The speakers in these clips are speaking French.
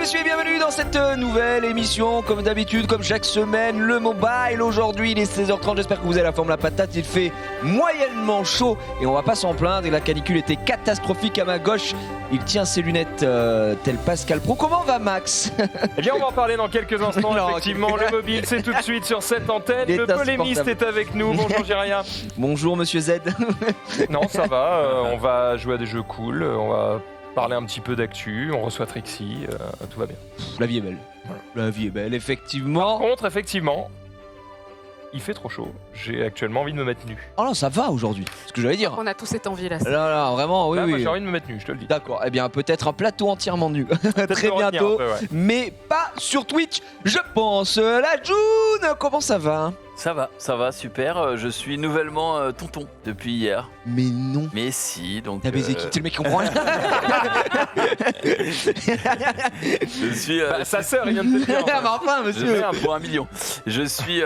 messieurs, et bienvenue dans cette nouvelle émission. Comme d'habitude, comme chaque semaine, le mobile. Aujourd'hui, il est 16h30. J'espère que vous avez la forme, la patate. Il fait moyennement chaud et on va pas s'en plaindre. Et la canicule était catastrophique à ma gauche. Il tient ses lunettes tel Pascal Pro. Comment va Max? Eh bien, on va en parler dans quelques instants. Non, Effectivement, le mobile, c'est tout de suite sur cette antenne. Le L'état polémiste supportable. est avec nous. Bonjour, Jiria. Bonjour Monsieur Z. Non, ça va. On va jouer à des jeux cool. On va parler un petit peu d'actu. On reçoit Trixie. Tout va bien. La vie est belle. La vie est belle, Par effectivement. contre, effectivement, il fait trop chaud. J'ai actuellement envie de me mettre nu. Oh non, ça va aujourd'hui. Ce que j'allais dire. On a tous cette envie là. Là, vraiment, oui, Là, moi, oui. j'ai envie de me mettre nu, je te le dis. D'accord, eh bien peut-être un plateau entièrement nu. Peut-être Très me retenir bientôt. un peu, ouais. Mais pas sur Twitch, je pense. La June, comment ça va? Ça va, super. Je suis nouvellement tonton depuis hier. Mais non. Mais si, donc. T'as baisé qui? T'es le mec qui comprend rien. Je suis. Sa sœur, il vient de te dire. Ah, mais enfin, je monsieur. fais un pour 1 million. Je suis.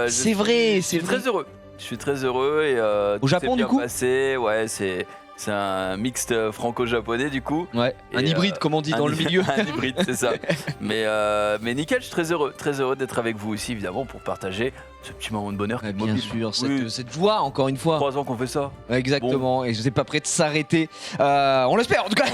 C'est vrai, Je c'est suis très vrai. heureux. Je suis très heureux et. Au Japon, du coup passé. Ouais, c'est un mixte franco-japonais du coup. Ouais, un Et, hybride comme on dit Un dans le milieu. Un hybride, c'est ça. Mais nickel, je suis très heureux d'être avec vous aussi, évidemment, pour partager ce petit moment de bonheur. Ah, bien mobile. sûr, Oui, cette joie, encore une fois. 3 ans qu'on fait ça. Exactement, et je sais pas prêt de s'arrêter. On l'espère en tout cas.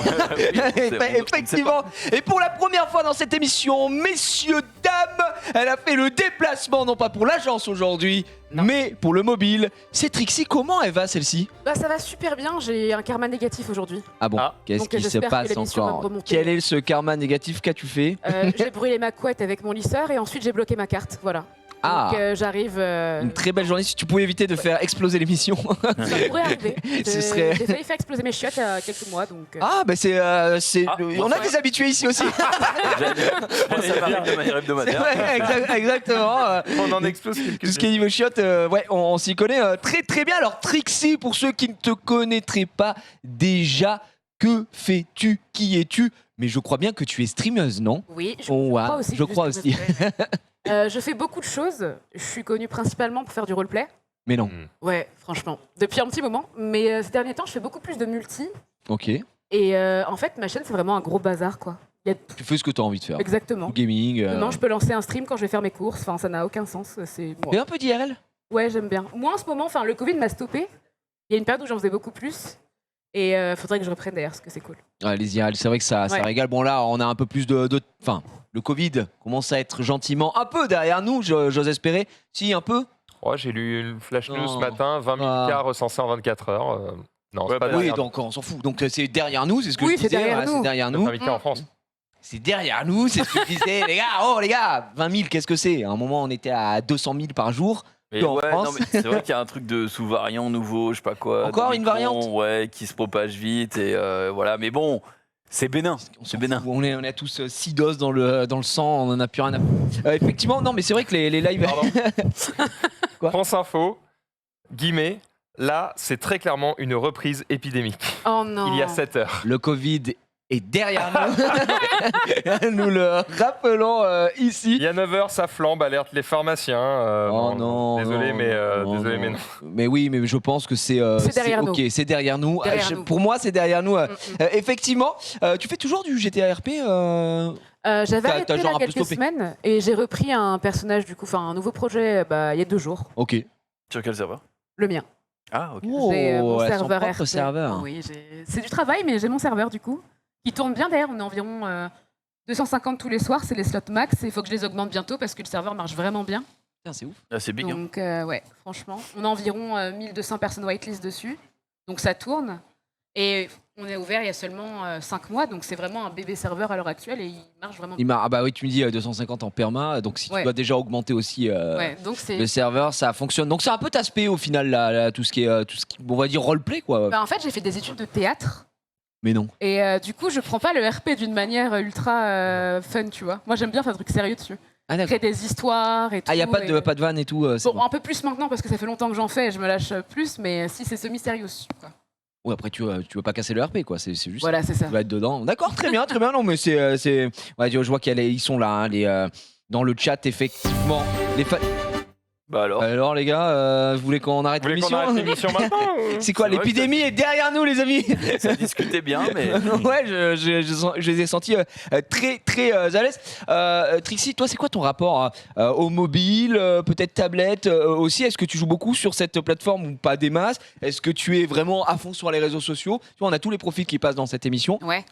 Effectivement. Et pour la première fois dans cette émission, messieurs, dames, elle a fait le déplacement, non pas pour l'agence aujourd'hui, mais pour le mobile. C'est Trixie, comment elle va celle-ci? Bah ça va super bien, j'ai un karma négatif aujourd'hui. Ah bon, Ah. qu'est-ce Donc, qui se j'espère que passe l'émission va me encore? remonter. Quel est ce karma négatif qu'as-tu fait? J'ai brûlé ma couette avec mon lisseur et ensuite j'ai bloqué ma carte, voilà. Ah. Donc j'arrive... Une très belle journée, si tu pouvais éviter de faire exploser l'émission. Ça pourrait arriver. Ce serait- J'ai failli faire exploser mes chiottes il y a quelques mois, donc... Ah bah c'est... on a des habitués ici aussi. Moi, ça m'arrive de manière hebdomadaire. Ouais, exactement. On en explose Tout quelques-uns. ce qui est niveau chiottes, ouais, on s'y connaît très très bien. Alors Trixie, pour ceux qui ne te connaîtraient pas déjà, que fais-tu? Qui es-tu? Mais je crois bien que tu es streameuse, non? Oui, je Oh, ouais, crois aussi. je crois aussi. Je fais beaucoup de choses. Je suis connue principalement pour faire du roleplay. Mais non. Ouais, franchement. Depuis un petit moment. Mais ces derniers temps, je fais beaucoup plus de multi. Ok. Et en fait, ma chaîne, c'est vraiment un gros bazar, quoi. Il y a Tu fais ce que tu as envie de faire. Exactement. Gaming. Non, je peux lancer un stream quand je vais faire mes courses. Enfin, ça n'a aucun sens. C'est moi. Mais un peu d'IRL. Ouais, j'aime bien. Moi, en ce moment, enfin, le Covid m'a stoppé. Il y a une période où j'en faisais beaucoup plus. Et faudrait que je reprenne d'ailleurs, parce que c'est cool. Les IRL, c'est vrai que ça Ouais. régale. Bon là, on a un peu plus de... Enfin, le Covid commence à être gentiment un peu derrière nous, j'ose espérer. Si, un peu. Ouais, j'ai lu une flash news Non. ce matin, 20 000 Ah. cas recensés en 24 heures. Non, Ouais, c'est pas bah, Oui, derrière donc on s'en fout. Donc c'est derrière nous, c'est ce que Oui, je c'est disais. derrière voilà, nous. C'est derrière nous. nous. 20 000 cas en France. C'est derrière nous, c'est ce que je disais. Les gars, 20 000, qu'est-ce que c'est? À un moment, on était à 200 000 par jour. Mais En ouais, France. non, mais c'est vrai qu'il y a un truc de sous-variant nouveau, je sais pas quoi. Encore une d'Omicron, variante? Ouais, qui se propage vite et voilà. Mais bon, c'est bénin. On C'est s'en bénin. fout, on a tous 6 doses dans le sang, on en a plus rien à foutre. Effectivement, non, mais c'est vrai que les lives. Pardon. Quoi France Info, guillemets, là, c'est très clairement une reprise épidémique. Oh non. Il y a 7 heures. Le Covid est derrière nous. Nous le rappelons ici. Il y a 9 heures, ça flambe, alerte les pharmaciens. Oh non. Désolé, non, mais, non, désolé, mais non. Mais oui, mais je pense que c'est. C'est derrière ok, c'est derrière nous. Derrière nous. Pour moi, c'est derrière nous. Mm. Effectivement, tu fais toujours du GTA RP J'avais T'as arrêté genre là un peu quelques stoppé. semaines et j'ai repris un personnage, du coup, enfin un nouveau projet il y a 2 jours. Ok. Sur quel serveur? Le mien. Ah, ok. J'ai mon ouais, son serveur propre RP. serveur. Oui, c'est du travail, mais j'ai mon serveur du coup. Il tourne bien d'ailleurs, on est environ 250 tous les soirs, c'est les slots max. Il faut que je les augmente bientôt parce que le serveur marche vraiment bien. Putain, c'est ouf. Ah, c'est big. Hein. Donc ouais, franchement, on a environ 1200 personnes whitelist dessus. Donc ça tourne. Et on est ouvert il y a seulement 5 mois, donc c'est vraiment un bébé serveur à l'heure actuelle et il marche vraiment bien. Ah bah oui, tu me dis 250 en perma, donc si tu Ouais. dois déjà augmenter aussi Ouais, donc c'est... le serveur, ça fonctionne. Donc c'est un peu t'aspect au final, là, tout ce qui est, on va dire roleplay quoi. Bah, en fait, j'ai fait des études de théâtre. Mais non. Et du coup, je prends pas le RP d'une manière ultra fun, tu vois. Moi, j'aime bien faire des trucs sérieux dessus. Ah d'accord. Créer des histoires et tout. Ah, y a pas et- de vanne et tout. C'est Bon, un peu plus maintenant parce que ça fait longtemps que j'en fais et je me lâche plus, mais si c'est semi-sérieux. Quoi. Ouais, après tu veux pas casser le RP quoi. C'est juste. Voilà, c'est ça. Tu vas être dedans. D'accord, très bien, très bien. Non, mais c'est. Ouais, je vois qu'ils sont là, hein, dans le chat, effectivement. Les fans. Bah alors. Alors les gars, vous voulez qu'on arrête Vous voulez qu'on l'émission arrête l'émission maintenant ou- C'est quoi, C'est vrai l'épidémie est derrière nous les amis. Ça discutait bien, mais. Ouais, je les ai sentis très très à l'aise. Trixie, toi, c'est quoi ton rapport au mobile, peut-être tablette aussi? Est-ce que tu joues beaucoup sur cette plateforme ou pas des masses? Est-ce que tu es vraiment à fond sur les réseaux sociaux? Tu vois, on a tous les profils qui passent dans cette émission. Ouais.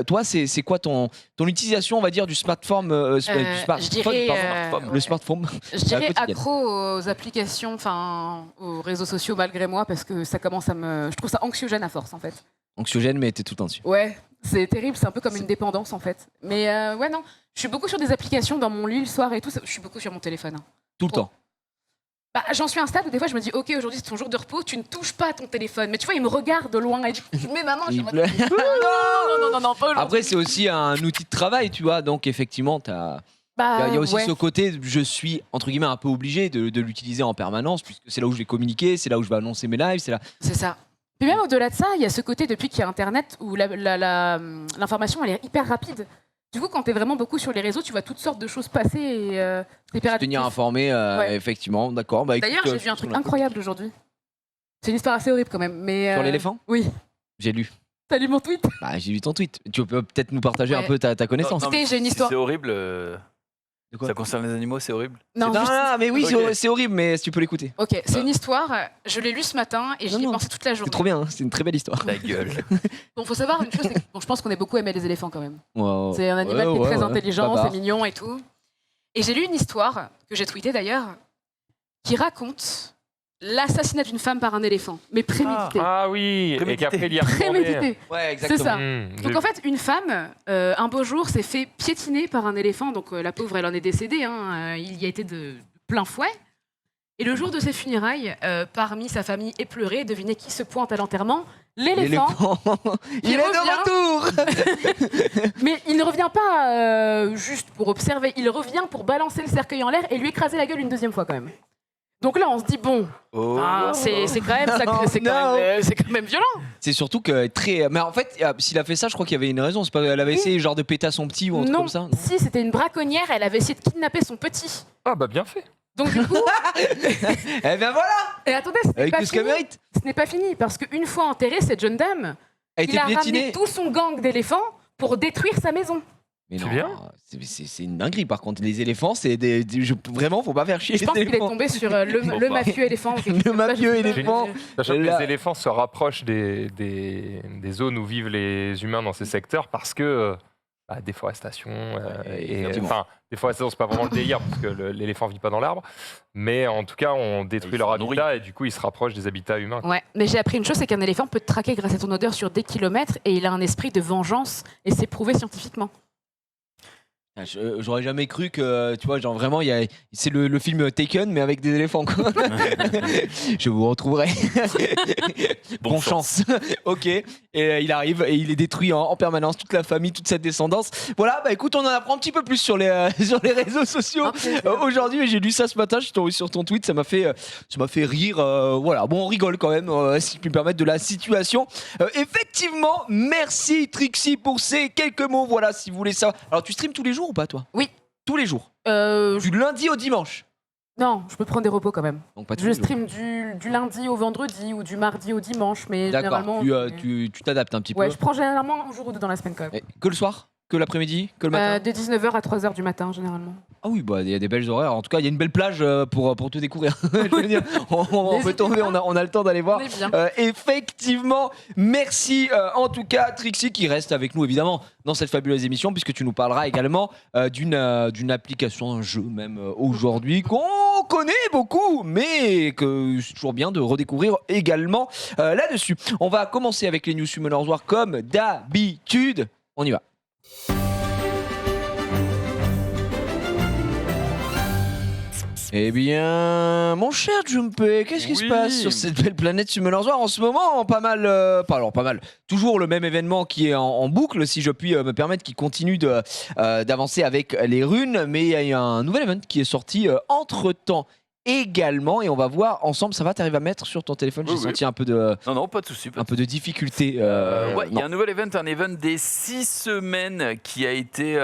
Toi, c'est quoi ton utilisation, on va dire, du smartphone, du smartphone, je dirais, pardon, ouais. le smartphone? Je dirais quotidienne. accro aux applications, enfin aux réseaux sociaux malgré moi, parce que ça commence à me. Je trouve ça anxiogène à force en fait. Anxiogène, mais t'es tout le temps dessus. Ouais, c'est terrible, c'est un peu comme une dépendance en fait. Mais ouais, non, je suis beaucoup sur des applications dans mon lit le soir et tout, je suis beaucoup sur mon téléphone. Hein. Tout le temps. Bah, j'en suis à un stade où des fois je me dis, ok, aujourd'hui c'est ton jour de repos, tu ne touches pas à ton téléphone. Mais tu vois, il me regarde de loin et du coup, je mets ma main, je suis en mode, Il pleure. non, pas aujourd'hui. Après, c'est aussi un outil de travail, tu vois. Donc, effectivement, t'as. Bah, Il y a aussi ouais. ce côté, je suis entre guillemets un peu obligé de l'utiliser en permanence, puisque c'est là où je vais communiquer, c'est là où je vais annoncer mes lives, c'est là. C'est ça. Puis même au-delà de ça, il y a ce côté depuis qu'il y a Internet où l'information elle est hyper rapide. Du coup, quand tu es vraiment beaucoup sur les réseaux, tu vois toutes sortes de choses passer et c'est hyper Se tenir addictif. informé, Ouais. effectivement, d'accord. Bah, D'ailleurs, écoute, j'ai vu un truc on a- incroyable aujourd'hui. C'est une histoire assez horrible quand même. Mais, Sur l'éléphant. Oui. J'ai lu. T'as lu mon tweet? Bah, j'ai lu ton tweet. Tu peux peut-être nous partager un Ouais. peu ta connaissance. Non, mais Écoutez, j'ai une si histoire. C'est horrible. De quoi Ça concerne les animaux, c'est horrible. Non, Non, juste- non, mais oui, Ok. c'est horrible, mais si tu peux l'écouter. Ok, c'est une histoire. Je l'ai lu ce matin et j'y Non, ai non. pensé toute la C'est journée. trop bien, hein, c'est une très belle histoire. Ta gueule. Bon, faut savoir une chose, c'est que bon, je pense qu'on est beaucoup aimé les éléphants quand même. Ouais, C'est un animal qui est ouais, très ouais. intelligent, Bavard. c'est mignon et tout. Et j'ai lu une histoire, que j'ai tweetée d'ailleurs, qui raconte l'assassinat d'une femme par un éléphant, mais prémédité. Ah oui, et Prémédité. qu'après il y a retourné. Prémédité. Ouais, exactement. ça. J'ai- Donc en fait, une femme, un beau jour, s'est fait piétiner par un éléphant. Donc la pauvre, elle en est décédée. Hein, il y a été de plein fouet. Et le jour de ses funérailles, parmi sa famille éplorée, devinez qui se pointe à l'enterrement? L'éléphant. Il est de retour. Mais il ne revient pas juste pour observer, il revient pour balancer le cercueil en l'air et lui écraser la gueule une deuxième fois quand même. Donc là, on se dit, bon, Oh. c'est quand même ça, c'est Non. quand même violent. C'est surtout que très. Mais en fait, s'il a fait ça, je crois qu'il y avait une raison. C'est pas, elle avait essayé genre de péter à son petit ou un truc Non, comme ça. si c'était une braconnière, elle avait essayé de kidnapper son petit. Ah bah bien fait. Donc du coup, Eh bien voilà. et attendez, ce n'est Avec pas tout ce qu'elle fini. mérite. Ce n'est pas fini parce qu'une fois enterrée, cette jeune dame, Elle a il été a piétinée. ramené tout son gang d'éléphants pour détruire sa maison. Mais C'est non, bien. c'est une dinguerie. Par contre, les éléphants, c'est vraiment, faut pas faire chier Je pense les qu'il est éléphants. tombé sur le pas. mafieux éléphant. Le mafieux éléphant. Sachant que Là- les éléphants se rapprochent des zones où vivent les humains dans ces secteurs parce que déforestation. Et, effectivement. enfin, déforestation, c'est pas vraiment le délire parce que l'éléphant vit pas dans l'arbre. Mais en tout cas, on détruit Ils leur se nourrissent. habitat et du coup, ils se rapprochent des habitats humains. Ouais, mais j'ai appris une chose, c'est qu'un éléphant peut te traquer grâce à ton odeur sur des kilomètres et il a un esprit de vengeance et c'est prouvé scientifiquement. J'aurais jamais cru que, tu vois, genre vraiment, c'est le film Taken, mais avec des éléphants, quoi. Je vous retrouverai. Bon chance. Ok. Et il arrive et il est détruit en permanence, toute la famille, toute sa descendance. Voilà, bah écoute, on en apprend un petit peu plus sur les réseaux sociaux Un plaisir. aujourd'hui. Et j'ai lu ça ce matin, je suis tombé sur ton tweet, ça m'a fait rire. Voilà, bon, on rigole quand même, si je puis me permettre, de la situation. Effectivement, merci Trixie pour ces quelques mots. Voilà, si vous voulez ça. Alors, tu streams tous les jours ou pas, toi? Oui. Tous les jours. Je- Du lundi au dimanche. Non, je peux prendre des repos quand même. Donc pas tous Je les jours. stream du lundi au vendredi ou du mardi au dimanche, mais D'accord. généralement. Tu t'adaptes un petit Ouais, peu. je prends généralement un jour ou deux dans la semaine quand même. Et que le soir? Que l'après-midi? Que le matin? De 19h à 3h du matin généralement. Ah oui, bah il y a des belles horaires. En tout cas, il y a une belle plage pour te découvrir. Je veux dire, on peut N'hésitez tomber, pas. on a le temps d'aller voir. On est bien. Effectivement, merci en tout cas Trixie qui reste avec nous évidemment dans cette fabuleuse émission puisque tu nous parleras également d'une application, un jeu même aujourd'hui qu'on connaît beaucoup mais que c'est toujours bien de redécouvrir également là-dessus. On va commencer avec les News Summoners War comme d'habitude. On y va. Eh bien, mon cher Junpei, qu'est-ce qui se Oui. passe sur cette belle planète Summoners War en ce moment? Pas mal, pas mal. Toujours le même événement qui est en boucle, si je puis me permettre, qui continue d'avancer avec les runes, mais il y a un nouvel event qui est sorti entre-temps. également et on va voir ensemble. Ça va, t'arrives à mettre sur ton téléphone? J'ai Oui, senti un peu de Non, pas de souci. un peu de difficulté. Ouais, il y a non. un nouvel event, un event des 6 semaines qui a été,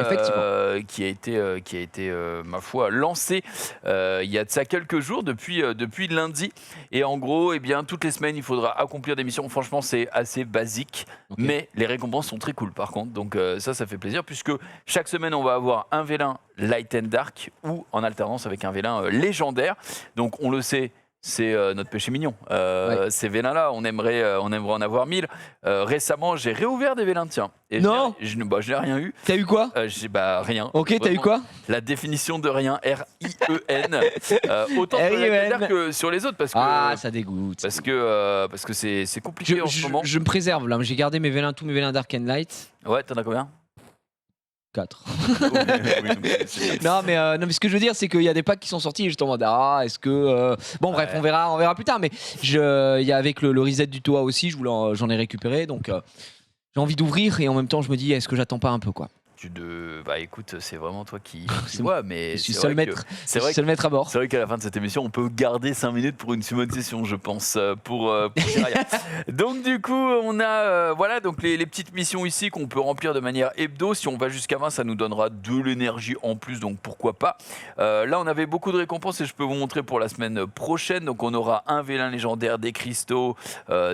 ma foi, lancé il y a de ça quelques jours, depuis lundi. Et en gros, eh bien, toutes les semaines, il faudra accomplir des missions. Franchement, c'est assez basique, Ok. mais les récompenses sont très cool par contre. Donc ça fait plaisir, puisque chaque semaine, on va avoir un vélin Light and Dark ou en alternance avec un vélin légendaire. Donc on le sait, c'est notre péché mignon. Ces vélins-là, on aimerait en avoir 1000. Récemment, j'ai réouvert des vélins, tiens. Et Non. je n'ai rien eu. T'as eu quoi? Rien. Ok, t'as eu Vraiment, quoi? la définition de rien, R-I-E-N. Autant sur R-I-E-N. Light and Dark que sur les autres, parce que Ah, ça dégoûte. parce que c'est compliqué en ce moment. Je me préserve là, j'ai gardé tous mes vélins Dark and Light. Ouais, t'en as combien? 4. Oui, donc c'est bien. non, mais ce que je veux dire, c'est qu'il y a des packs qui sont sortis et je te demande, est-ce que. Bon, bref, Ouais. on verra plus tard. Mais il y a avec le reset du toit aussi, j'en ai récupéré. Donc, j'ai envie d'ouvrir et en même temps, je me dis, est-ce que j'attends pas un peu, quoi? Bah écoute, c'est vraiment toi qui C'est vois, mais Je suis c'est seul vrai que- maître. C'est Je vrai suis seul maître à bord. C'est vrai qu'à la fin de cette émission, on peut garder 5 minutes pour une bonne session, je pense, pour Jiraya. Donc du coup, on a voilà donc les petites missions ici qu'on peut remplir de manière hebdo. Si on va jusqu'à 20, ça nous donnera de l'énergie en plus, donc pourquoi pas. Là, on avait beaucoup de récompenses et je peux vous montrer pour la semaine prochaine. Donc on aura un vélin légendaire, des cristaux,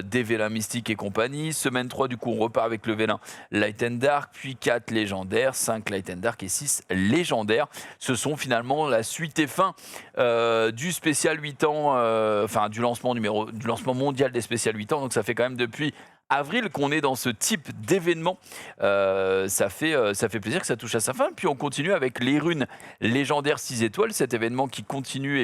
des vélins mystiques et compagnie. Semaine 3, du coup, on repart avec le vélin Light and Dark, puis 4 légendaires, 5 Light and Dark et 6 légendaires. Ce sont finalement la suite et fin du spécial 8 ans, du lancement mondial des spéciales 8 ans. Donc ça fait quand même depuis avril qu'on est dans ce type d'événement. Ça fait plaisir que ça touche à sa fin. Puis on continue avec les runes légendaires 6 étoiles, cet événement qui continue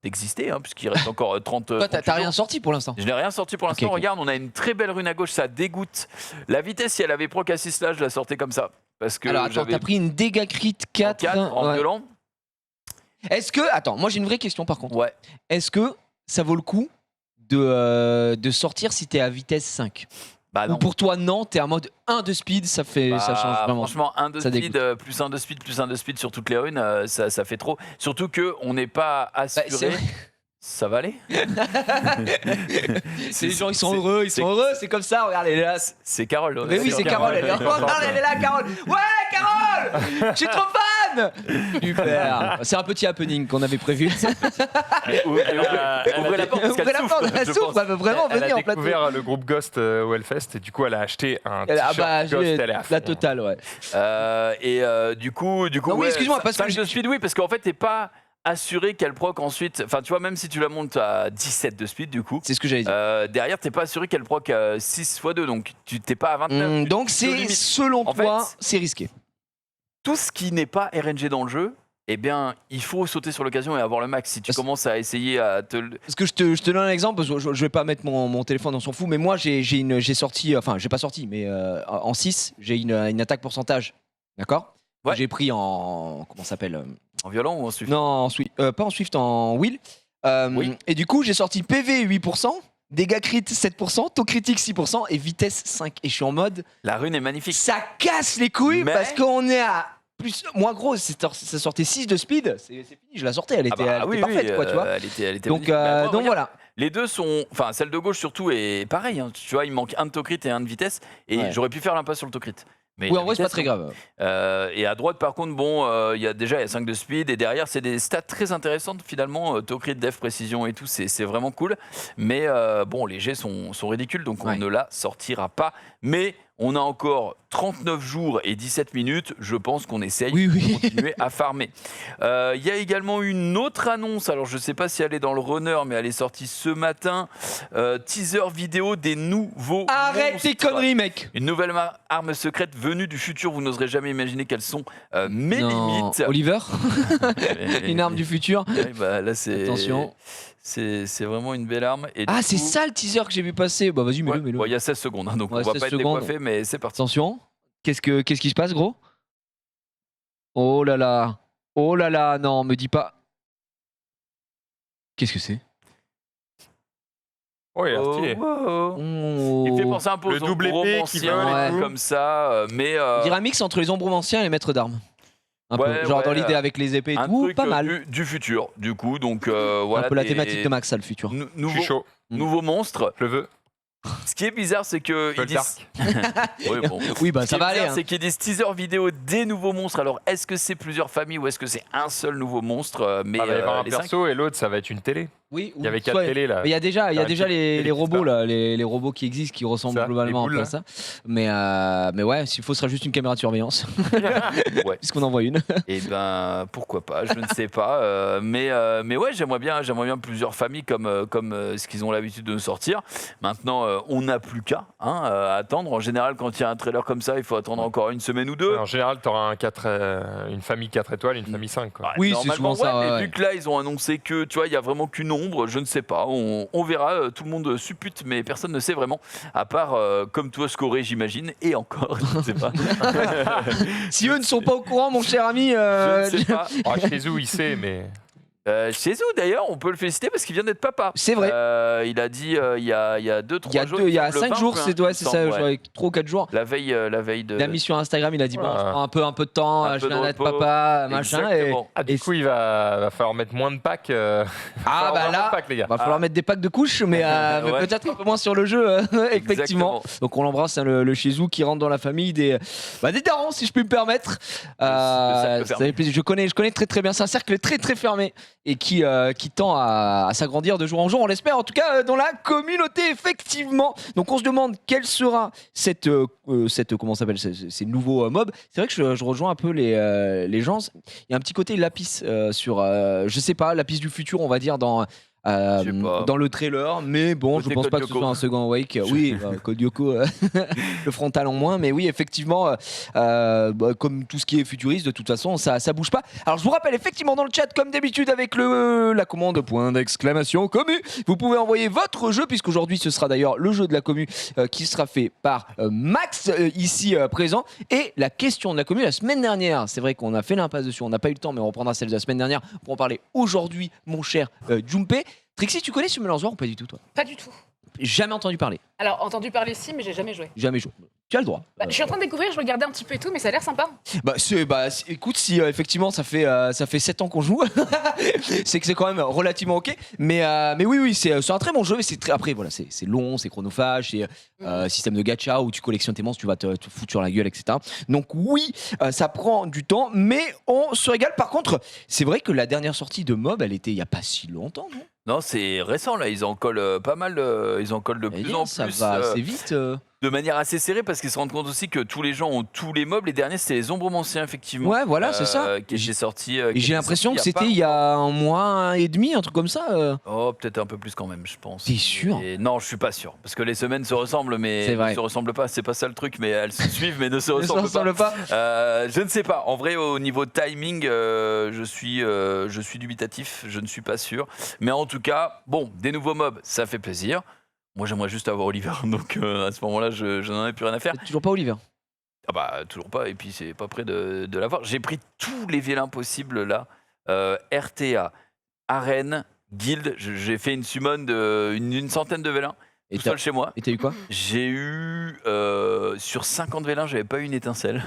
d'exister, puisqu'il reste encore 30. Toi, t'as 38 rien jours. sorti pour l'instant. Je n'ai rien sorti pour l'instant. Ok. Regarde, on a une très belle rune à gauche, ça dégoûte. La vitesse, si elle avait proc à 6 là, je la sortais comme ça. Parce que Alors, attends, j'avais t'as pris une dégâts crit 4. 4 en ouais. violent. Est-ce que. Attends, moi j'ai une vraie question par contre. Ouais. Est-ce que ça vaut le coup de sortir si t'es à vitesse 5? Bah Ou non. pour toi, non, t'es en mode 1 de speed, ça change vraiment. Franchement, 1 de Ça speed, dégoûte. plus 1 de speed, plus 1 de speed sur toutes les runes, ça fait trop. Surtout qu'on n'est pas Bah, c'est assuré. vrai. Ça va aller. Les gens ils sont heureux, c'est comme ça, regarde, elle est là. C'est Carole. Mais oui, c'est Carole, elle est là. Regarde, elle est là, Carole. Ouais, Carole, je suis trop fan. Super. C'est un petit happening qu'on avait prévu. Ouvrez la porte parce Ouvrez qu'elle la souffre, porte, elle je souffre, pense. elle veut vraiment Elle venir a en plateau. découvert le groupe Ghost au Hellfest et du coup elle a acheté un Ah t-shirt bah, Ghost, elle est à la fond. totale, ouais. Du coup. Non, oui, excuse-moi, parce que 5 de speed, oui, parce qu'en fait, t'es pas assuré qu'elle proc ensuite. Enfin, tu vois, même si tu la montes à 17 de speed, du coup. C'est ce que j'allais dire. Derrière, t'es pas assuré qu'elle proc 6 x 2, donc tu t'es pas à 29. Donc Tu c'est limites. selon En toi, fait, c'est risqué. Tout ce qui n'est pas RNG dans le jeu, eh bien, il faut sauter sur l'occasion et avoir le max. Si tu Parce- commences à essayer à te. Parce que je te donne un exemple, parce que je vais pas mettre mon téléphone, on s'en fout, mais moi j'ai sorti, enfin j'ai pas sorti, mais en 6, j'ai une attaque pourcentage, d'accord? Ouais. J'ai pris en, comment ça s'appelle? En violent ou en swift? Non, en Swift, pas en Swift, en Wheel. Oui. Et du coup j'ai sorti PV 8%, dégâts crit 7%, taux critique 6% et vitesse 5. Et je suis en mode, La rune est magnifique. ça casse les couilles Mais- parce qu'on est à plus. Moi gros, ça sortait 6 de speed, c'est fini, je la sortais, elle était, elle était parfaite, quoi, tu vois. Elle était Donc, magnifique. Mais après, donc regarde, voilà. Les deux sont. Enfin, celle de gauche surtout est pareil. Tu vois, il manque un de taux crit et un de vitesse. Et Ouais. j'aurais pu faire l'impasse sur le taux crit. Mais Oui, la en vrai, c'est pas vitesse, très grave. Et à droite, par contre, bon, il y a 5 de speed et derrière, c'est des stats très intéressantes finalement. Taux crit, def, précision et tout, c'est vraiment cool. Mais bon, les jets sont ridicules, donc on Ouais. ne la sortira pas. Mais on a encore 39 jours et 17 minutes. Je pense qu'on essaye Oui, de oui. continuer à farmer. Il y a également une autre annonce. Alors, je sais pas si elle est dans le runner, mais elle est sortie ce matin. Teaser vidéo des nouveaux. Arrête tes monstres. conneries, mec. Une nouvelle arme secrète venue du futur. Vous n'oserez jamais imaginer quelles sont mes Non, limites. Oliver, Et- une arme du futur. Ouais, bah, là, c'est. Attention. C'est vraiment une belle arme. Et Ah, du c'est coup- ça le teaser que j'ai vu passer. Bah vas-y, Ouais, mets-le, mets-le. ouais, il y a 16 secondes, donc Ouais, on va 16 pas être secondes. décoiffé, mais c'est parti. Attention. Qu'est-ce qui se passe, gros? Oh là là. Oh là là, non, me dis pas. Qu'est-ce que c'est? Oh, il a Oh, stylé. wow. Oh. Il fait penser un peu Le aux double ombres épée qui anciens, vole et tout. comme ça, mais On dirait un mix entre les ombres anciens et les maîtres d'armes. Un Ouais, peu. Genre ouais, dans l'idée avec les épées et un tout, truc pas mal. du futur, du coup. Donc voilà. Un peu la des thématique de Max, ça, le futur. Je suis Nouveau, chaud. nouveau monstre. Je le veux. Ce qui est bizarre, c'est que Je veux ils le disent. dark. Oui, bon. Oui, bah Ce qui ça est va aller. bizarre, Hein. c'est qu'il y a des teasers vidéo des nouveaux monstres. Alors, est-ce que c'est plusieurs familles ou est-ce que c'est un seul nouveau monstre? Mais Ah, il va y avoir un les cinq- perso et l'autre, ça va être une télé. Oui, Il y avait 4 télés là. Il y a déjà, Faire une petite les télé qui robots se là, les robots qui existent, qui ressemblent Ça, globalement les un peu à boules, ça. Mais ouais, s'il faut, ce sera juste une caméra de surveillance, Ouais. puisqu'on en voit une. Eh ben, pourquoi pas, je ne sais pas. Mais ouais, j'aimerais bien plusieurs familles comme ce qu'ils ont l'habitude de nous sortir. Maintenant, on n'a plus qu'à attendre. En général, quand il y a un trailer comme ça, il faut attendre encore une semaine ou deux. En général, tu auras une famille 4 étoiles, une famille 5. Quoi. Ouais, Oui, c'est normalement, souvent ça, mais ouais. vu que là, ils ont annoncé que, tu vois, il y a vraiment qu'une ombre, je ne sais pas. On verra. Tout le monde suppute, mais personne ne sait vraiment. À part, comme toi, scorer, j'imagine. Et encore, je ne sais pas. Si eux ne sont pas au courant, mon cher ami, Je ne sais pas. Ah, chez où il sait, mais. Chez Zou, d'ailleurs, on peut le féliciter parce qu'il vient d'être papa. C'est vrai. Il a dit il y a 2-3 jours. il y a le 5 20 jours, juin, c'est il me ça, semble, je ouais. crois, 3 ou 4 jours. La veille de. Il a mis sur Instagram, il a dit bon, Voilà. je prends un peu de temps, Un je peu de viens d'être repos. papa, machin. Et, Exactement. Ah, du coup, il va falloir mettre moins de packs. ah bah moins de là, packs, les gars. va falloir mettre des packs de couches, mais Ouais. peut-être un peu moins sur le jeu, effectivement. Exactement. Donc on l'embrasse, hein, le Shizou qui rentre dans la famille des darons, si je puis me permettre. cercle Ça fermé. fait plaisir. Je connais très très bien. C'est un cercle très très fermé et qui tend à s'agrandir de jour en jour. On l'espère en tout cas dans la communauté, effectivement. Donc on se demande quelle sera cette comment ça s'appelle ces nouveaux mobs. C'est vrai que je rejoins un peu les gens. Il y a un petit côté lapis sur je sais pas, lapis du futur, on va dire dans Je sais pas. dans le trailer, mais bon, Côté je pense Code pas que ce Lyoko. soit un second Awake. Oui, Code Lyoko, le frontal en moins, mais oui, effectivement, comme tout ce qui est futuriste, de toute façon, ça bouge pas. Alors, je vous rappelle, effectivement, dans le chat, comme d'habitude, avec la commande point d'exclamation commu, vous pouvez envoyer votre jeu, puisqu'aujourd'hui, ce sera d'ailleurs le jeu de la commu qui sera fait par Max, ici présent. Et la question de la commu, la semaine dernière, c'est vrai qu'on a fait l'impasse dessus, on n'a pas eu le temps, mais on reprendra celle de la semaine dernière pour en parler aujourd'hui, mon cher Jumpé. Trixie, tu connais ce Mélanzoir ou pas du tout, toi? Pas du tout. Jamais entendu parler. Alors, entendu parler si, mais j'ai jamais joué. Jamais joué. Tu as le droit. Bah, je suis en train de découvrir, je regardais un petit peu et tout, mais ça a l'air sympa. Écoute, si effectivement ça fait 7 ans qu'on joue, c'est que c'est quand même relativement ok. Mais oui, c'est un très bon jeu. Mais c'est très, après, voilà, c'est long, c'est chronophage, c'est système de gacha où tu collectionnes tes monstres, tu vas te foutre sur la gueule, etc. Donc oui, ça prend du temps, mais on se régale. Par contre, c'est vrai que la dernière sortie de Mob, elle était il y a pas si longtemps, non? Non, c'est récent là. Ils en collent pas mal. Ils en collent de plus en Ça plus. va assez vite. De manière assez serrée parce qu'ils se rendent compte aussi que tous les gens ont tous les mobs. Les derniers, c'était les Ombromanciens, effectivement. Ouais, voilà, c'est ça. Qui était sorti. Et j'ai l'impression que c'était il y a un mois et demi, un truc comme ça. Oh, peut-être un peu plus quand même, je pense. T'es sûr? Non, je suis pas sûr. Parce que les semaines se ressemblent, mais C'est vrai. ne se ressemblent pas. C'est pas ça le truc, mais elles se suivent, mais ne se Ça ressemblent ressemble pas. pas. Je ne sais pas. En vrai, au niveau timing, je suis dubitatif. Je ne suis pas sûr. Mais en tout cas, bon, des nouveaux mobs, ça fait plaisir. Moi, j'aimerais juste avoir Oliver. Donc, à ce moment-là, je n'en ai plus rien à faire. C'est toujours pas Oliver. Ah bah, toujours pas. Et puis, c'est pas prêt de l'avoir. J'ai pris tous les vélins possibles là. RTA, Arène, Guild. J'ai fait une summon d'une centaine de vélins. Et Tout seul chez moi. t'as eu quoi? J'ai eu sur 50 vélins, j'avais pas eu une étincelle.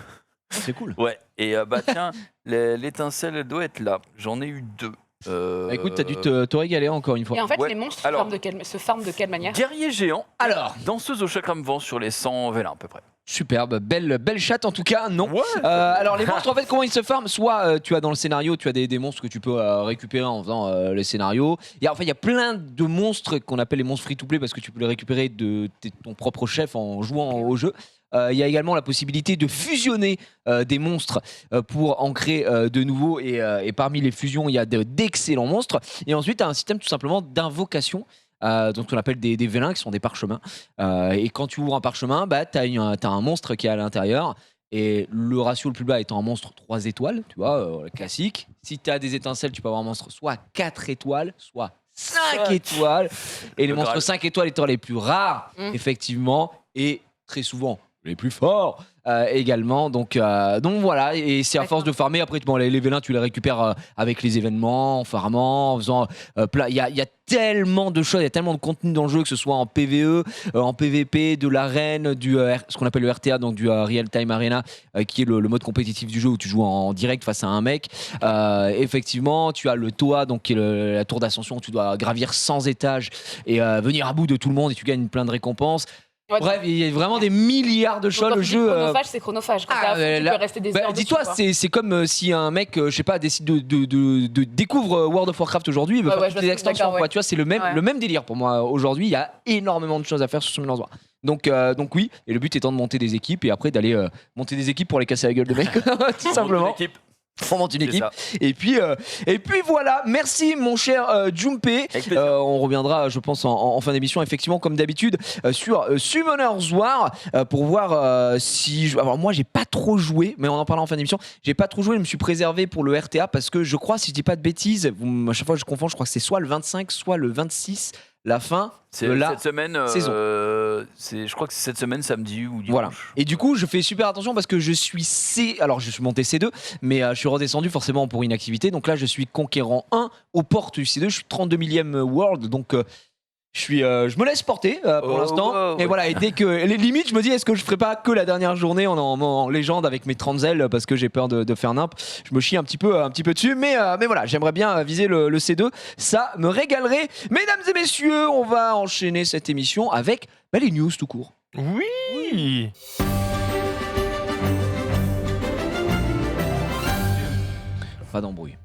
C'est cool. Ouais. Et bah tiens, l'étincelle elle doit être là. J'en ai eu 2. Bah, écoute, t'as dû te régaler encore une fois. Et en fait, Ouais. les monstres Alors- se farment de quelle manière? Guerrier géant. Alors, Danseuse au chakra vent sur les 100 vélins à peu près. superbe, belle chatte en tout cas, non. Ouais. Alors les monstres en fait comment ils se farment? Soit tu as dans le scénario, tu as des monstres que tu peux récupérer en faisant les scénarios. Il y a plein de monstres qu'on appelle les monstres free to play parce que tu peux les récupérer de ton propre chef en jouant au jeu. Il y a également la possibilité de fusionner des monstres pour en créer de nouveaux et parmi les fusions il y a d'excellents monstres. Et ensuite tu as un système tout simplement d'invocation. Donc on appelle des vélins qui sont des parchemins. Et quand tu ouvres un parchemin, bah, tu as un monstre qui est à l'intérieur. Et le ratio le plus bas étant un monstre 3 étoiles, tu vois, classique. Si tu as des étincelles, tu peux avoir un monstre soit 4 étoiles, soit 5 étoiles. Et les Le monstres Graal. 5 étoiles étant les plus rares, effectivement, et très souvent les plus forts également. Donc voilà, et c'est à force de farmer. Après, bon, les vélins, tu les récupères avec les événements, en farmant, en faisant plein. Il y a tellement de choses, il y a tellement de contenu dans le jeu, que ce soit en PvE, en PvP, de l'arène, ce qu'on appelle le RTA, donc du Real Time Arena, qui est le mode compétitif du jeu où tu joues en direct face à un mec. Effectivement, tu as le toit, donc qui est la tour d'ascension où tu dois gravir 100 étages et venir à bout de tout le monde et tu gagnes plein de récompenses. Ouais, Bref, il y a vraiment des milliards de choses. Quand Le tu dis jeu. chronophage, c'est chronophage. Quand t'es à fond, tu peux rester des heures Dis-toi, dessus, quoi. c'est comme si un mec, je sais pas, décide de découvre World of Warcraft aujourd'hui, il veut faire je toutes vois les ce que extensions. d'accord, Quoi. ouais. Tu vois, c'est le même délire pour moi. Aujourd'hui, il y a énormément de choses à faire sur Summoners War. Donc oui, et le but étant de monter des équipes et après d'aller monter des équipes pour les casser la gueule de mecs, tout simplement. On monte une équipe. Et puis voilà, merci mon cher Jumpé. On reviendra, je pense, en fin d'émission, effectivement, comme d'habitude, sur Summoners War pour voir si. Alors, moi, j'ai pas trop joué, mais on en parlera en fin d'émission. J'ai pas trop joué, je me suis préservé pour le RTA parce que je crois, si je dis pas de bêtises, à chaque fois je confonds, je crois que c'est soit le 25, soit le 26. La fin C'est de la cette semaine, saison. Je crois que c'est cette semaine, samedi ou dimanche. Voilà. Et du coup, je fais super attention parce que je suis Alors, je suis monté C2, mais je suis redescendu forcément pour inactivité. Donc là, je suis conquérant 1 aux portes du C2. Je suis 32 millième world. Donc, je me laisse porter pour l'instant. Et voilà, et dès que. Les limites, je me dis, est-ce que je ferai pas que la dernière journée en légende avec mes 30 ailes parce que j'ai peur de faire nimp. Je me chie un petit peu dessus. Mais voilà, j'aimerais bien viser le C2. Ça me régalerait. Mesdames et messieurs, on va enchaîner cette émission avec les news tout court. Oui. Pas d'embrouille.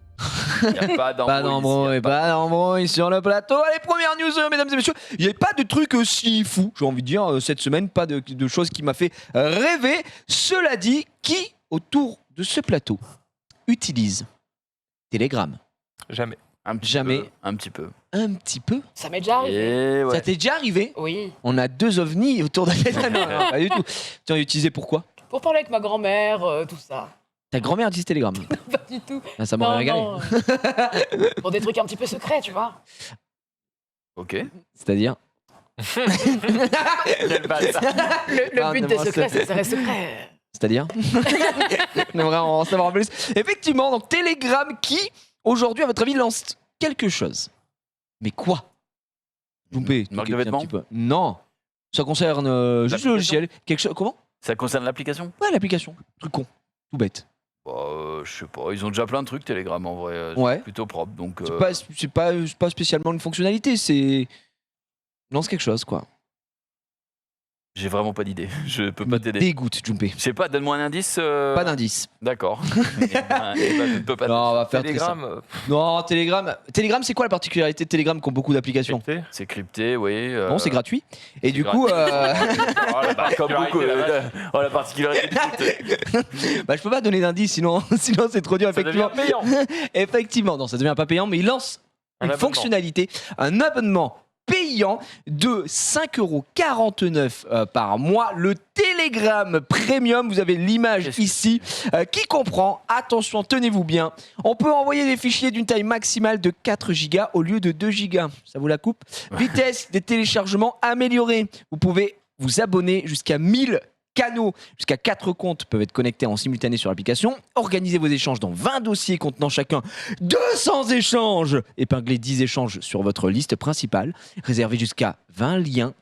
Il n'y a pas d'embrouille. Pas d'embrouille sur le plateau. Allez, première news, mesdames et messieurs. Il n'y avait pas de truc si fou, j'ai envie de dire, cette semaine. Pas de choses qui m'a fait rêver. Cela dit, qui, autour de ce plateau, utilise Telegram? Jamais. Jamais. Un petit peu. Un petit peu. Ça m'est déjà arrivé. Et ouais. Ça t'est déjà arrivé? Oui. On a 2 ovnis autour de la non, pas du tout. Tu as utilisé pourquoi? Pour parler avec ma grand-mère, tout ça. Ta grand-mère utilise Telegram. Pas du tout. Ah, ça m'aurait régalé. Non. Pour des trucs un petit peu secrets, tu vois. Ok. C'est-à-dire Quel bâtard. Le but des secrets, c'est que ça reste secret. C'est-à-dire On aimerait en savoir plus. Effectivement, donc Telegram qui, aujourd'hui, à votre avis, lance quelque chose. Mais quoi? Jumpé, Une marque tu de captes un vêtements? petit peu. Non. Ça concerne juste le logiciel. Quelque chose. Comment? Ça concerne l'application? Ouais, l'application. Truc con. Tout bête. Je sais pas. Ils ont déjà plein de trucs Telegram en vrai. C'est Ouais. plutôt propre. Donc. C'est pas spécialement une fonctionnalité, c'est. Lance quelque chose, quoi. J'ai vraiment pas d'idée. Je peux pas t'aider. Dégoûte, Jumpé. Je sais pas. Donne-moi un indice. Pas d'indice. D'accord. Je ne peux pas. Non, on va faire très Telegram. simple. Non, Telegram. Telegram, c'est quoi la particularité de Telegram qui ont beaucoup d'applications? crypté. C'est crypté, oui. Bon, c'est gratuit. Et du gratuit. coup, Oh, la Comme beaucoup. particularité, la La particularité du truc. je peux pas donner d'indice, sinon c'est trop dur. Ça devient Effectivement. payant. Effectivement, non, ça devient pas payant, mais il lance Un une abonnement. fonctionnalité, un abonnement payant de 5,49€ par mois, le Telegram Premium. Vous avez l'image Qu'est-ce que ici qui comprend, attention, tenez-vous bien, on peut envoyer des fichiers d'une taille maximale de 4 Go au lieu de 2 Go. Ça vous la coupe? Vitesse des téléchargements améliorée. Vous pouvez vous abonner jusqu'à 1000 canaux, jusqu'à 4 comptes peuvent être connectés en simultané sur l'application. Organisez vos échanges dans 20 dossiers contenant chacun 200 échanges. Épinglez 10 échanges sur votre liste principale. Réservez jusqu'à 20 liens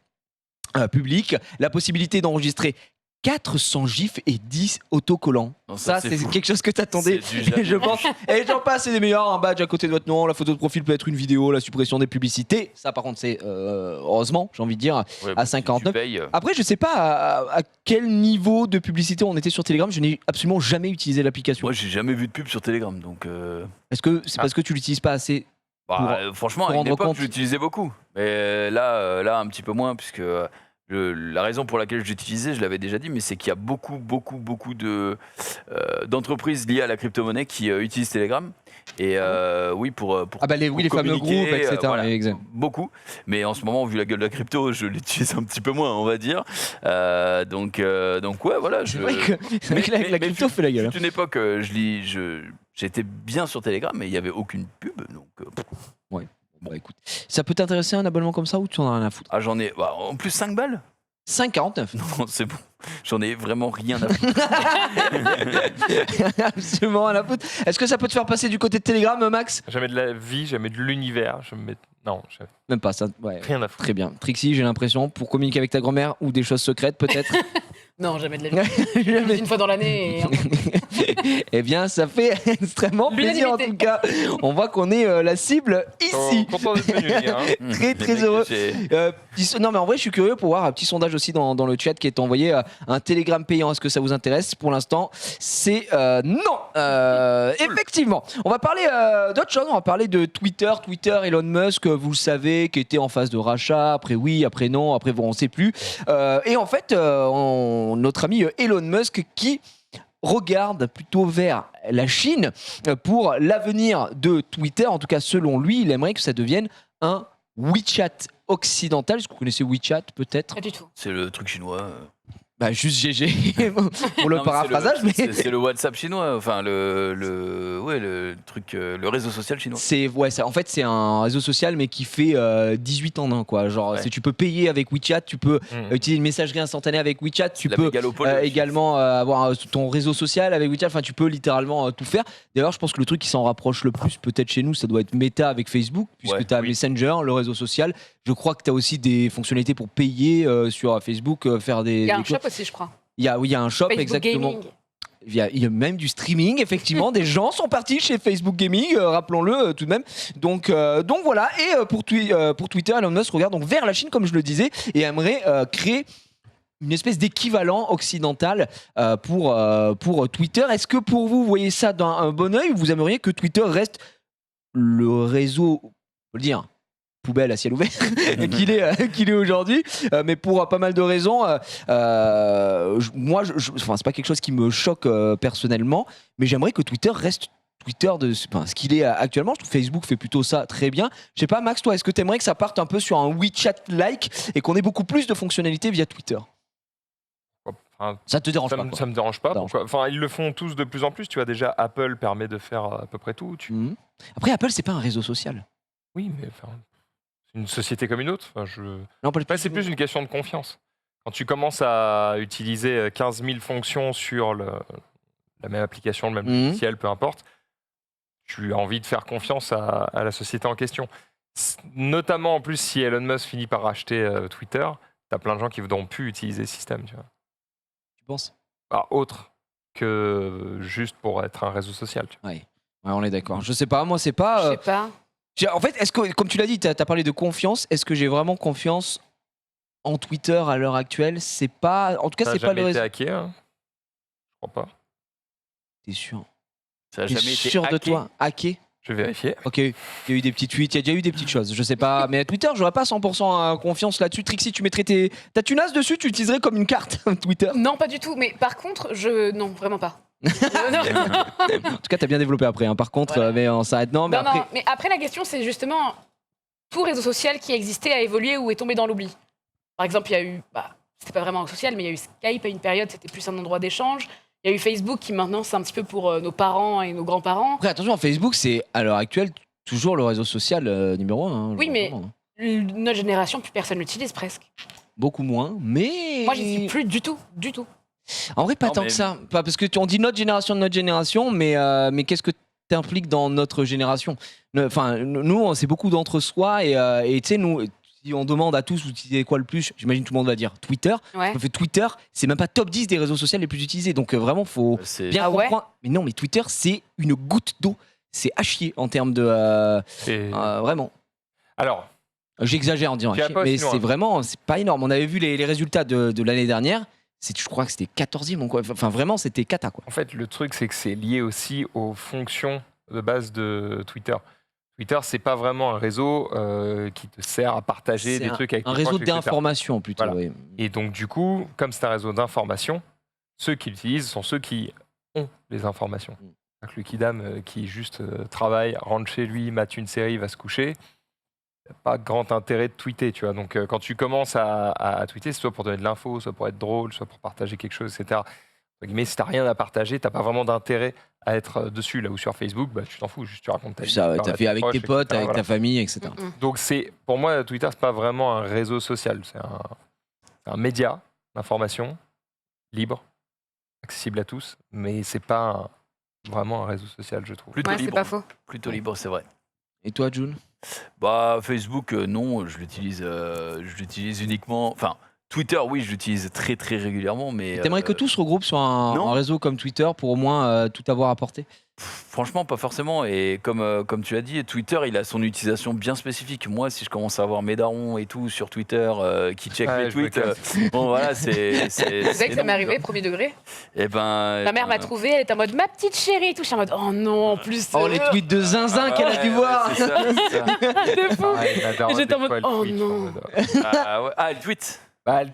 publics. La possibilité d'enregistrer 400 gifs et 10 autocollants. Non, Ça, c'est fou. quelque chose que t'attendais, C'est du jamais je pense. Et j'en passe, c'est des meilleurs. Un badge à côté de votre nom. La photo de profil peut être une vidéo. La suppression des publicités. Ça, par contre, c'est heureusement, j'ai envie de dire. Ouais, à tu 59. payes. Après, je sais pas à quel niveau de publicité on était sur Telegram. Je n'ai absolument jamais utilisé l'application. Moi, j'ai jamais vu de pub sur Telegram, donc. Est-ce que c'est parce que tu l'utilises pas assez? Franchement, pour à une rendre époque, compte. je l'utilisais beaucoup. Mais là, un petit peu moins, puisque la raison pour laquelle je l'utilisais, je l'avais déjà dit, mais c'est qu'il y a beaucoup d'entreprises liées à la crypto-monnaie qui utilisent Telegram. Et oui, pour Les fameux communiquer, groupes, etc. voilà, Exact. beaucoup. Mais en ce moment, vu la gueule de la crypto, je l'utilise un petit peu moins, on va dire. Donc ouais, voilà. C'est vrai que là, avec la crypto, fait la gueule. Toute une époque, j'étais bien sur Telegram, mais il n'y avait aucune pub. Donc, Bah écoute, ça peut t'intéresser un abonnement comme ça ou tu en as rien à foutre? j'en ai. En plus, 5 balles. 5,49. Non, c'est bon. J'en ai vraiment rien à foutre. Absolument à la foutre. Est-ce que ça peut te faire passer du côté de Telegram, Max? Jamais de la vie, jamais de l'univers. Non, jamais. Même pas ça. Ouais. Rien à foutre. Très bien. Trixie, j'ai l'impression, pour communiquer avec ta grand-mère ou des choses secrètes peut-être. Non, jamais de la vie. Jamais. Une fois dans l'année. Et... Eh bien, ça fait extrêmement plaisir en tout cas. On voit qu'on est la cible ici. Content d'être venu, les gars, hein. Très très heureux. Non mais en vrai je suis curieux pour voir un petit sondage aussi dans le chat qui est envoyé, un Telegram payant. Est-ce que ça vous intéresse? Pour l'instant c'est non. Effectivement on va parler d'autre chose. On va parler de Twitter, Elon Musk, vous le savez, qui était en phase de rachat, après oui, après non, après bon on sait plus, et en fait notre ami Elon Musk qui regarde plutôt vers la Chine pour l'avenir de Twitter. En tout cas, selon lui, il aimerait que ça devienne un WeChat occidental. Est-ce que vous connaissez WeChat, peut-être? Pas du tout. C'est le truc chinois. Bah, juste GG pour le Non, mais paraphrasage, mais c'est le WhatsApp chinois, enfin le truc, le réseau social chinois. en fait c'est un réseau social mais qui fait 18 en un quoi. Genre Ouais. si tu peux payer avec WeChat, tu peux utiliser une messagerie instantanée avec WeChat, tu La peux mégalopole, également avoir ton réseau social avec WeChat. Enfin tu peux littéralement tout faire. D'ailleurs je pense que le truc qui s'en rapproche le plus peut-être chez nous, ça doit être Meta avec Facebook, puisque Ouais, tu as oui. Messenger, le réseau social. Je crois que tu as aussi des fonctionnalités pour payer sur Facebook, faire des... Il y a un des shop aussi, je crois. Il y a un shop, Facebook exactement. Gaming. Il y a même du streaming, effectivement. Des gens sont partis chez Facebook Gaming, rappelons-le tout de même. Donc voilà. Et pour Twitter, Elon Musk regarde donc vers la Chine, comme je le disais, et aimerait créer une espèce d'équivalent occidental pour Twitter. Est-ce que pour vous, vous voyez ça d'un bon oeil, ou vous aimeriez que Twitter reste le réseau, on peut le dire, poubelle à ciel ouvert qu'il est aujourd'hui, mais pour pas mal de raisons, moi enfin, c'est pas quelque chose qui me choque personnellement, mais j'aimerais que Twitter reste Twitter ce qu'il est actuellement. Je trouve Facebook fait plutôt ça très bien. Je sais pas, Max, toi, est-ce que tu aimerais que ça parte un peu sur un WeChat-like et qu'on ait beaucoup plus de fonctionnalités via Twitter? Enfin, Ça te dérange ça, pas, me, quoi. ça me dérange pas. Dérange Pourquoi Enfin, ils le font tous de plus en plus. Tu vois, déjà, Apple permet de faire à peu près tout. Mhm. Après, Apple, c'est pas un réseau social. Oui, mais enfin, c'est une société comme une autre. Enfin, Non, pas Après, c'est plus une question de confiance. Quand tu commences à utiliser 15 000 fonctions sur la même application, le même Mhm. logiciel, peu importe, tu as envie de faire confiance à la société en question. Notamment, en plus, si Elon Musk finit par racheter Twitter, tu as plein de gens qui ne voudront plus utiliser ce système. Tu vois. Tu penses? Autre que juste pour être un réseau social. Tu vois. Ouais, on est d'accord. Je sais pas, moi, c'est Je pas... sais pas. En fait, est-ce que, comme tu l'as dit, tu as parlé de confiance, est-ce que j'ai vraiment confiance en Twitter à l'heure actuelle? C'est pas... En tout cas, Ça n'a c'est pas jamais le été réseau... hacké, hein. Je crois pas. T'es sûr? Ça a T'es jamais été sûr de hacké. toi? Hacké? Je vais vérifier. Ok, il y a eu des petits tweets, il y a déjà eu des petites choses, je sais pas. Mais Twitter, j'aurais pas 100% confiance là-dessus. Trixie, tu mettrais ta tunasse dessus, tu l'utiliserais comme une carte Twitter? Non, pas du tout. Mais par contre, non, vraiment pas. Non. En tout cas, t'as bien développé après, hein. Par contre, Voilà. mais on s'arrête. Non, mais Non, après... non, mais après la question, c'est justement tout réseau social qui existait a évolué ou est tombé dans l'oubli. Par exemple, il y a eu, c'était pas vraiment social, mais il y a eu Skype à une période, c'était plus un endroit d'échange. Il y a eu Facebook qui maintenant c'est un petit peu pour nos parents et nos grands-parents. Après, attention, Facebook, c'est à l'heure actuelle toujours le réseau social numéro 1. Oui, mais notre génération, plus personne l'utilise presque. Beaucoup moins, mais... Moi, j'y suis plus du tout, du tout. En vrai, pas Non, tant mais- que ça. Pas parce que on dit notre génération, mais qu'est-ce que t'impliques dans notre génération? Enfin, nous, c'est beaucoup d'entre-soi et tu sais, nous, si on demande à tous, vous utilisez quoi le plus? J'imagine tout le monde va dire Twitter. Ouais. En fait, Twitter, c'est même pas top 10 des réseaux sociaux les plus utilisés. Donc vraiment, faut C'est bien Ah ouais comprendre. Mais non, mais Twitter, c'est une goutte d'eau. C'est à chier en termes de... Et- vraiment. Alors, J'exagère en disant à Tu vas chier, pas mais aussi loin. c'est vraiment... C'est pas énorme. On avait vu les résultats de l'année dernière. Je crois que c'était 14e. Quoi. Enfin, vraiment, c'était cata, quoi. en fait, le truc, c'est que c'est lié aussi aux fonctions de base de Twitter. Twitter, c'est pas vraiment un réseau qui te sert à partager C'est des trucs avec un tes réseau proches, etc. d'information plutôt. Voilà. Oui. Et donc, du coup, comme c'est un réseau d'information, ceux qui l'utilisent sont ceux qui ont les informations. Mm. Donc, le kidam qui juste travaille, rentre chez lui, mate une série, va se coucher, il n'y a pas grand intérêt de tweeter, tu vois. Donc, quand tu commences à tweeter, c'est soit pour donner de l'info, soit pour être drôle, soit pour partager quelque chose, etc. Mais si tu n'as rien à partager, tu n'as pas vraiment d'intérêt à être dessus. Là où sur Facebook, tu t'en fous, juste tu racontes ta vie. Ça, tu ouais, parles t'as à fait avec proches, tes potes, etc., avec voilà. ta famille, etc. Mm-mm. Donc, pour moi, Twitter, c'est pas vraiment un réseau social. un média d'information libre, accessible à tous, mais c'est pas vraiment un réseau social, je trouve. Plutôt Ouais, c'est libre. pas faux. Plutôt libre, c'est vrai. Et toi, June? Bah, Facebook, non, je l'utilise uniquement. Enfin, Twitter, oui, je l'utilise très très régulièrement, mais. T'aimerais que tout se regroupe sur non. un réseau comme Twitter pour au moins tout avoir apporté? Franchement, pas forcément. Et comme tu as dit, Twitter, il a son utilisation bien spécifique. Moi, si je commence à avoir mes darons et tout sur Twitter qui check Ouais, mes je me tweets, casse. bon voilà, c'est. Vous savez que ça m'est arrivé, premier degré. Et ben. Ma mère m'a trouvé, elle était en mode ma petite chérie et tout. Je suis en mode oh non, en plus. Oh, les tweets de zinzin qu'elle a dû voir! C'est ça, c'est ça. de fou. Pareil, la daronne, J'étais en des mode, fois, elle oh tweet, non. en mode, Ah, ouais. Ah, elle tweet. bah, elle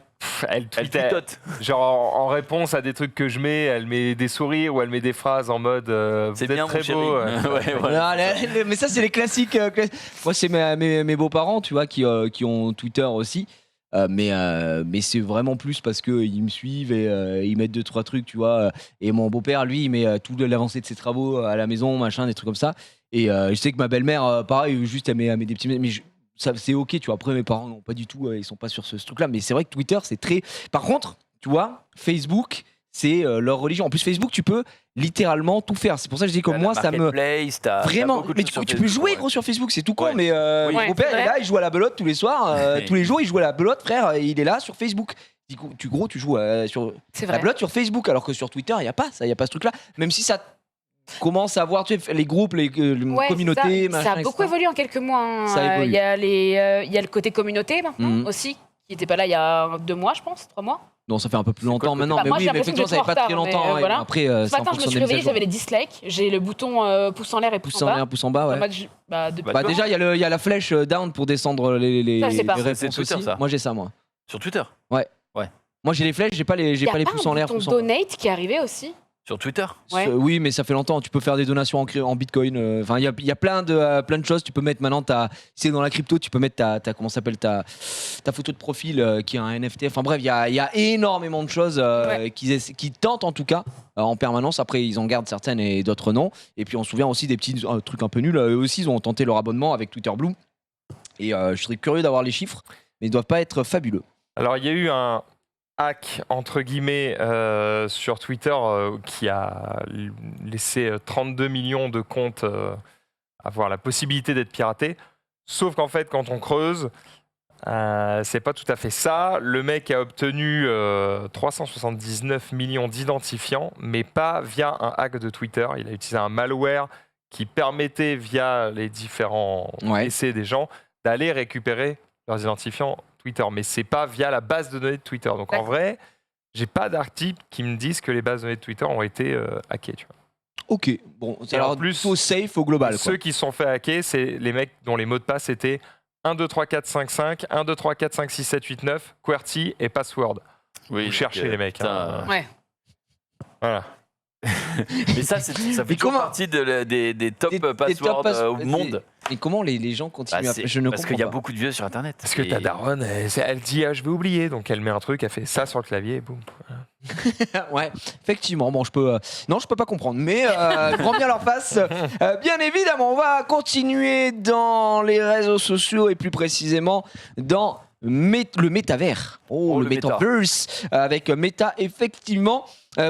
Elle tweetait, tweetote. genre en réponse à des trucs que je mets, elle met des sourires ou elle met des phrases en mode vous C'est êtes bien, mon très chéri. beau. Ouais, voilà. Non, mais ça, c'est les classiques. Moi, c'est mes beaux-parents, tu vois, qui ont Twitter aussi. Mais c'est vraiment plus parce qu'ils me suivent et ils mettent 2-3 trucs, tu vois. Et mon beau-père, lui, il met toute l'avancée de ses travaux à la maison, machin, des trucs comme ça. Et je sais que ma belle-mère, pareil, juste, elle met des petits. Mais ça, c'est ok, tu vois. Après, mes parents, non, pas du tout, ils sont pas sur ce truc-là. Mais c'est vrai que Twitter, c'est très. Par contre, tu vois, Facebook, c'est leur religion. En plus, Facebook, tu peux littéralement tout faire. C'est pour ça que je dis que T'as moi, la ça me. Marketplace, t'as Vraiment, beaucoup de mais choses sur tu peux Facebook, jouer ouais. gros sur Facebook, c'est tout con, Ouais. mais Oui. mon beau-père c'est est vrai. là, il joue à la belote tous les soirs, tous les jours il joue à la belote, frère, et il est là sur Facebook. Tu joues sur C'est la vrai. belote sur Facebook, alors que sur Twitter il y a pas ça, il y a pas ce truc là, même si ça commence à voir, tu sais, les groupes, les Ouais, communautés, ça, machin, ça a beaucoup etc. évolué en quelques mois. Hein. Ça évolue. Il y a le côté communauté maintenant Mhm. aussi, qui n'était pas là il y a 2 mois, je pense, 3 mois. Non, ça fait un peu plus C'est longtemps quoi le maintenant, côté- mais Bah, moi, oui, j'ai mais l'impression effectivement ça d'être fait pas en très retard, longtemps, mais ouais. voilà. Après Ce c'est en matin, je me fonction suis des mises à réveillée, jour. j'avais les dislikes, j'ai le bouton pouce en l'air et pouce Pouce en en bas. l'air, pouce en bas, En ouais. mode, depuis- Bah déjà il y a la flèche down pour descendre les Ça, je sais pas. réponses C'est Twitter, aussi. ça. Moi j'ai ça, moi. Sur Twitter. Moi j'ai les flèches, j'ai pas les Il y a pas pouces en un l'air, bouton pouces en bas. donate qui est arrivé aussi. Sur Twitter. Ouais. Oui, mais ça fait longtemps. Tu peux faire des donations en Bitcoin. Enfin, il y a plein de choses. Tu peux mettre maintenant, si c'est dans la crypto, tu peux mettre comment ça s'appelle, ta photo de profil qui est un NFT. Enfin bref, il y a énormément de choses Ouais. qui tentent en tout cas en permanence. Après, ils en gardent certaines et d'autres non. Et puis on se souvient aussi des petits trucs un peu nuls. Eux aussi, ils ont tenté leur abonnement avec Twitter Blue. Et je serais curieux d'avoir les chiffres, mais ils doivent pas être fabuleux. Alors, il y a eu un hack, entre guillemets, sur Twitter qui a laissé 32 millions de comptes avoir la possibilité d'être piratés. Sauf qu'en fait, quand on creuse, c'est pas tout à fait ça. Le mec a obtenu 379 millions d'identifiants, mais pas via un hack de Twitter. Il a utilisé un malware qui permettait, via les différents Ouais. PC des gens, d'aller récupérer leurs identifiants Twitter. Mais c'est pas via la base de données de Twitter. Donc en D'accord. vrai, j'ai pas d'articles qui me disent que les bases de données de Twitter ont été hackées. Tu vois. Ok, bon, Et alors en plus, plutôt safe au global. Ceux qui se sont fait hacker, c'est les mecs dont les mots de passe étaient 1, 2, 3, 4, 5, 5, 1, 2, 3, 4, 5, 6, 7, 8, 9, QWERTY et password. Oui, Vous cherchez les mecs. putain, hein. Ouais. Voilà. Mais ça fait Mais toujours comment- partie des top Des top passwords au des- monde. Et comment les gens Bah, continuent à c'est- Je ne parce comprends qu'il y a pas. beaucoup de vieux sur Internet. Parce que Et- ta daronne, elle dit je vais oublier, donc elle met un truc, elle fait ça sur le clavier, et boum. Ouais, effectivement. Bon, je peux pas comprendre, mais grand bien leur face. Bien évidemment, on va continuer dans les réseaux sociaux et plus précisément dans le métavers. Oh, le le méta. metaverse avec Meta, effectivement.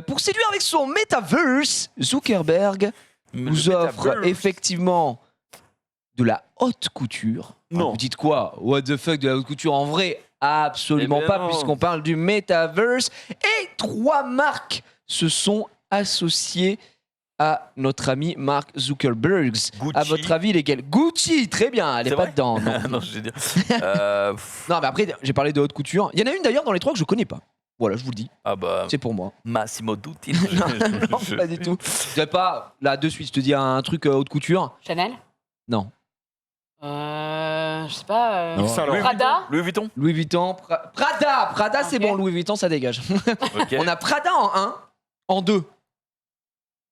Pour séduire avec son metaverse, Zuckerberg nous Le offre metaverse. effectivement de la haute couture. Alors, Non. vous dites quoi? What the fuck, de la haute couture? En vrai, absolument Eh ben pas, non. puisqu'on parle du metaverse. Et 3 marques se sont associées à notre ami Mark Zuckerberg. Gucci. À votre avis, lesquelles? Gucci, très bien, elle est C'est pas vrai dedans. Non. non, je veux dire. Non, mais après, j'ai parlé de haute couture. Il y en a une d'ailleurs dans les 3 que je connais pas. Voilà, je vous le dis, Ah bah, c'est pour moi. Massimo Dutti. Non, pas du tout. Je dirais pas, là, de suite, je te dis un truc haute couture. Chanel. Non. Je sais pas. Non. Saint-Laurent. Prada. Louis Vuitton. Louis Vuitton, Prada, c'est Ok. bon, Louis Vuitton, ça dégage. Ok. On a Prada en 1, en 2.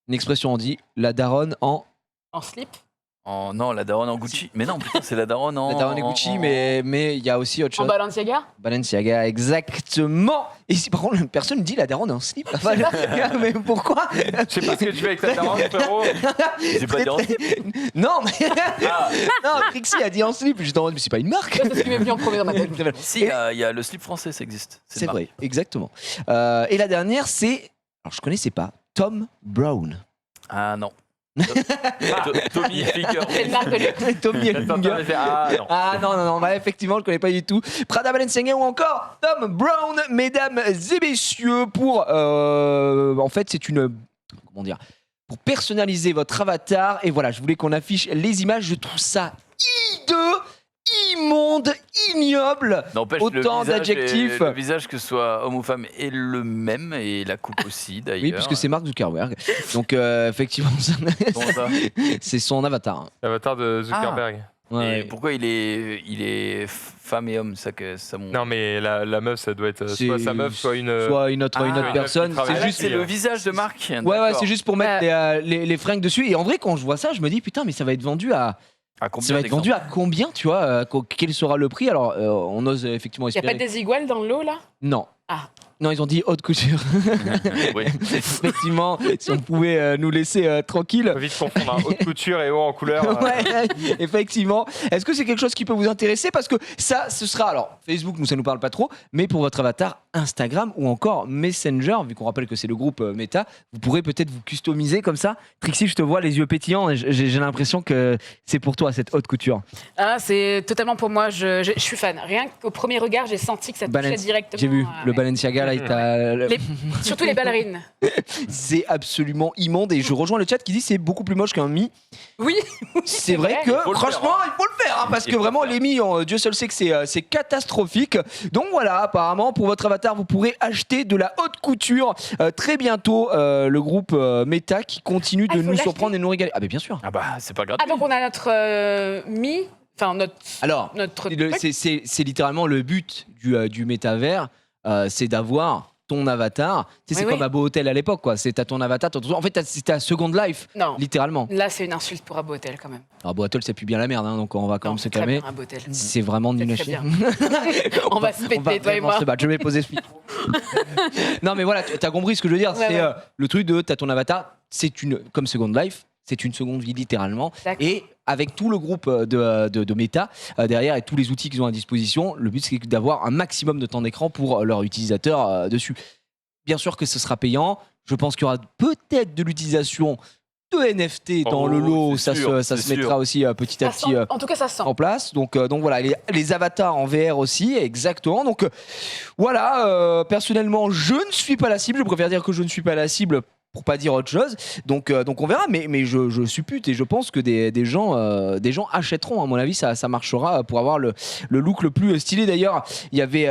Une expression on dit, la daronne en... En slip. Oh non, la daronne en Gucci. Mais non, putain, c'est la daronne en. La daronne est Gucci, mais il y a aussi autre En chose. Balenciaga Balenciaga, exactement. Et si par contre, personne ne dit la daronne est en slip. Enfin, mais pourquoi Je sais pas ce que tu fais avec ta daronne, frérot. J'ai pas dit en slip. Non, mais Ah, non, Trixie a dit en slip. J'étais en mode, mais c'est pas une marque. Ça, c'est ce qui m'est venu en premier dans ma tête. si, il y a le slip français, ça existe. C'est vrai, exactement. Et la dernière, c'est. Alors, je connaissais pas. Tom Brown. Ah non. Tommy Hilfiger. C'est une marque de luxe. Tommy Attends, Hilfiger. j'ai fait, ah non. Ah non, bah, effectivement, je ne connais pas du tout. Prada, Balenciaga ou encore Tom Brown, mesdames et messieurs, pour... en fait, c'est une... Comment dire, pour personnaliser votre avatar. Et voilà, je voulais qu'on affiche les images. Je trouve ça hideux, immonde, ignoble. N'empêche, Autant d'adjectifs. Le visage, que ce soit homme ou femme, est le même. Et la coupe aussi, d'ailleurs. Oui, puisque c'est Mark Zuckerberg. Donc, effectivement, Comment ça c'est son avatar. L'avatar de Zuckerberg. Ouais. Et pourquoi il est femme et homme, ça mon... Non, mais la meuf, ça doit être C'est- soit sa meuf, soit une. Soit une autre Ah, personne. une meuf qui C'est travaille juste c'est le visage de Marc. Ouais, c'est juste pour mettre les fringues dessus. Et en vrai, quand je vois ça, je me dis putain, mais ça va être vendu à. À combien Ça va être vendu à combien, tu vois quel sera le prix? Alors, on ose effectivement Il n'y a espérer. pas des iguales dans l'eau, là Non. Ah. Non, ils ont dit haute couture. Oui. Effectivement, si on pouvait nous laisser tranquille. Faut vite confondre hein, haute couture et haut en couleur. Ouais, effectivement. Est-ce que c'est quelque chose qui peut vous intéresser? Parce que ça, ce sera. Alors, Facebook, nous, ça nous parle pas trop. Mais pour votre avatar Instagram ou encore Messenger, vu qu'on rappelle que c'est le groupe Meta, vous pourrez peut-être vous customiser comme ça. Trixie, je te vois les yeux pétillants. Et j'ai l'impression que c'est pour toi, cette haute couture. Ah, c'est totalement pour moi. Je suis fan. Rien qu'au premier regard, j'ai senti que ça touchait directement. J'ai vu le ouais. Balenciaga, là, il t'a. Surtout les ballerines. C'est absolument immonde et je rejoins le chat qui dit c'est beaucoup plus moche qu'un Mi. Oui. C'est vrai que Il faut le franchement il faut le faire hein, parce Il que faut vraiment le les Mi, Dieu seul sait que c'est catastrophique. Donc voilà, apparemment pour votre avatar vous pourrez acheter de la haute couture très bientôt. Le groupe Meta qui continue Ah, de il faut nous l'acheter. surprendre et nous régaler. Ah mais bien sûr. Ah bah, c'est pas gratuit. Ah, donc on a notre enfin Alors notre le- truc. c'est littéralement le but du métavers, c'est d'avoir ton avatar. Tu sais, c'est Oui, comme oui. à Beau Hôtel à l'époque quoi. C'est t'as ton avatar. En fait c'est ta Second Life Non. littéralement. Là, c'est une insulte pour Abo Hotel quand même. Alors Beau Hôtel ça pue bien la merde hein, donc on va quand Non, même se c'est très calmer. bien, Abo Hotel. C'est vraiment C'est nul à très chier. bien. On va se péter, toi et vraiment moi. se battre. Je vais poser ce pied. Non, mais voilà, tu as compris ce que je veux dire. Ouais, c'est ouais. le truc de t'as ton avatar, c'est une comme Second Life, c'est une seconde vie littéralement. D'accord. Et avec tout le groupe de Meta derrière et tous les outils qu'ils ont à disposition, le but c'est d'avoir un maximum de temps d'écran pour leurs utilisateurs dessus. Bien sûr que ce sera payant. Je pense qu'il y aura peut-être de l'utilisation de NFT dans le lot. c'est Ça sûr, se c'est mettra aussi petit à Ça petit sent. En tout cas, ça sent. en place. Donc voilà, les avatars en VR aussi, exactement. Donc voilà, personnellement, je ne suis pas la cible. Je préfère dire que je ne suis pas la cible pour pas dire autre chose. Donc on verra, mais je suppute et je pense que des gens achèteront. À mon avis, ça marchera pour avoir le look le plus stylé. D'ailleurs, il y avait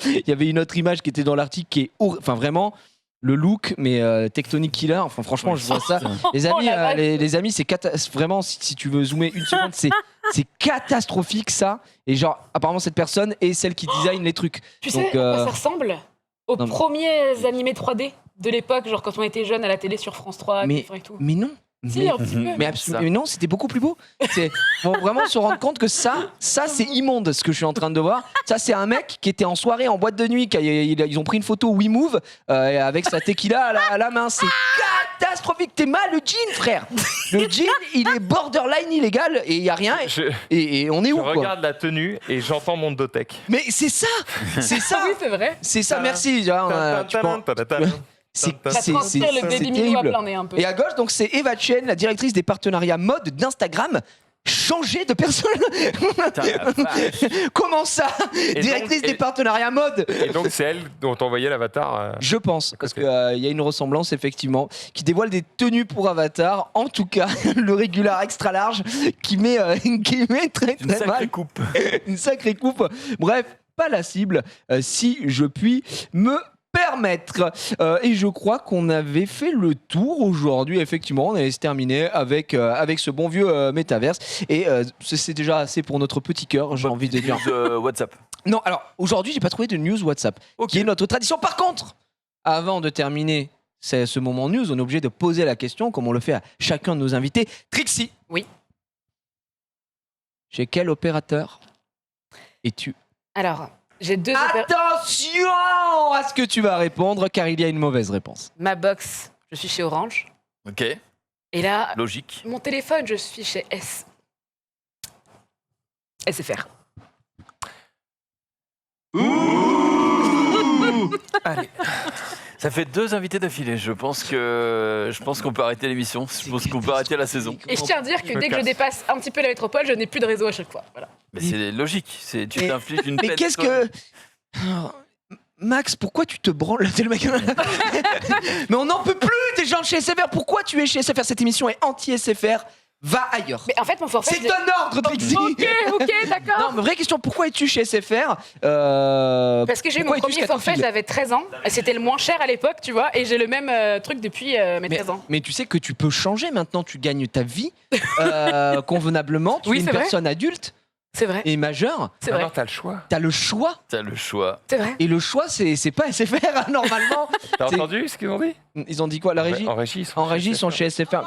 il y avait une autre image qui était dans l'article qui est enfin vraiment. Le look, mais Tectonic Killer. Enfin, franchement, je vois ça. Les amis, Oh la vache. les amis, c'est vraiment si tu veux zoomer une seconde, c'est catastrophique ça. Et genre, apparemment, cette personne est celle qui design les trucs. Tu Donc, sais à quoi ça ressemble aux non, mais- premiers animés 3D de l'époque, genre quand on était jeune à la télé sur France 3 Mais- et tout. Mais non. Si, un petit peu. Mais absolument, mais non, c'était beaucoup plus beau. Faut vraiment se rendre compte que ça c'est immonde ce que je suis en train de voir. Ça, c'est un mec qui était en soirée en boîte de nuit. Ils ont pris une photo WeMove avec sa tequila à la main. C'est catastrophique. T'es mal le jean, frère. Le jean, il est borderline illégal et il y a rien. Et on est Je où quoi? regarde la tenue et j'entends mon Dotec. Mais c'est ça, c'est ça, Ah oui, c'est vrai. c'est ça. Merci. C'est Ça transpire le baby Milou à terrible. plein nez un peu. Et à gauche, donc c'est Eva Chen, la directrice des partenariats mode d'Instagram. Changer de personne. Putain, la vache. Comment ça, Et directrice donc- des partenariats mode? Et donc, c'est elle dont on voyait l'avatar. Je pense, parce côté. qu'il y a une ressemblance effectivement, qui dévoile des tenues pour Avatar. En tout cas, le régular extra large qui met très Une très sacrée mal, coupe. une sacrée coupe. Bref, pas la cible, si je puis me permettre. Et je crois qu'on avait fait le tour aujourd'hui. Effectivement, on allait se terminer avec ce bon vieux métaverse. Et c'est déjà assez pour notre petit cœur, j'ai envie de dire. WhatsApp. Non, alors aujourd'hui, j'ai pas trouvé de news WhatsApp, Ok. qui est notre tradition. Par contre, avant de terminer ce moment news, on est obligé de poser la question, comme on le fait à chacun de nos invités. Trixie, Oui. Chez quel opérateur es-tu? Alors, j'ai deux Attention à ce que tu vas répondre, car il y a une mauvaise réponse. Ma box, je suis chez Orange. Ok, Et là, logique. mon téléphone, je suis chez SFR. Allez. Ça fait 2 invités d'affilée. Je pense qu'on peut arrêter l'émission. Je pense qu'on peut arrêter la saison. Et je tiens à dire que me dès que je casse. dépasse un petit peu la métropole, je n'ai plus de réseau à chaque fois. Voilà. Mais c'est logique. Tu Mais- t'infliges une Mais peine. qu'est-ce que... Max, pourquoi tu te branles? T'es le mec- Mais on n'en peut plus des gens chez SFR. Pourquoi tu es chez SFR? Cette émission est anti-SFR. Va ailleurs. Mais en fait, mon forfait. C'est un ordre, Trixie. Ok, d'accord. Non, mais vraie question, pourquoi es-tu chez SFR? Parce que j'ai eu mon Pourquoi es-tu premier chez forfait, Catherine j'avais 13 ans. Et c'était le moins cher à l'époque, tu vois. Et j'ai le même truc depuis mes 13 ans. Mais tu sais que tu peux changer maintenant, tu gagnes ta vie convenablement, tu Oui, es une c'est vrai. personne adulte C'est vrai. et majeure, C'est vrai. Alors, t'as le choix. t'as le choix. T'as le choix. C'est vrai. Et le choix, c'est pas SFR, hein, normalement. T'as C'est- entendu ce qu'ils ont dit? Ils ont dit quoi, la régie? En régie, ils sont En régie, ils sont chez SFR.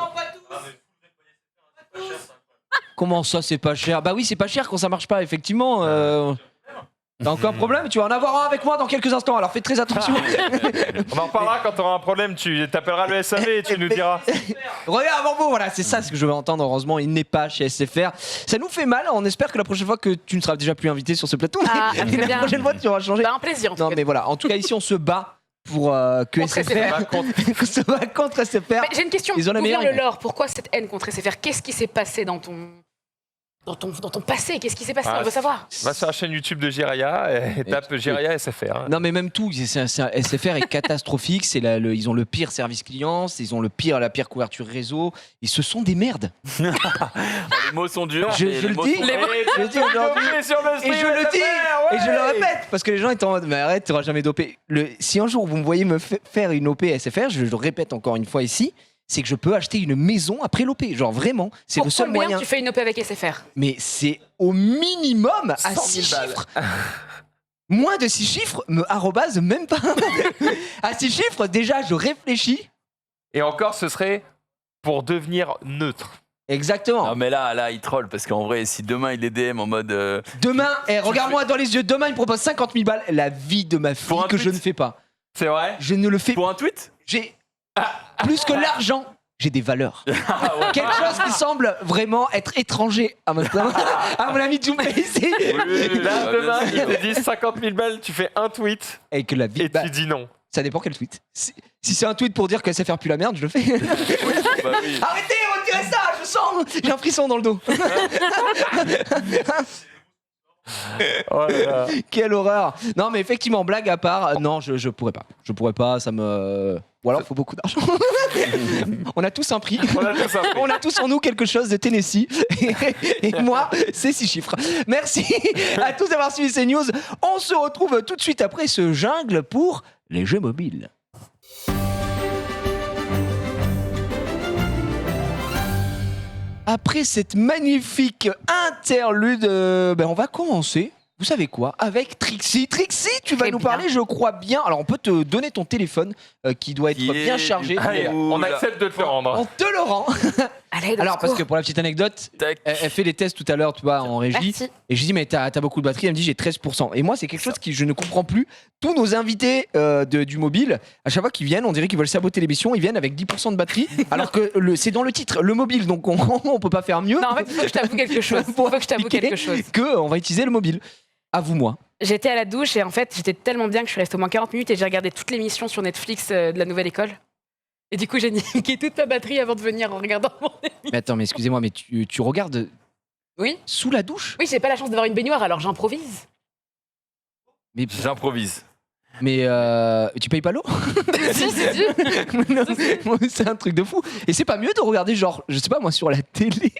Comment ça, c'est pas cher? Bah oui, c'est pas cher quand ça marche pas, effectivement. T'as encore un problème? Tu vas en avoir un avec moi dans quelques instants, alors fais très attention. On en reparlera quand t'auras un problème. Tu t'appelleras le SAV et tu nous diras. Regarde avant vous, voilà, c'est ça ce que je veux entendre. Heureusement, il n'est pas chez SFR. Ça nous fait mal. On espère que la prochaine fois que tu ne seras déjà plus invité sur ce plateau, Ah, mais très la bien. prochaine fois tu auras changé. Bah, un plaisir en tout Non, cas. mais voilà. En tout cas, ici, on se bat pour que Contre SFR qu'on se bat contre SFR. Mais j'ai une question. Ils ont la D'où vient meilleure le lore? Pourquoi cette haine contre SFR? Qu'est-ce qui s'est passé dans ton passé? Qu'est-ce qui s'est passé? Ah, On veut savoir. Va sur la chaîne YouTube de Jiraya et tape Jiraya SFR. hein. Non, mais même tout, SFR est catastrophique. Ils ont le pire service client, ils ont la pire couverture réseau. Ils se sont des merdes. Les mots sont durs. Je et le les mots dis. sont Les vrais. Je le dis aujourd'hui. Et je le dis, et je le répète, parce que les gens étaient en mode, mais arrête, t'auras jamais dopé. Si un jour vous me voyez me faire une OP SFR, je le répète encore une fois ici, c'est que je peux acheter une maison après l'OP. Genre vraiment, c'est le Pour seul combien moyen. tu fais une OP avec SFR? Mais c'est au minimum à 100 000 6 balles. chiffres. Moins de 6 chiffres, me arrobase même pas. À 6 chiffres, déjà, je réfléchis. Et encore, ce serait pour devenir neutre. Exactement. Non mais là il troll parce qu'en vrai si demain il est DM en mode Demain, regarde-moi dans les yeux, demain, il me propose 50 000 balles. La vie de ma fille Pour un que je tweet. ne fais pas. C'est vrai? Je ne le fais pas. pour un tweet. J'ai plus que l'argent, j'ai des valeurs. Quelque chose qui semble vraiment être étranger à mon ami Djoumbé ici. Là, Ah, demain, bien ils sûr. te disent 50 000 balles, tu fais un tweet Et que la vie, et tu dis non. ça dépend quel tweet. Si c'est un tweet pour dire que SFR pue la merde, je le fais. Bah oui. Arrêtez, retirez ça, je sens. J'ai un frisson dans le dos. Oh là là. Quelle horreur. Non, mais effectivement, blague à part, non, je pourrais pas. Je pourrais pas, ça me. Ou alors, il faut beaucoup d'argent. On a tous un prix. On a tous un prix. On a tous en nous quelque chose de Tennessee. Et moi, c'est 6 chiffres. Merci à tous d'avoir suivi ces news. On se retrouve tout de suite après ce jungle pour les jeux mobiles. Après cette magnifique interlude, on va commencer. Vous savez quoi? Avec Trixie. Trixie, tu vas Très nous bien. parler, je crois bien. Alors, on peut te donner ton téléphone qui doit être Qui est bien chargé. du coup- Allez, on accepte de te le rendre. On te le rend. Allez, au Alors, parce secours. que pour la petite anecdote, Tac. elle fait les tests tout à l'heure, tu vois, en régie. Merci. Et je lui dis, mais t'as beaucoup de batterie. Elle me dit, j'ai 13%. Et moi, c'est quelque chose que je ne comprends plus. Tous nos invités du mobile, à chaque fois qu'ils viennent, on dirait qu'ils veulent saboter l'émission. Ils viennent avec 10% de batterie. Alors que c'est dans le titre, le mobile. Donc, on peut pas faire mieux. Non, en fait, il faut que je t'avoue quelque chose. Il faut que je t'avoue quelque chose. On va utiliser le mobile. Avoue-moi. J'étais à la douche et en fait, j'étais tellement bien que je suis restée au moins 40 minutes et j'ai regardé toute l'émission sur Netflix de la nouvelle école. Et du coup, j'ai niqué toute ma batterie avant de venir en regardant mon... Mais attends, mais excusez-moi, mais tu regardes Oui. sous la douche? Oui, j'ai pas la chance d'avoir une baignoire, alors j'improvise. Mais J'improvise. tu payes pas l'eau? Si, c'est Dieu. Non, c'est un truc de fou. Et c'est pas mieux de regarder, genre, je sais pas moi, sur la télé?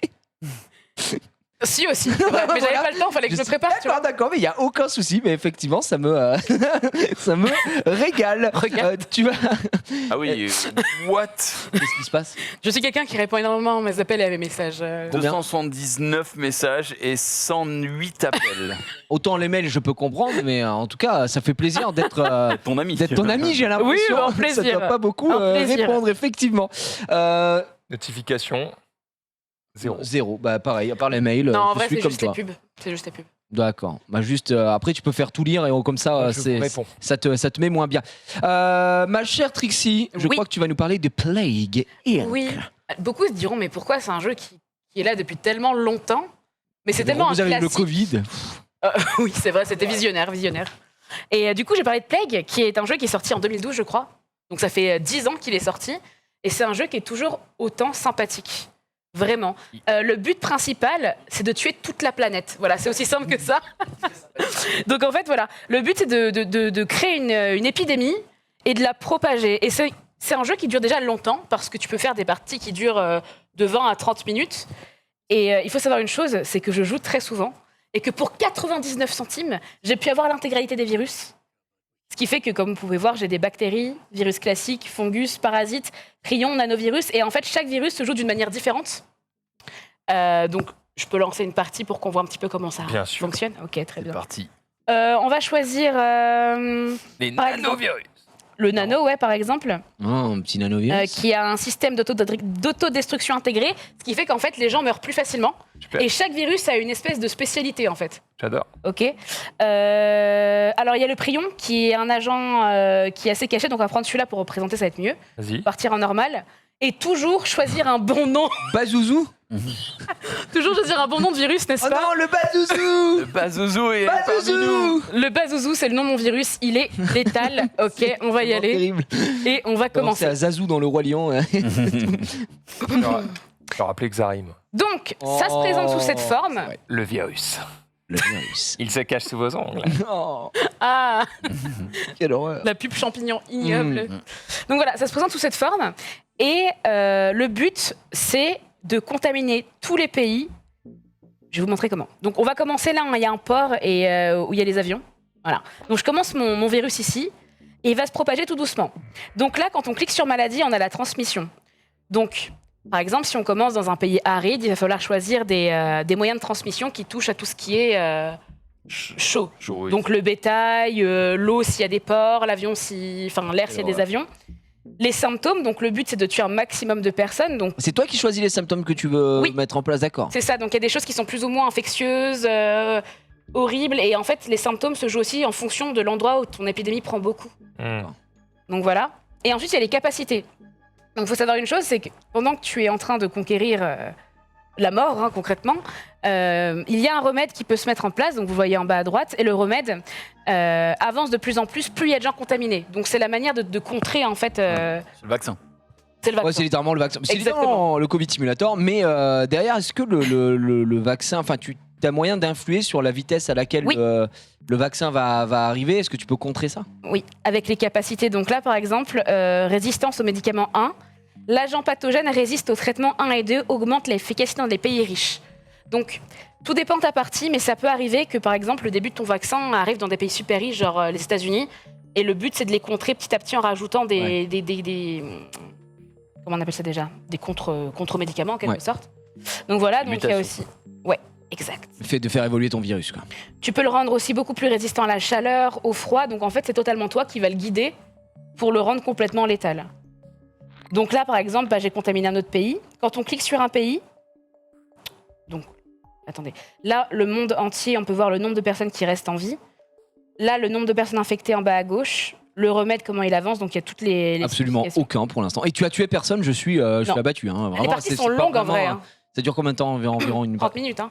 Si aussi, c'est vrai. Mais j'avais Voilà. pas le temps, fallait que je me prépare, tu vois. D'accord, mais il y a aucun souci. Mais effectivement, ça me, ça me régale. Regarde. Tu vas. Ah oui. What? Qu'est-ce qui se passe? Je suis quelqu'un qui répond énormément à mes appels et à mes messages. Combien 279 messages et 108 appels. Autant les mails, je peux comprendre, mais en tout cas, ça fait plaisir d'être Ton ami. d'être ton ami. J'ai l'impression. Oui, un Ça plaisir. doit pas beaucoup Un plaisir. répondre, effectivement. Notification. Zéro. Bah pareil, à part les mails, Non, en je vrai, suis c'est comme juste les toi. pubs. C'est juste les pubs. D'accord. Bah juste, après tu peux faire tout lire et comme ça, Je vous réponds. ça te met moins bien. Ma chère Trixie, je Oui. crois que tu vas nous parler de Plague Inc. Oui. Beaucoup se diront, mais pourquoi c'est un jeu qui est là depuis tellement longtemps? Mais c'est tellement Vous un avez le classique. Covid. Oui, c'est vrai, c'était visionnaire. Et du coup, j'ai parlé de Plague, qui est un jeu qui est sorti en 2012, je crois. Donc ça fait 10 ans qu'il est sorti. Et c'est un jeu qui est toujours autant sympathique. Vraiment. Le but principal, c'est de tuer toute la planète. Voilà, c'est aussi simple que ça. Donc en fait, voilà. Le but, c'est de créer une épidémie et de la propager. Et c'est un jeu qui dure déjà longtemps, parce que tu peux faire des parties qui durent de 20 à 30 minutes. Et il faut savoir une chose, c'est que je joue très souvent. Et que pour 99 centimes, j'ai pu avoir l'intégralité des virus. Ce qui fait que, comme vous pouvez voir, j'ai des bactéries, virus classiques, fungus, parasites, prions, nanovirus. Et en fait, chaque virus se joue d'une manière différente. Donc, je peux lancer une partie pour qu'on voit un petit peu comment ça Bien sûr. fonctionne. Ok, très C'est bien. parti. On va choisir Les Par exemple. nanovirus. le nano, ouais, par exemple, Oh, un petit nanovirus. qui a un système d'autodestruction intégré, ce qui fait qu'en fait, les gens meurent plus facilement. Super. Et chaque virus a une espèce de spécialité, en fait. J'adore. Ok. Alors, il y a le prion, qui est un agent qui est assez caché, donc on va prendre celui-là pour représenter, ça va être mieux. Vas-y. Partir en normal. Et toujours choisir un bon nom. Bazouzou. Toujours choisir un bon nom de virus, n'est-ce Oh pas? non, le Bazouzou. Le Bazouzou est parmi nous. Bazouzou. Le Bazouzou, c'est le nom de mon virus. Il est létal. Ok, on va y aller. Terrible. Et on va C'est commencer. à Zazou dans le Roi Lion. Je rappelé Xarim. Donc, ça se présente sous cette forme. Ouais. Le virus. Le virus. Il se cache sous vos ongles. Oh, Ah, quelle horreur. la pub champignon ignoble. Mm. Donc voilà, ça se présente sous cette forme. Et le but, c'est de contaminer tous les pays. Je vais vous montrer comment. Donc on va commencer là, il y a un port et, où il y a les avions. Voilà. Donc je commence mon virus ici et il va se propager tout doucement. Donc là, quand on clique sur maladie, on a la transmission. Donc, par exemple, si on commence dans un pays aride, il va falloir choisir des moyens de transmission qui touchent à tout ce qui est chaud. Oui. Donc le bétail, l'eau s'il y a des ports, l'avion l'air s'il y a des avions. Les symptômes, donc le but c'est de tuer un maximum de personnes. Donc C'est toi qui choisis les symptômes que tu veux Oui. mettre en place, d'accord. c'est ça. Donc il y a des choses qui sont plus ou moins infectieuses, horribles, et en fait les symptômes se jouent aussi en fonction de l'endroit où ton épidémie prend beaucoup. Donc voilà. Et ensuite il y a les capacités. Donc il faut savoir une chose, c'est que pendant que tu es en train de conquérir la mort, hein, concrètement, il y a un remède qui peut se mettre en place. Donc vous voyez en bas à droite, et le remède avance de plus en plus il y a de gens contaminés. Donc c'est la manière de contrer en fait. C'est le vaccin. C'est le Ouais, vaccin. c'est littéralement le vaccin. C'est Exactement. littéralement le Covid simulator, mais derrière, est-ce que le vaccin, enfin, tu as moyen d'influer sur la vitesse à laquelle Oui. le vaccin va arriver? Est-ce que tu peux contrer ça? Oui, avec les capacités. Donc là, par exemple, résistance aux médicaments 1. L'agent pathogène résiste aux traitements 1 et 2, augmente l'efficacité dans les pays riches. Donc, tout dépend de ta partie, mais ça peut arriver que, par exemple, le début de ton vaccin arrive dans des pays super riches, genre les États-Unis, et le but, c'est de les contrer petit à petit en rajoutant des comment on appelle ça déjà? Des contre-médicaments, en quelque Ouais. sorte. Donc voilà, Des donc il y a mutations. aussi... Ouais, exact. Le fait de faire évoluer ton virus, quoi. Tu peux le rendre aussi beaucoup plus résistant à la chaleur, au froid. Donc en fait, c'est totalement toi qui vas le guider pour le rendre complètement létal. Donc là, par exemple, j'ai contaminé un autre pays. Quand on clique sur un pays, donc, attendez, là, le monde entier, on peut voir le nombre de personnes qui restent en vie. Là, le nombre de personnes infectées en bas à gauche. Le remède, comment il avance. Donc il y a toutes les Absolument spécifications. aucun pour l'instant. Et tu as tué personne, je suis abattu. Hein. Les Vraiment, parties c'est sont pas longues en vraiment, vrai. Hein. Ça dure combien de temps? Environ 30 minutes, hein.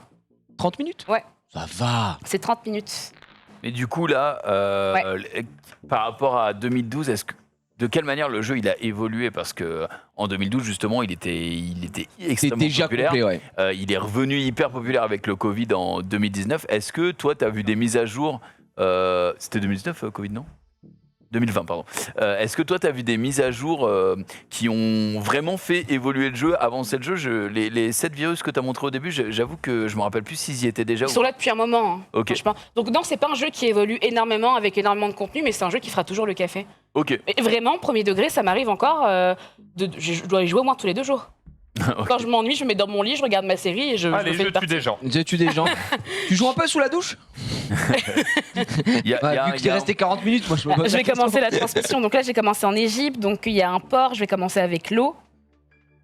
30 minutes? Ouais. Ça va. C'est 30 minutes. Mais du coup, là, par rapport à 2012, de quelle manière le jeu il a évolué? Parce que en 2012, justement, il était C'est extrêmement déjà populaire. complet, ouais. Il est revenu hyper populaire avec le Covid en 2019. Est-ce que toi, tu as vu des mises à jour? C'était 2019, Covid, non? 2020, pardon. Est-ce que toi, tu as vu des mises à jour qui ont vraiment fait évoluer le jeu, avancer le jeu? Les 7 virus que tu as montré au début, j'avoue que je me rappelle plus s'ils y étaient déjà. Ils sont là depuis un moment, hein, Ok. franchement. Donc non, c'est pas un jeu qui évolue énormément avec énormément de contenu, mais c'est un jeu qui fera toujours le café. Ok. Et vraiment, premier degré, ça m'arrive encore. Je dois y jouer au moins tous les 2 jours. Ok. Quand je m'ennuie, je me mets dans mon lit, je regarde ma série et je Allez, me fais je une tue partie. des gens. Tu tues des gens. Tu joues un peu sous la douche? Il y a- Bah, il y a- vu il qu'il y a un- restait 40 minutes, moi je me pose Je la vais question. commencer la transmission. Donc là, j'ai commencé en Égypte, donc il y a un port, je vais commencer avec l'eau.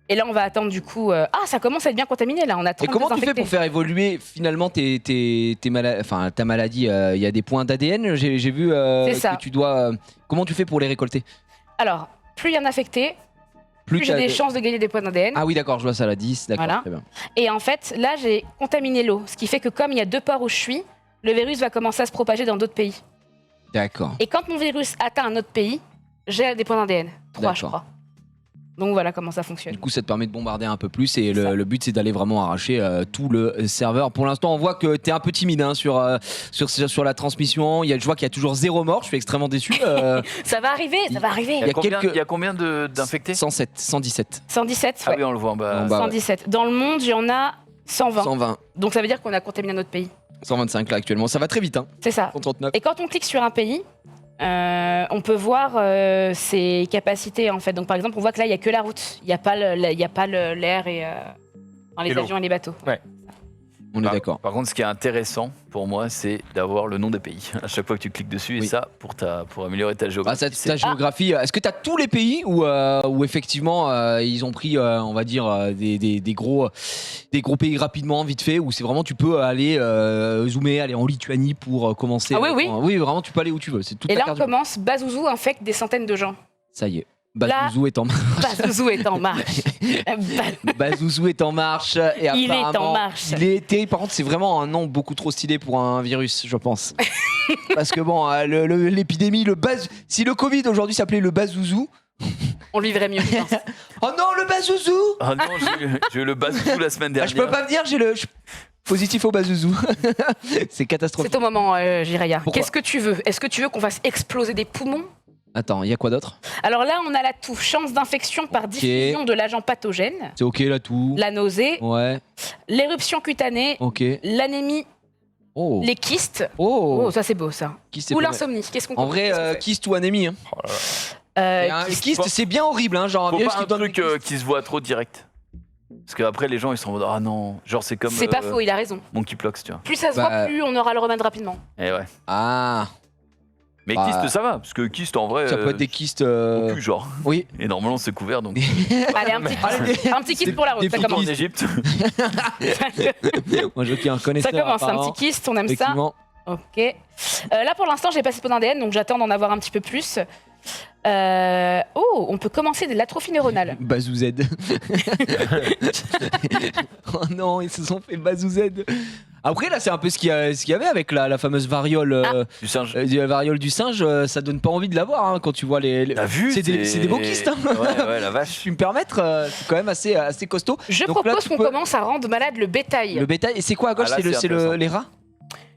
Et là, on va attendre du coup. Ça commence à être bien contaminé là. On a Et 30 comment tu fais désinfectés. pour faire évoluer finalement ta maladie Il y a des points d'ADN, j'ai vu C'est ça. que tu dois. Comment tu fais pour les récolter? Alors, plus il y en a affecté, plus j'ai t'as des de- chances de gagner des points d'ADN. Ah oui, d'accord, je vois ça là, 10, d'accord, Voilà. très bien. Et en fait, là, j'ai contaminé l'eau. Ce qui fait que comme il y a 2 ports où je suis, le virus va commencer à se propager dans d'autres pays. D'accord. Et quand mon virus atteint un autre pays, j'ai des points d'ADN. 3, je D'accord. crois. Donc voilà comment ça fonctionne. Du coup, ça te permet de bombarder un peu plus et C'est ça. le but, c'est d'aller vraiment arracher tout le serveur. Pour l'instant, on voit que tu es un peu timide hein, sur la transmission. Je vois qu'il y a toujours 0 mort, je suis extrêmement déçu. Ça va arriver, ça va arriver. Il y a quelques- Il y a combien d'infectés 107, 117, 117, Ah ouais. oui, on le voit en bas. En bas. ouais. 117. Dans le monde, il y en a 120. 120, Donc ça veut dire qu'on a contaminé un autre pays. 125 là actuellement. Ça va très vite, hein. C'est ça. 139. Et quand on clique sur un pays, on peut voir ses capacités en fait. Donc par exemple, on voit que là, il n'y a que la route. Il n'y a pas l'air et les Et l'eau. avions et les bateaux. On est d'accord. Par contre, ce qui est intéressant pour moi, c'est d'avoir le nom des pays à chaque fois que tu cliques dessus. Oui. Et ça, pour améliorer ta Bah, géographie. ta géographie, est-ce que tu as tous les pays où effectivement ils ont pris, on va dire, des gros pays rapidement, vite fait, où c'est vraiment tu peux aller zoomer, aller en Lituanie pour commencer. Ah oui, oui. Oui, vraiment, tu peux aller où tu veux. C'est toute Et la là, on carte du- commence. Bazouzou infecte des centaines de gens. Ça y est. Là- Bazouzou est en marche. Bazouzou est en marche. Bazouzou est en marche. Et Il est en apparemment, marche. Il est terrible. Par contre, c'est vraiment un nom beaucoup trop stylé pour un virus, je pense. Parce que bon, l'épidémie, si le Covid aujourd'hui s'appelait le Bazouzou. On lui vivrait mieux, je pense. Oh non, le Bazouzou! Ah non, j'ai eu le bazou la semaine Ah, dernière. je peux pas me dire, je suis positif au Bazouzou. C'est catastrophique. C'est au moment, Jiraya. Pourquoi Qu'est-ce que tu veux? Est-ce que tu veux qu'on fasse exploser des poumons? Attends, il y a quoi d'autre? Alors là, on a la toux, chance d'infection par diffusion de l'agent pathogène, C'est ok là tout. la nausée, Ouais, l'éruption cutanée, ok. l'anémie, Oh. les kystes. Oh. Oh, ça c'est beau ça. Kyste, c'est Ou pas mal. l'insomnie. Qu'est-ce qu'on En vrai, qu'est-ce qu'on fait kyste ou anémie. Hein. Oh là là. Et un kyste. kyste, c'est bien horrible. Hein, genre un Faut virus pas qui un donne truc des kystes. qui se voit trop direct. Parce qu'après, les gens, ils sont en mode ah non, genre c'est comme C'est pas faux, il a raison. Monkeypox, tu vois. Plus ça se Bah, voit, plus on aura le remède rapidement. Et ouais. Ah, Mais Bah, kyste, ça va, parce que kyste en vrai. ça peut être des kystes. au cul, genre. Oui. Et normalement, c'est couvert donc. Allez, un petit, Allez, un petit kyste pour la route, des ça petits commence. En Égypte. Moi, je suis un connaisseur. Ça commence, un apparemment. petit kyste, on aime ça. Effectivement. Ok. Là pour l'instant, j'ai pas assez de d'ADN, donc j'attends d'en avoir un petit peu plus. On peut commencer de l'atrophie neuronale. Bazou Z. Oh non, ils se sont fait Bazou Z. Après, là, c'est un peu ce qu'il y avait avec la fameuse variole. Du singe. La variole du singe, ça donne pas envie de la voir hein, quand tu vois les. T'as vu C'est des beaux kystes. Hein. Ouais, la Si vache. je puis me permettre, c'est quand même assez costaud. Je Donc là, propose tu qu'on peux- commence à rendre malade le bétail. Le bétail, et c'est quoi à gauche? Ah, là, C'est c'est les rats?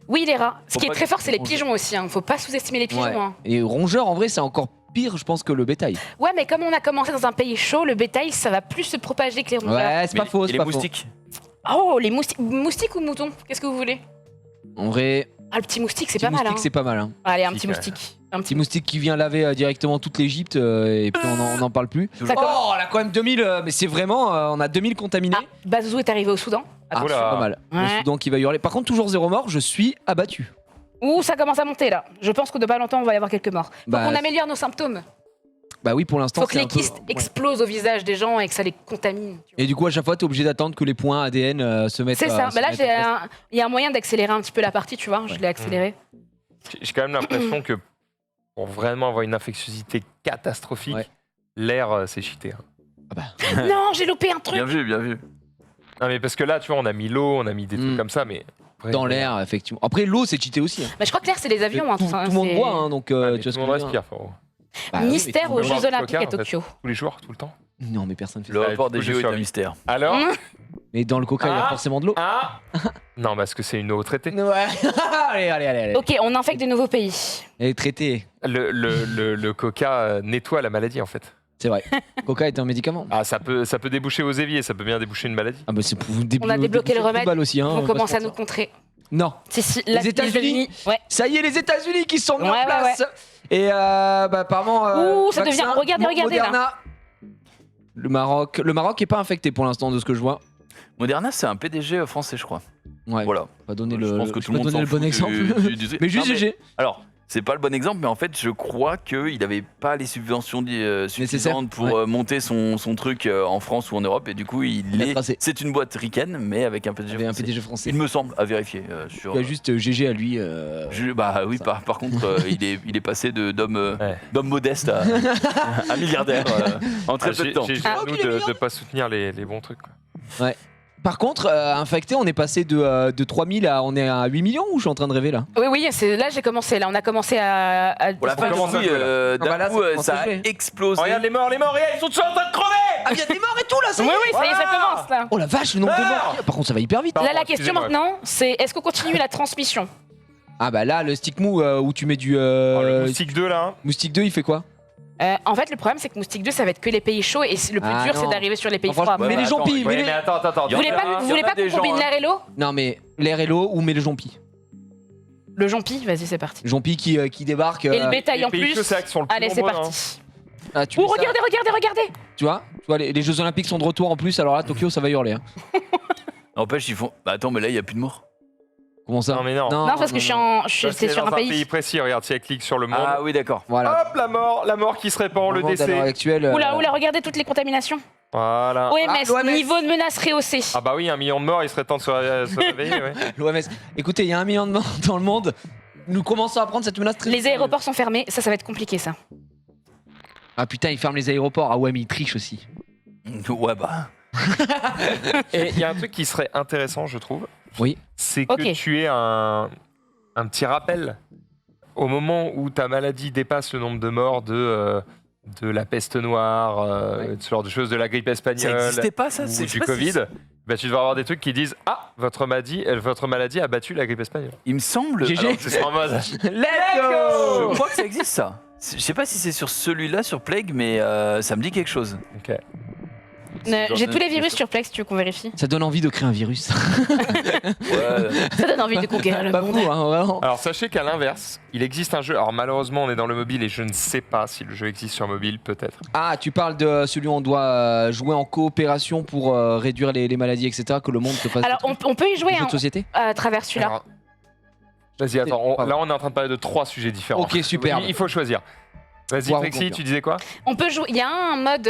Oui, les rats. Ce Faut qui est pas très fort, c'est les manger. pigeons aussi. Faut pas sous-estimer les pigeons. Ouais. Hein. Et rongeurs, en vrai, c'est encore pire, je pense, que le bétail. Ouais, mais comme on a commencé dans un pays chaud, le bétail, ça va plus se propager que les rongeurs. Ouais, c'est Mais pas faux, et c'est les pas faux. moustiques. Oh, les moustiques. Moustiques ou moutons? Qu'est-ce que vous voulez? En vrai, Ah, le petit moustique, c'est petit pas mal. moustique, Hein. c'est pas mal. Hein. Allez, un Petit petit moustique. Un Petit petit moustique qui vient laver directement toute l'Égypte et puis on n'en parle plus. Ça commence. Oh, on a quand même 2000, mais c'est vraiment, on a 2000 contaminés. Ah, Bazouzou est arrivé au Soudan. Ah, Oula. c'est pas mal. Le Ouais. Soudan qui va hurler. Par contre, toujours 0 mort, je suis abattu. Ouh, ça commence à monter là. Je pense que de pas longtemps, on va y avoir quelques morts. Faut Bah, qu'on améliore nos symptômes. Bah oui, pour l'instant, Faut que c'est les un peu- kystes ouais. explosent au visage des gens et que ça les contamine. tu vois. Et du coup, à chaque fois, t'es obligé d'attendre que les points ADN se mettent. C'est ça. se Bah là, mettent en place. il y a un moyen d'accélérer un petit peu la partie, tu vois. Je l'ai accéléré. J'ai quand même l'impression que pour vraiment avoir une infectiosité catastrophique, Ouais. l'air, c'est cheaté. hein. Ah bah. Non, j'ai loupé un truc. Bien vu, bien vu. Non, mais parce que là, tu vois, on a mis l'eau, on a mis des trucs Mm. comme ça, mais. après, Dans l'air, effectivement. Après, l'eau, c'est cheaté aussi. Hein. Mais je crois que l'air, c'est les avions. Hein, tout, ça, tout le monde c'est- boit, hein, donc ouais, mais tu vois tout ce le que monde je veux dire. respire, frérot. Bah oui, mais Mystère tout le aux monde- Jeux boire du Olympiques coca, à en fait. Tokyo. Tous les jours, tout le temps. Non, mais personne fait ça. Le Ouais, rapport du des coup, je JO est un survis. mystère. Alors Mais dans le coca, il y a Ah. forcément de l'eau. Ah Non, parce que c'est une eau traitée. Ouais. allez. Ok, on infecte de nouveaux pays. Elle est traitée. Le coca nettoie la maladie, en fait. C'est vrai. Coca est un médicament. Ah, ça peut déboucher aux éviers, ça peut bien déboucher une maladie. Ah bah c'est pour vous On a débloqué le remède. football aussi. Hein, On va commence se à nous mentir. contrer. Non. Si, Les États-Unis. Ouais. Ça y est, les États-Unis qui sont mis en Ouais, ouais, place. Et bah, apparemment. Ouh, ça vaccin, devient- regardez, regardez, là. Moderna. Le Maroc est pas infecté pour l'instant de ce que je vois. Moderna, c'est un PDG français, je crois. Ouais. Voilà. Pas donner Je pense que tout le monde donner s'en le bon fout exemple. du truc. Mais juste Non, GG. Alors, c'est pas le bon exemple, mais en fait, je crois qu'il n'avait pas les subventions Nécessaires, suffisantes pour monter son truc en France ou en Europe, et du coup, c'est une boîte ricaine, mais avec un PDG J'avais un français. PDG français. Il me semble, à vérifier. Il y a juste GG à lui. Bah oui, par contre, il est passé d'homme modeste à milliardaire en très peu de temps. J'ai nous de pas soutenir les bons trucs. Quoi. Par contre, infecté, on est passé de 3000 à 8 millions ou je suis en train de rêver là? Oui, là j'ai commencé. Là, on a commencé à On l'a fait commence à oui, jouer, là. d'un coup, ça a jouer. explosé. Regarde les morts, regarde, ils sont tous en train de crever. Ah, il y a des morts et tout là, ça y Oui, est. ça y est, ça Voilà. commence là. Oh la vache, le nombre de Ah. morts. Par contre, ça va hyper vite. Pardon, Là, la question excusez-moi. maintenant, c'est est-ce qu'on continue la transmission? Ah bah là, le stick mou où tu mets du Oh, le moustique 2 là. Moustique 2, il fait quoi? En fait, le problème, c'est que Moustique 2, ça va être que les pays chauds et le plus Ah, dur, non. c'est d'arriver sur les pays Enfin, froids. mais les attends, jambis, Ouais, mais attends. Vous voulez pas, Il y en a des qu'on combine gens, l'air et l'eau? Non mais l'air et l'eau ou mais le jompi. Le Jompi, vas-y, c'est parti. Le jompi qui débarque. Et le bétail en Les pays plus. chauds, c'est vrai qu'ils sont le plus Allez, c'est nombreux, parti. Ah, tu mets Oh, ça, regardez. tu vois, les Jeux Olympiques sont de retour en plus, alors là, Tokyo, ça va hurler. Hein. N'empêche, ils font. Bah attends, mais là, il n'y a plus de morts. Comment ça? Non, mais non. Non, parce que c'est sur un pays pays. précis. Regarde, si elle clique sur le monde. Ah oui, d'accord. Voilà. Hop, la mort qui se répand, le À l'heure décès. actuelle. Oula, regardez toutes les contaminations. Voilà. OMS, l'OMS. niveau de menace rehaussé. Ah bah oui, 1 million de morts, il serait temps de se réveiller. Ouais. L'OMS. Écoutez, il y a 1 million de morts dans le monde. Nous commençons à prendre cette menace très Les sérieuse. aéroports sont fermés, ça va être compliqué ça. Ah putain, ils ferment les aéroports. Ah ouais, mais ils trichent aussi. Ouais, bah. Et il y a un truc qui serait intéressant, je trouve. Oui. C'est que Ok. tu aies un petit rappel au moment où ta maladie dépasse le nombre de morts de la peste noire, de ce genre de choses, de la grippe Ça espagnole n'existait pas, ça ou c'est- je sais du pas si Covid. Bah, tu devrais avoir des trucs qui disent ah votre maladie a battu la grippe espagnole. Il me semble. GG. Alors, C'est en mode. Let's je go. crois que ça existe, ça. Je sais pas si c'est sur celui-là, sur Plague, mais ça me dit quelque chose. Ok. J'ai tous les virus sur Plex, tu veux qu'on vérifie. Ça donne envie de créer un virus. Ouais. Ça donne envie de conquérir le Pas monde. fou, hein, vraiment. Alors sachez qu'à l'inverse, il existe un jeu. Alors malheureusement, on est dans le mobile et je ne sais pas si le jeu existe sur mobile, peut-être. Ah, tu parles de celui où on doit jouer en coopération pour réduire les maladies, etc. Que le monde se fasse. Alors on peut y jouer jeu hein, de société. à travers celui-là. Alors, vas-y, attends. Là, on est en train de parler de 3 sujets différents. Ok, superbe. Il faut choisir. Vas-y, Voir Trixie, conclure. tu disais quoi? On peut jouer. Il y a un mode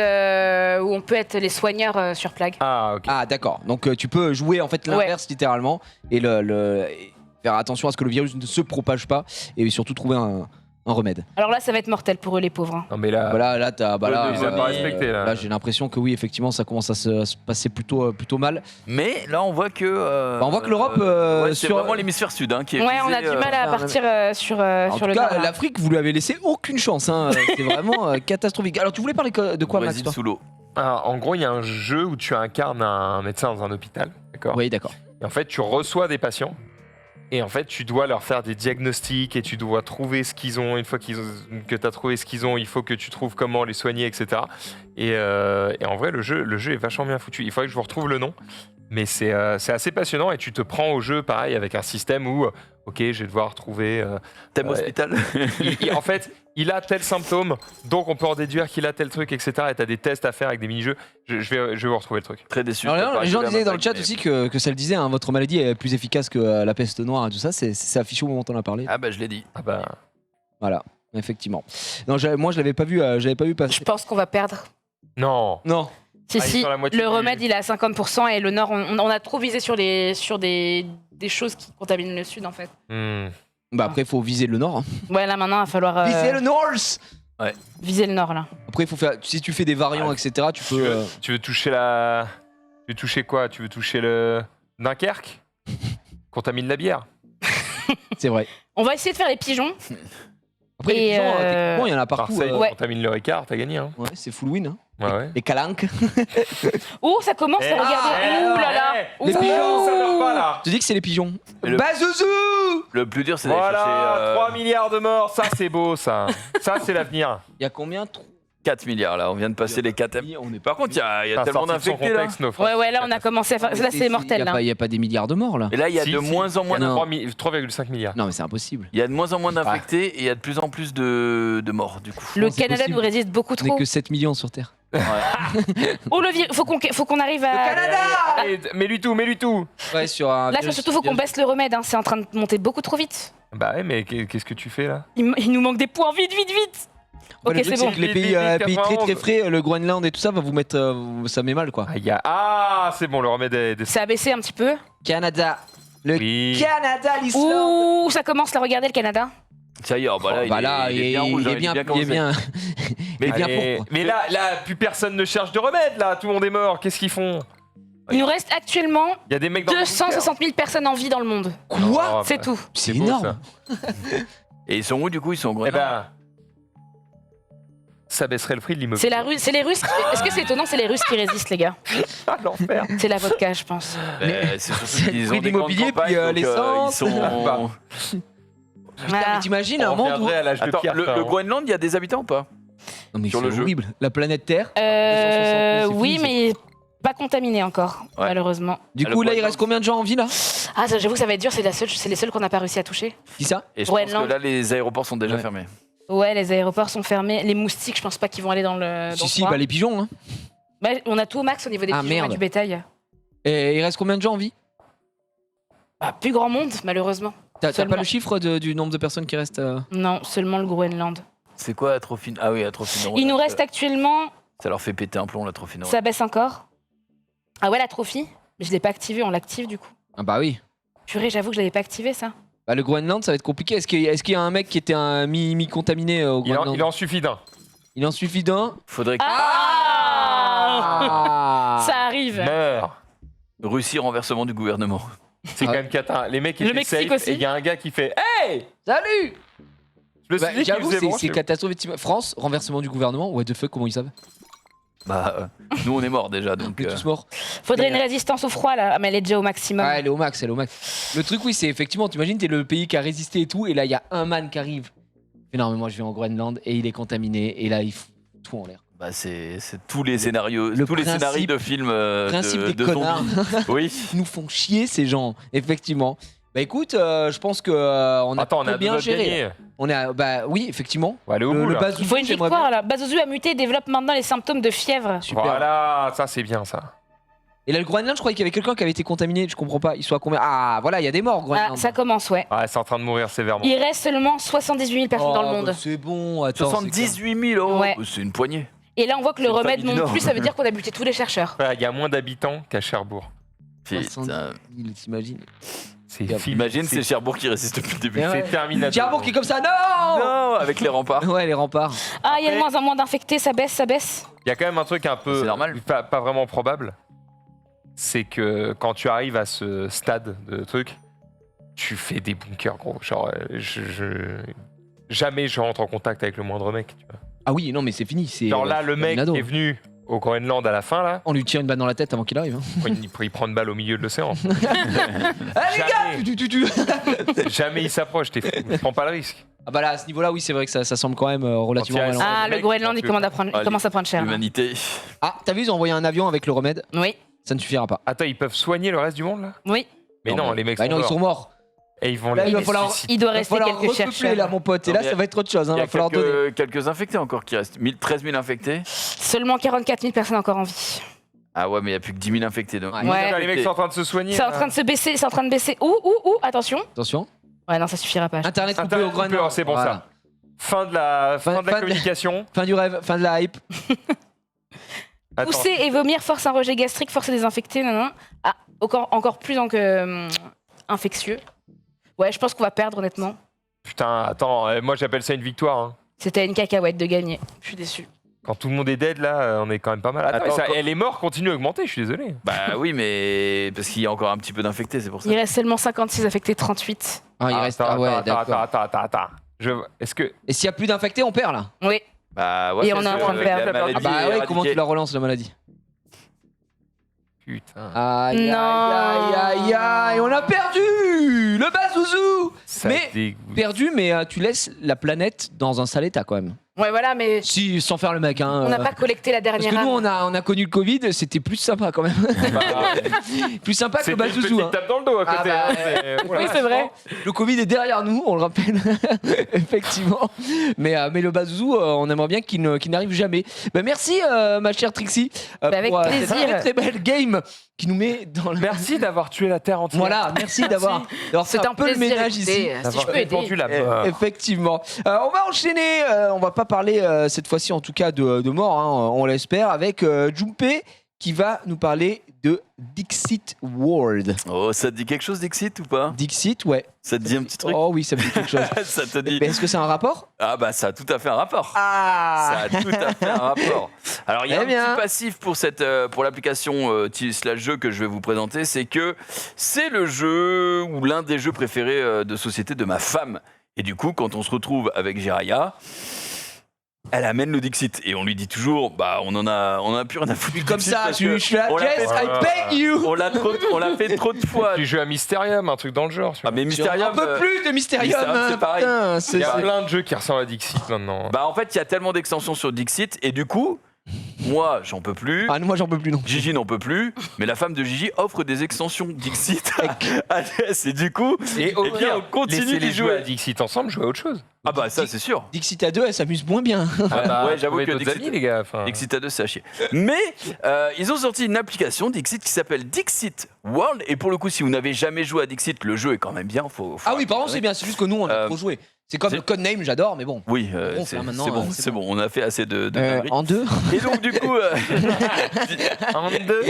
où on peut être les soigneurs sur Plague. Ah, ok. Ah, d'accord. Donc tu peux jouer en fait l'inverse littéralement et et faire attention à ce que le virus ne se propage pas et surtout trouver un remède. Alors là, ça va être mortel pour eux les pauvres. hein. Non, mais là, Voilà, là, t'as. Bah, là, ils ont pas respecté, là. là, j'ai l'impression que oui, effectivement, ça commence à se passer plutôt mal. Mais là, on voit que. Bah, on voit que l'Europe, ouais, c'est sur- vraiment l'hémisphère sud hein, qui est. Ouais, on visé, a du mal à euh, partir sur En sur tout le cas, nord. là. l'Afrique, vous lui avez laissé aucune chance. Hein. C'est vraiment catastrophique. Alors, tu voulais parler de quoi, Max, Brésil toi sous l'eau. alors, en gros, il y a un jeu où tu incarnes un médecin dans un hôpital. D'accord. Oui, d'accord. Et en fait, tu reçois des patients. Et en fait, tu dois leur faire des diagnostics et tu dois trouver ce qu'ils ont. Une fois que tu as trouvé ce qu'ils ont, il faut que tu trouves comment les soigner, etc. Et en vrai, le jeu est vachement bien foutu. Il faudrait que je vous retrouve le nom. Mais c'est assez passionnant et tu te prends au jeu, pareil, avec un système où, ok, je vais devoir trouver... Thème Ouais. hospital. En fait, il a tel symptôme, donc on peut en déduire qu'il a tel truc, etc. Et tu as des tests à faire avec des mini-jeux. Je vais vous retrouver le truc. Très déçu. Alors, Pas les gens arrivé à disaient dans le ma chat blague, aussi que ça le disait, hein, votre maladie est plus efficace que la peste noire et tout ça. C'est affiché au moment où on en a parlé. mais- Ah bah je l'ai dit. Ah bah... Voilà, effectivement. Non, moi, je l'avais pas vu passer. Je pense qu'on va perdre. Non. Non. Si, Ah, ils si, sont à la moitié le du- remède il est à 50% et le nord, on a trop visé sur des choses qui contaminent le sud en fait. Hmm. Bah après, il faut viser le nord. Hein. Ouais, là maintenant, il va falloir Viser le north. viser le nord là. Après, il faut faire. Si tu fais des variants, etc., tu peux. Tu veux toucher la... Tu veux toucher quoi? Tu veux toucher le... Dunkerque? Contamine la bière. C'est vrai. On va essayer de faire les pigeons. Après, les Et, pigeons, techniquement, il y en a partout. Marseille, ouais. contamine le Ricard, t'as gagné. Hein. Ouais, c'est full win. Hein. Ouais, ouais. Les calanques. Oh, ça commence à regarder. Ouh là là. Les Ouh. pigeons. Ça meurt pas là. Je te dis que c'est les pigeons. Et le- Bazouzou. Le plus dur, c'est d'aller Voilà, chercher 3 milliards de morts, ça c'est beau ça. Ça c'est l'avenir. Il y a combien? 4 milliards là. On vient de passer les 4 M. On est Par contre, il y a T'as tellement sorti de son d'infectés là. contexte, nos frères. Ouais, ouais, là on a commencé à faire. Là c'est mortel là. Il n'y a pas des milliards de morts là. Et là, il y a Si, de si. moins en moins Il y en a Non. 3,5 milliards. Non, mais c'est impossible. Il y a de moins en moins d'infectés et il y a de plus en plus de morts du coup. Le Non, c'est Canada possible. nous résiste beaucoup On n'est trop. que 7 millions sur Terre. Oh le virus, faut qu'on arrive à. Allez, mets-lui tout, mets-lui tout. Ouais, sur un. Là surtout faut qu'on baisse le remède, hein. C'est en train de monter beaucoup trop vite. Bah ouais, mais qu'est-ce que tu fais là? Il nous manque des points, vite. Ouais, Ok, le truc, c'est bon. que les pays, Vite, pays très très 91. frais, le Groenland et tout ça va vous mettre, ça met mal quoi. Ah, c'est bon, le remède est... Ça a baissé un petit peu. Canada, le Oui. Canada, l'Islande. Ouh, ça commence là, regardez le Canada. Ça y est, Il est bien rouge, il est bien, Mais, bien allez, pourpre. mais là, plus personne ne cherche de remède, là. Tout le monde est mort. Qu'est-ce qu'ils font? Il nous reste actuellement Il y a des mecs dans le 260 000 personnes en vie dans le monde. Quoi? C'est tout. C'est beau, énorme. Et ils sont où du coup? Ils sont au Eh Groenland. ben, ça baisserait le prix de l'immobilier. C'est les Russes. Est-ce que c'est étonnant? C'est les Russes qui résistent, les gars. Ah, l'enfer. C'est la vodka, je pense. C'est surtout c'est qu'ils le ont prix des grandes d'immobilier, campagnes, puis, donc, l'essence. ils sont... Bah. Putain, mais t'imagines un On monde où... reviendrait à l'âge de Attends, pierre. le Groenland, il y a des habitants ou pas? Non mais Sur c'est le jeu. horrible. La planète Terre. 260 000, Oui, c'est mais pas contaminé encore, Ouais. malheureusement. Du Ah, coup, le là, il Groenland. reste combien de gens en vie là? Ah, j'avoue que ça va être dur, c'est les seuls qu'on n'a pas réussi à toucher. Qui ça? Et je pense Groenland. que là, les aéroports sont déjà Ouais. fermés. Ouais, les aéroports sont fermés. Les moustiques, je pense pas qu'ils vont aller dans le. Dans Si, le si, froid. bah les pigeons. Hein. Bah, on a tout au max au niveau des Ah, pigeons merde. et du bétail. Et il reste combien de gens en vie? Bah, plus grand monde, malheureusement. T'as Seulement. pas le chiffre du nombre de personnes qui restent Non, seulement le Groenland. C'est quoi Atrophine? Ah oui, Atrophine. Il nous reste actuellement. Ça leur fait péter un plomb, l'Atrophine. Ça baisse encore. Ah ouais, la trophy. Mais je l'ai pas activé, on l'active du coup. Ah bah oui. Purée, j'avoue que je l'avais pas activé ça. Bah le Groenland, ça va être compliqué. Est-ce qu'il y a un mec qui était un mi-contaminé au Groenland? Il en suffit d'un. Il en suffit d'un. Faudrait que Ah, Ça arrive. Meurs. Russie, renversement du gouvernement. C'est Ah. quand même cata. Les mecs Le étaient Mexique safe aussi. et il y a un gars qui fait Hey! Salut. Je me suis Bah, dit qu'il j'avoue, faisait bon, c'est je- catastrophe. France, renversement du gouvernement. What the fuck, comment ils savent? Bah, nous on est morts déjà, donc. On est tous morts. Faudrait Mais, une résistance au froid là, mais elle est déjà au maximum. Ah, elle est au max, elle est au max. Le truc, oui, c'est effectivement, t'imagines, t'es le pays qui a résisté et tout, et là, il y a un man qui arrive. Mais non, mais moi, je vais en Groenland, et il est contaminé, et là, il fout tout en l'air. Bah, c'est tous les scénarios, le tous les principe- scénarios de films Principe de, des de connards. zombies. Oui. Ils nous font chier, ces gens, effectivement. Bah écoute, je pense que on a Attends, on a bien bien géré. gagné. On est, bah oui, effectivement. On va aller au bout, Le là. Bazou, Il faut une j'aimerais victoire bien. là. Bazouzou a muté et développe maintenant les symptômes de fièvre. Super. Voilà, ça c'est bien ça. Et là, le Groenland, je croyais qu'il y avait quelqu'un qui avait été contaminé. Je comprends pas. Ils sont à combien? Ah, voilà, il y a des morts, Ah, Groenland. ça commence, ouais. Ah, c'est en train de mourir sévèrement. Il reste seulement 78 000 personnes dans le Oh, monde. bah, c'est bon. Attends, 78 000 euros. Ouais. C'est une poignée. Et là, on voit que le C'est une remède famille du non Nord. plus, ça veut dire qu'on a buté tous les chercheurs. Frère, il y a moins d'habitants qu'à Cherbourg. c'est Putain. 70 000, t'imagines? C'est Imagine, c'est c'est Cherbourg qui résiste depuis le début. Mais ouais. c'est terminable. Cherbourg qui est comme ça, non. Non, avec les remparts. Ouais, les remparts. Ah, il y a de Après- moins en moins d'infectés, ça baisse, ça baisse. Il y a quand même un truc un peu C'est normal. pas vraiment probable. C'est que quand tu arrives à ce stade de truc, tu fais des bunkers gros. Genre, jamais je rentre en contact avec le moindre mec. Tu vois. Ah oui, non, mais c'est fini. C'est Genre là, le mec Nado. qui est venu au Groenland à la fin, là, On lui tire une balle dans la tête avant qu'il arrive. Hein. il prend une balle au milieu de l'océan. Allez, les Jamais. gars tu. Jamais il s'approche, t'es fou. Je prends pas le risque. Ah bah là, à ce niveau-là, oui, c'est vrai que ça semble quand même relativement Quand il y a- malin. Ah, le le mec, Groenland, quand il tu- commence à prendre cher. là. L'humanité. Ah, t'as vu, ils ont envoyé un avion avec le remède. Oui, Ça ne suffira pas. Attends, ils peuvent soigner le reste du monde, là? oui. Mais non, les mecs bah sont non, ils morts. sont morts. Et ils vont Là, les il va falloir- suicider. Il doit Il va rester falloir quelques repeupler, chercheurs. là, mon pote. Et Non, là, mais ça va être autre chose. Hein. Il y Va a falloir donner. quelques infectés encore qui restent. 13 000 infectés. Seulement 44 000 personnes encore en vie. Ah ouais, mais il n'y a plus que 10 000 infectés. Donc. Ouais. Putain, les mecs sont en train de se soigner. C'est en là. train de se baisser, c'est en train de baisser. Ouh, attention. Attention. Ouais, non, ça suffira pas. Internet coupé Internet au coupé, Groenland. c'est bon Voilà. ça. Fin de la Fin de- communication. Fin du rêve, fin de la hype. Attends. Pousser et vomir, force un rejet gastrique, force à désinfecter, non. Ah, encore plus donc infectieux. Ouais, je pense qu'on va perdre honnêtement. Putain, attends, moi j'appelle ça une victoire. Hein. C'était une cacahuète de gagner. Je suis déçu. Quand tout le monde est dead là, on est quand même pas mal. Attends, Attends, ça- quand- et les morts continuent à augmenter, je suis désolé. Bah oui, mais parce qu'il y a encore un petit peu d'infectés, c'est pour ça. Il reste seulement 56 affectés, 38. Ah, il reste. Ah ouais, d'accord. Attends. Est-ce que. Et s'il y a plus d'infectés, on perd là. Oui. Bah ouais, Et on est en train de perdre. Ah bah ouais, comment tu la relances la maladie? Putain. Aïe, Non. aïe, aïe, aïe, on a perdu le Bazouzou. Ça mais- dégoûte. Perdu, mais tu laisses la planète dans un sale état quand même. Ouais, voilà, mais Si, sans faire le mec. Hein, on n'a pas collecté la Parce dernière que nous, âme. on a connu le Covid, c'était plus sympa quand même. plus sympa que C'est le une petite Bazouzou. Hein. tape dans le dos à Ah côté. bah, hein, voilà. Oui, c'est vrai. Le Covid est derrière nous, on le rappelle, effectivement. Mais le Bazouzou, on aimerait bien qu'il n'arrive jamais. Bah, merci, ma chère Trixie, avec pour plaisir. cette très, très belle game qui nous met dans le... Merci d'avoir tué la Terre entière. Voilà, merci d'avoir C'est fait un un peu le plaisir. ménage écoutez, ici. si je D'avoir peux aider. répandu la mort. Effectivement. On va enchaîner, on va pas parler cette fois-ci en tout cas de mort, hein, on l'espère, avec Junpei qui va nous parler de Dixit World. Oh, ça te dit quelque chose, Dixit, ou pas? Dixit, ouais. Ça te dit un petit truc? Oh oui, ça me dit quelque chose. Ça te dit... Mais est-ce que c'est un rapport? Ah bah ça a tout à fait un rapport. Ah Ça a tout à fait un rapport. Alors il y a Eh un bien. petit passif pour l'application slash jeu que je vais vous présenter, c'est que c'est le jeu ou l'un des jeux préférés de société de ma femme. Et du coup, quand on se retrouve avec Jiraya, elle amène le Dixit et on lui dit toujours, bah on a plus rien à foutre. du Comme Dixit ça, parce je que suis là. on l'a Yes, fait- I beg you. on l'a fait trop de fois. Tu joues à Mysterium, un truc dans le genre. tu Ah vois. mais Mysterium. Un peu plus de Mysterium. Mysterium, c'est hein, pareil. putain, Il y a c'est- plein de jeux qui ressemblent à Dixit maintenant. Bah en fait, il y a tellement d'extensions sur Dixit et du coup, moi j'en peux plus. Ah, moi j'en peux plus non. Gigi n'en peut plus, mais la femme de Gigi offre des extensions Dixit à Jess et du coup, Et eh bien, on continue laisser d'y les jouer à jouer. Dixit ensemble, jouer à autre chose. Ah bah ça c'est sûr. Dixit à 2, elle s'amuse moins bien. Ouais, j'avoue trouvez que d'autres Dixit- amis, les gars. Enfin, Dixit à 2 c'est à chier. Mais ils ont sorti une application Dixit qui s'appelle Dixit World et pour le coup si vous n'avez jamais joué à Dixit, le jeu est quand même bien. Faut Ah oui, par contre, c'est bien, c'est juste que nous on a trop joué. C'est comme c'est- le Codename, j'adore, mais bon. Oui, Bon, c'est là, maintenant, c'est bon, c'est c'est bon, on a fait assez de dingueries. En 2 Et donc du coup, un, deux.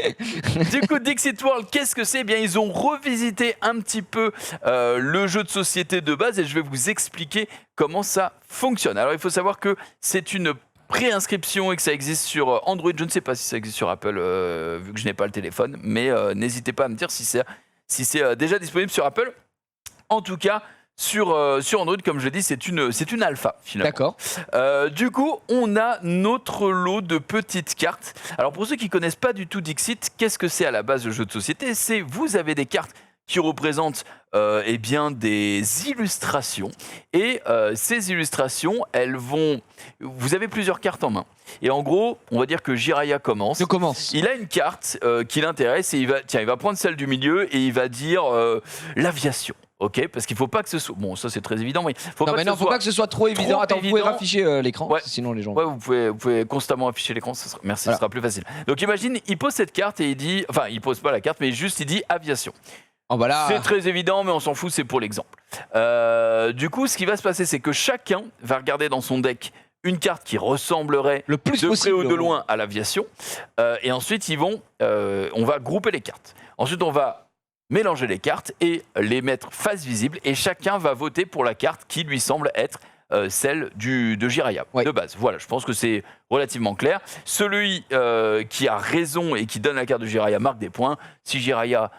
du coup, Dixit World, qu'est-ce que c'est? Eh bien, ils ont revisité un petit peu le jeu de société de base et je vais vous expliquer comment ça fonctionne. Alors, il faut savoir que c'est une préinscription et que ça existe sur Android. Je ne sais pas si ça existe sur Apple, vu que je n'ai pas le téléphone, mais n'hésitez pas à me dire si c'est déjà disponible sur Apple. En tout cas, sur Android, comme je l'ai dit, c'est une alpha, finalement. D'accord. Du coup, on a notre lot de petites cartes. Alors pour ceux qui connaissent pas du tout Dixit, qu'est-ce que c'est à la base le jeu de société? C'est vous avez des cartes qui représentent eh bien des illustrations et ces illustrations, elles vont. Vous avez plusieurs cartes en main. Et en gros, on va dire que Jiraya commence. Je commence. Il a une carte qui l'intéresse et il va prendre celle du milieu et il va dire l'aviation. Ok, parce qu'il faut pas que ce soit. Bon, ça c'est très évident, mais faut Non, pas mais que non, ce faut soit. pas que ce soit trop évident. Attends, vous pouvez évident. rafficher l'écran, Ouais. sinon les gens. Ouais, vous pouvez constamment afficher l'écran, merci, Voilà. ce sera plus facile. Donc imagine, il pose cette carte et il dit, enfin, il pose pas la carte, mais juste il dit aviation. Oh bah là. C'est très évident, mais on s'en fout, c'est pour l'exemple. Du coup, ce qui va se passer, c'est que chacun va regarder dans son deck une carte qui ressemblerait Le plus de possible. près ou de loin à l'aviation, et ensuite on va grouper les cartes. Ensuite, on va mélanger les cartes et les mettre face visible, et chacun va voter pour la carte qui lui semble être celle de Jiraya, Ouais. de base. Voilà, je pense que c'est relativement clair. Celui qui a raison et qui donne la carte de Jiraya marque des points. Si Jiraya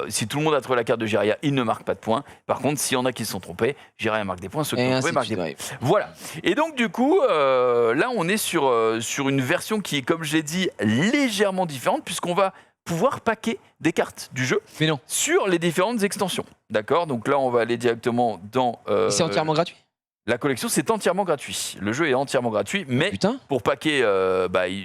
si tout le monde a trouvé la carte de Jiraya, il ne marque pas de points. Par contre, s'il y en a qui se sont trompés, Jiraya marque des points, ceux qui Et ont ainsi trouvé de marquent suite, des ouais. points. Voilà. Et donc, du coup, là, on est sur une version qui est, comme j'ai dit, légèrement différente, puisqu'on va pouvoir packer des cartes du jeu Mais non. sur les différentes extensions. D'accord? Donc là, on va aller directement dans C'est entièrement gratuit. la collection. C'est entièrement gratuit. Le jeu est entièrement gratuit, mais Putain. pour packer,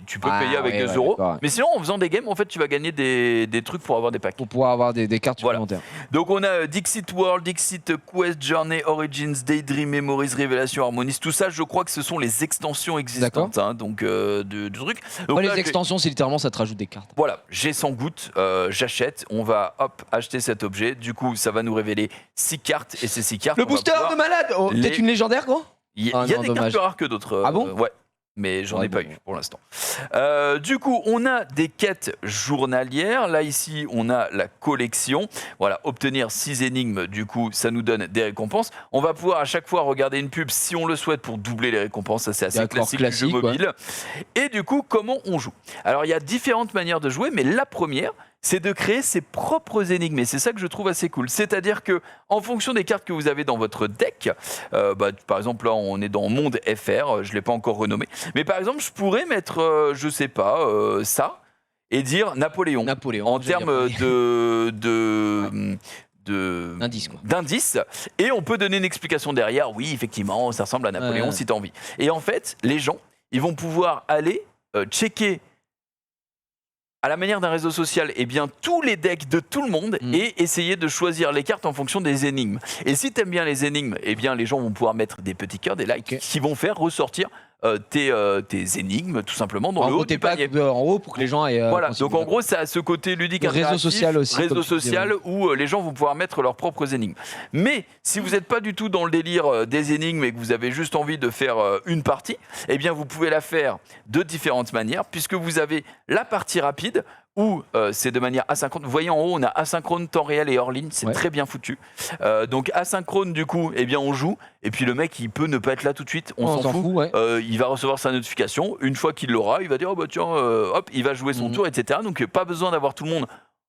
tu peux Ah, payer avec ouais, 2 ouais, euros. d'accord, ouais. Mais sinon, en faisant des games, en fait, tu vas gagner des trucs pour avoir des packs. Pour pouvoir avoir des cartes Voilà. supplémentaires. Donc on a Dixit World, Dixit Quest, Journey, Origins, Daydream, Memories, Révélation, Harmonies. Tout ça, je crois que ce sont les extensions existantes, hein, donc du truc. Donc Moi, là, les extensions, c'est littéralement ça te rajoute des cartes. voilà, j'ai sans goutte, j'achète, on va acheter cet objet. Du coup, ça va nous révéler 6 cartes et ces 6 cartes. Le on va booster pouvoir- de malade. Oh, les- peut-être une légendaire, gros. Il y Ah a non, des cartes dommage. plus rares que d'autres. Ah bon Ouais. Mais j'en Ouais, ai pas bon. eu pour l'instant. Du coup, on a des quêtes journalières. Là, ici, on a la collection. Voilà, obtenir 6 énigmes, du coup, ça nous donne des récompenses. On va pouvoir à chaque fois regarder une pub si on le souhaite pour doubler les récompenses. Ça, c'est assez D'accord, classique du jeu classique, ouais. mobile. Et du coup, comment on joue? Alors, il y a différentes manières de jouer, mais la première, c'est de créer ses propres énigmes. Et c'est ça que je trouve assez cool. C'est-à-dire que, en fonction des cartes que vous avez dans votre deck, par exemple, là, on est dans Monde FR, je ne l'ai pas encore renommé. Mais par exemple, je pourrais mettre, je sais pas, ça, et dire Napoléon. Napoléon. En j'allais dire termes Napoléon. d'indices et on peut donner une explication derrière. Oui, effectivement, ça ressemble à Napoléon si tu as envie. Et en fait, les gens, ils vont pouvoir aller checker à la manière d'un réseau social, eh bien, tous les decks de tout le monde et essayer de choisir les cartes en fonction des énigmes. Et si tu aimes bien les énigmes, eh bien, les gens vont pouvoir mettre des petits cœurs, des likes qui vont faire ressortir tes énigmes tout simplement dans le haut du panier. En haut pour que les gens aient... voilà, donc en gros, ça a ce côté ludique réseau social aussi. Réseau social où les gens vont pouvoir mettre leurs propres énigmes. Mais si vous n'êtes pas du tout dans le délire des énigmes et que vous avez juste envie de faire une partie, eh bien vous pouvez la faire de différentes manières puisque vous avez la partie rapide où c'est de manière asynchrone. Vous voyez en haut, on a asynchrone, temps réel et hors ligne. C'est très bien foutu. Donc asynchrone, du coup, eh bien on joue. Et puis le mec, il peut ne pas être là tout de suite. On s'en fout. Il va recevoir sa notification. Une fois qu'il l'aura, il va dire oh bah tiens, hop, il va jouer son tour, etc. Donc pas besoin d'avoir tout le monde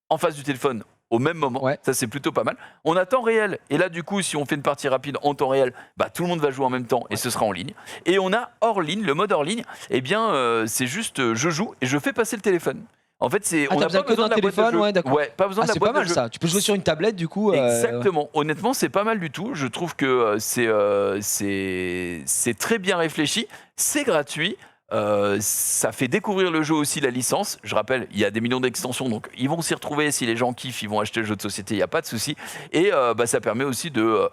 en face du téléphone au même moment. Ça c'est plutôt pas mal. On a temps réel. Et là du coup, si on fait une partie rapide en temps réel, bah tout le monde va jouer en même temps et ce sera en ligne. Et on a hors ligne, le mode hors ligne. Eh bien c'est juste je joue et je fais passer le téléphone. En fait, on n'a pas besoin d'un téléphone, d'accord. Pas besoin de la c'est boîte pas mal de jeu. ça. Tu peux jouer sur une tablette du coup. Exactement. Honnêtement, c'est pas mal du tout. Je trouve que c'est très bien réfléchi. C'est gratuit. Ça fait découvrir le jeu aussi, la licence. Je rappelle, il y a des millions d'extensions, donc ils vont s'y retrouver. Si les gens kiffent, ils vont acheter le jeu de société. Il n'y a pas de souci. Et ça permet aussi de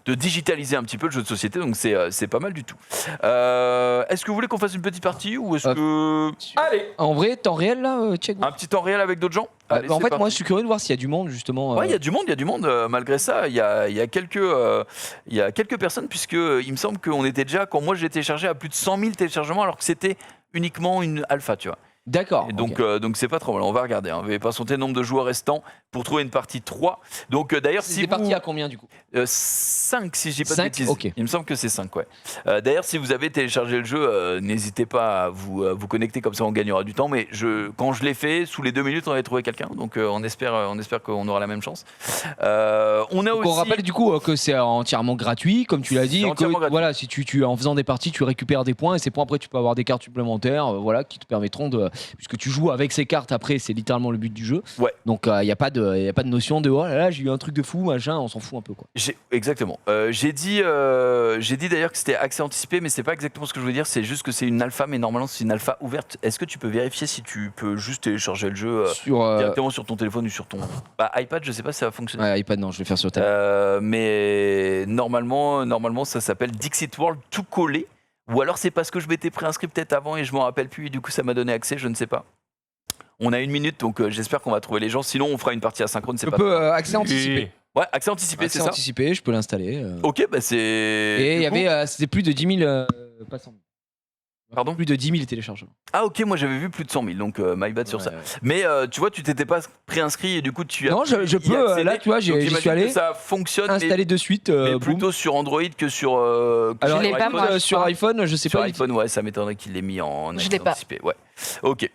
digitaliser un petit peu le jeu de société, donc c'est pas mal du tout. Est-ce que vous voulez qu'on fasse une petite partie ou est-ce que... Allez. En vrai, temps réel là, check. Un petit temps réel avec d'autres gens. Allez, en fait, moi je suis curieux de voir s'il y a du monde justement. Ouais, il y a du monde. Malgré ça, il y a quelques personnes, puisque il me semble qu'on était déjà, quand moi je l'ai téléchargé, à plus de 100 000 téléchargements, alors que c'était uniquement une alpha, tu vois. D'accord. Et donc c'est pas trop mal. On va regarder. On va patienter le nombre de joueurs restants pour trouver une partie 3. Donc d'ailleurs, si c'est parti à combien du coup 5 si je dis pas de 5, bêtises. okay. Il me semble que c'est 5, ouais. D'ailleurs, si vous avez téléchargé le jeu, n'hésitez pas à vous connecter, comme ça on gagnera du temps. Mais quand je l'ai fait, sous les 2 minutes, on avait trouvé quelqu'un. Donc on espère qu'on aura la même chance. On rappelle du coup que c'est entièrement gratuit, comme tu l'as dit. Voilà, si tu en faisant des parties, tu récupères des points et ces points après tu peux avoir des cartes supplémentaires, voilà, qui te permettront puisque tu joues avec ces cartes après, c'est littéralement le but du jeu. Ouais. Donc il y a pas de notion de oh là là j'ai eu un truc de fou machin, on s'en fout un peu quoi. Exactement. J'ai dit d'ailleurs que c'était accès anticipé, mais c'est pas exactement ce que je veux dire. C'est juste que c'est une alpha, mais normalement c'est une alpha ouverte. Est-ce que tu peux vérifier si tu peux juste télécharger le jeu directement sur ton téléphone ou sur ton iPad? Je sais pas si ça va fonctionner. Ouais, iPad non, je vais faire sur ta. Mais normalement ça s'appelle Dixit World tout collé. Ou alors c'est parce que je m'étais préinscrit peut-être avant et je m'en rappelle plus et du coup ça m'a donné accès, je ne sais pas. On a 1 minute, donc j'espère qu'on va trouver les gens. Sinon on fera une partie asynchrone. Je peux accès anticipé. Ouais, accès anticipé, c'est ça. Accès anticipé, je peux l'installer. Ok, bah c'est... Et il y avait, c'était plus de 10 000... pas 100 000. Pardon ? Plus de 10 000 téléchargements. Ah ok, moi j'avais vu plus de 100 000, donc my bad sur ça. Ouais. Mais tu vois, tu t'étais pas préinscrit et du coup tu as... Non, je peux, là tu vois, j'y suis allé. Que ça fonctionne, installé de suite. mais plutôt sur Android que sur... Alors, je l'ai pas, moi, sur iPhone, je sais sur pas. Sur iPhone, ouais, ça m'étonnerait qu'il l'ait mis en je l'ai pas. anticipé. Ouais. Ok.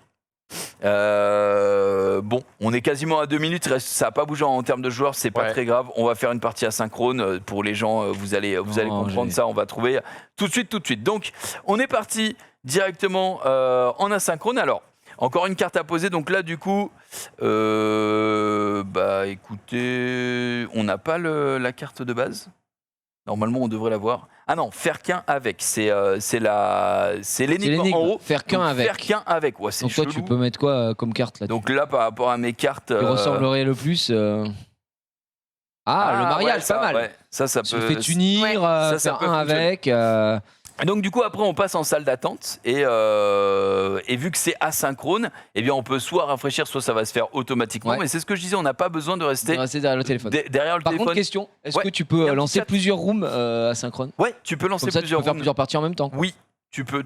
Bon, on est quasiment à 2 minutes, ça n'a pas bougé en termes de joueurs, c'est pas très grave. On va faire une partie asynchrone pour les gens, vous allez comprendre ça, on va trouver tout de suite. Donc, on est parti directement en asynchrone. Alors, encore une carte à poser, donc là du coup, écoutez, on n'a pas la carte de base. Normalement, on devrait l'avoir. Ah non, faire qu'un avec. C'est l'énigme en haut. Faire qu'un avec. Faire qu'un avec. Ouais, c'est donc toi, chelou. tu peux mettre quoi comme carte là? Donc là, par rapport à mes cartes... Qui ressemblerait le plus le mariage, ouais, pas mal. Ouais. Ça Tu peut... le fais unir, faire un avec... Donc du coup, après, on passe en salle d'attente. Et vu que c'est asynchrone, eh bien, on peut soit rafraîchir, soit ça va se faire automatiquement. Ouais. Mais c'est ce que je disais, on n'a pas besoin de rester derrière le téléphone. Derrière le Par téléphone. contre, question, est-ce que tu il y peux a un lancer petit chat. plusieurs rooms asynchrone? Ouais, tu peux lancer Comme ça, plusieurs tu peux faire rooms. plusieurs parties en même temps. Oui, tu peux,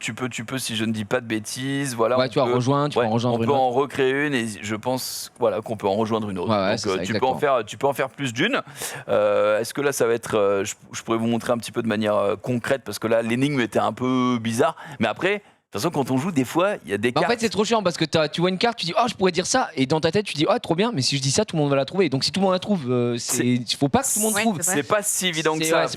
si je ne dis pas de bêtises. Voilà, Ouais, tu vas rejoindre, on une peut autre. en recréer une et je pense qu'on peut en rejoindre une autre. Ouais, Donc tu peux en faire plus d'une. Est-ce que là ça va être je pourrais vous montrer un petit peu de manière concrète parce que là l'énigme était un peu bizarre. Mais après, de toute façon, quand on joue, des fois, il y a des cartes. En fait, c'est trop chiant parce que tu vois une carte, tu dis, oh, je pourrais dire ça. Et dans ta tête, tu dis, oh, trop bien. Mais si je dis ça, tout le monde va la trouver. Donc, si tout le monde la trouve, il faut pas que tout le monde trouve. C'est pas si évident que ça.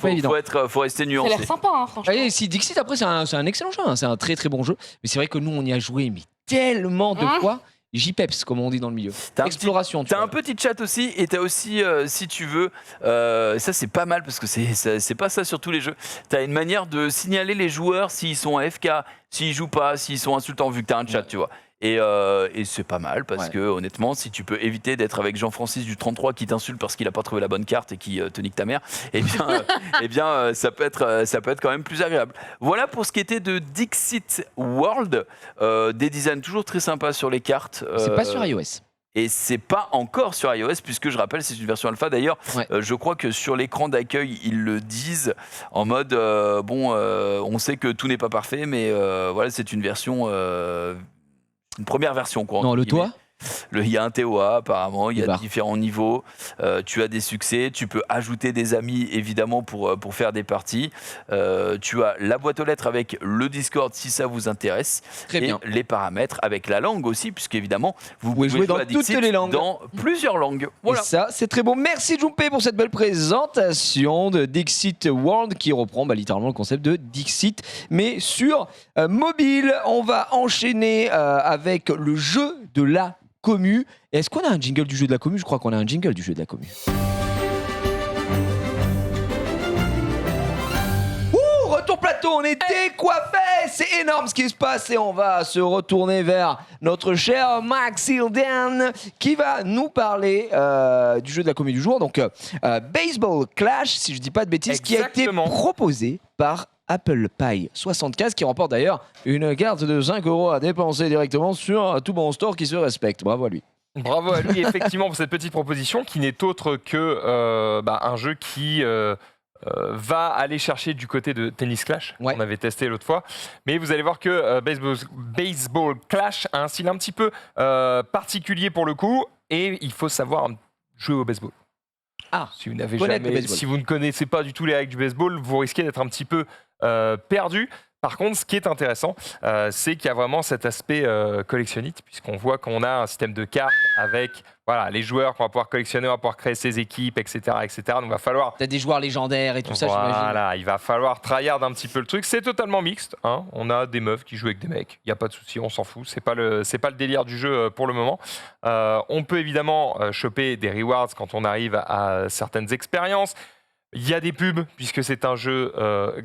Faut rester nuancé. Ça a l'air sympa, hein, franchement. Et si Dixit, après, c'est un excellent jeu. Hein. C'est un très très bon jeu. Mais c'est vrai que nous, on y a joué mais tellement de fois. JPEPS, comme on dit dans le milieu. T'as un Exploration. tu T'as vois. un petit chat aussi et t'as aussi, si tu veux, ça c'est pas mal parce que c'est pas ça sur tous les jeux. T'as une manière de signaler les joueurs s'ils sont AFK, s'ils jouent pas, s'ils sont insultants vu que t'as un chat, tu vois. Et c'est pas mal parce que honnêtement, si tu peux éviter d'être avec Jean-Francis du 33 qui t'insulte parce qu'il a pas trouvé la bonne carte et qui te nique ta mère, eh bien, ça peut être quand même plus agréable. Voilà pour ce qui était de Dixit World, des designs toujours très sympas sur les cartes. C'est pas sur iOS. Et c'est pas encore sur iOS, puisque je rappelle, c'est une version alpha. D'ailleurs, Ouais. je crois que sur l'écran d'accueil, ils le disent en mode on sait que tout n'est pas parfait, mais voilà, c'est une version, une première version. Quoi, Non, entre le guillemets. toit. Il y a un TOA apparemment, il y a Barre. différents niveaux, tu as des succès, tu peux ajouter des amis évidemment pour faire des parties, tu as la boîte aux lettres avec le Discord si ça vous intéresse, Très et bien. les paramètres avec la langue aussi, puisqu'évidemment vous pouvez pouvez jouer dans à toutes Dixit les langues. dans plusieurs langues. Voilà. Et ça, c'est très bon. Merci Jumpé pour cette belle présentation de Dixit World qui reprend littéralement le concept de Dixit, mais sur mobile. On va enchaîner avec le jeu de la commu. Est-ce qu'on a un jingle du jeu de la commu? Je crois qu'on a un jingle du jeu de la commu. Ouh, retour plateau, on est décoiffé. C'est énorme ce qui se passe et on va se retourner vers notre cher Max Hilden qui va nous parler du jeu de la commu du jour. Donc, Baseball Clash, si je dis pas de bêtises, qui a été Exactement. proposé par Apple Pie 75 qui remporte d'ailleurs une carte de 5 € à dépenser directement sur tout bon store qui se respecte. Bravo à lui. Bravo à lui, effectivement, pour cette petite proposition qui n'est autre que un jeu qui va aller chercher du côté de Tennis Clash. Ouais. On avait testé l'autre fois. Mais vous allez voir que Baseball Clash a un style un petit peu particulier pour le coup. Et il faut savoir jouer au baseball. Ah, Si vous n'avez connaître le jamais, baseball. si vous ne connaissez pas du tout les règles du baseball, vous risquez d'être un petit peu perdu. Par contre, ce qui est intéressant, c'est qu'il y a vraiment cet aspect collectionniste, puisqu'on voit qu'on a un système de cartes avec les joueurs qu'on va pouvoir collectionner, on va pouvoir créer ses équipes, etc. etc. Donc, il va falloir. T'as des joueurs légendaires et tout ça, j'imagine. Voilà, il va falloir tryhard un petit peu le truc. C'est totalement mixte. Hein. On a des meufs qui jouent avec des mecs. Il n'y a pas de souci, on s'en fout. C'est pas le délire du jeu pour le moment. On peut évidemment choper des rewards quand on arrive à certaines expériences. Il y a des pubs, puisque c'est un jeu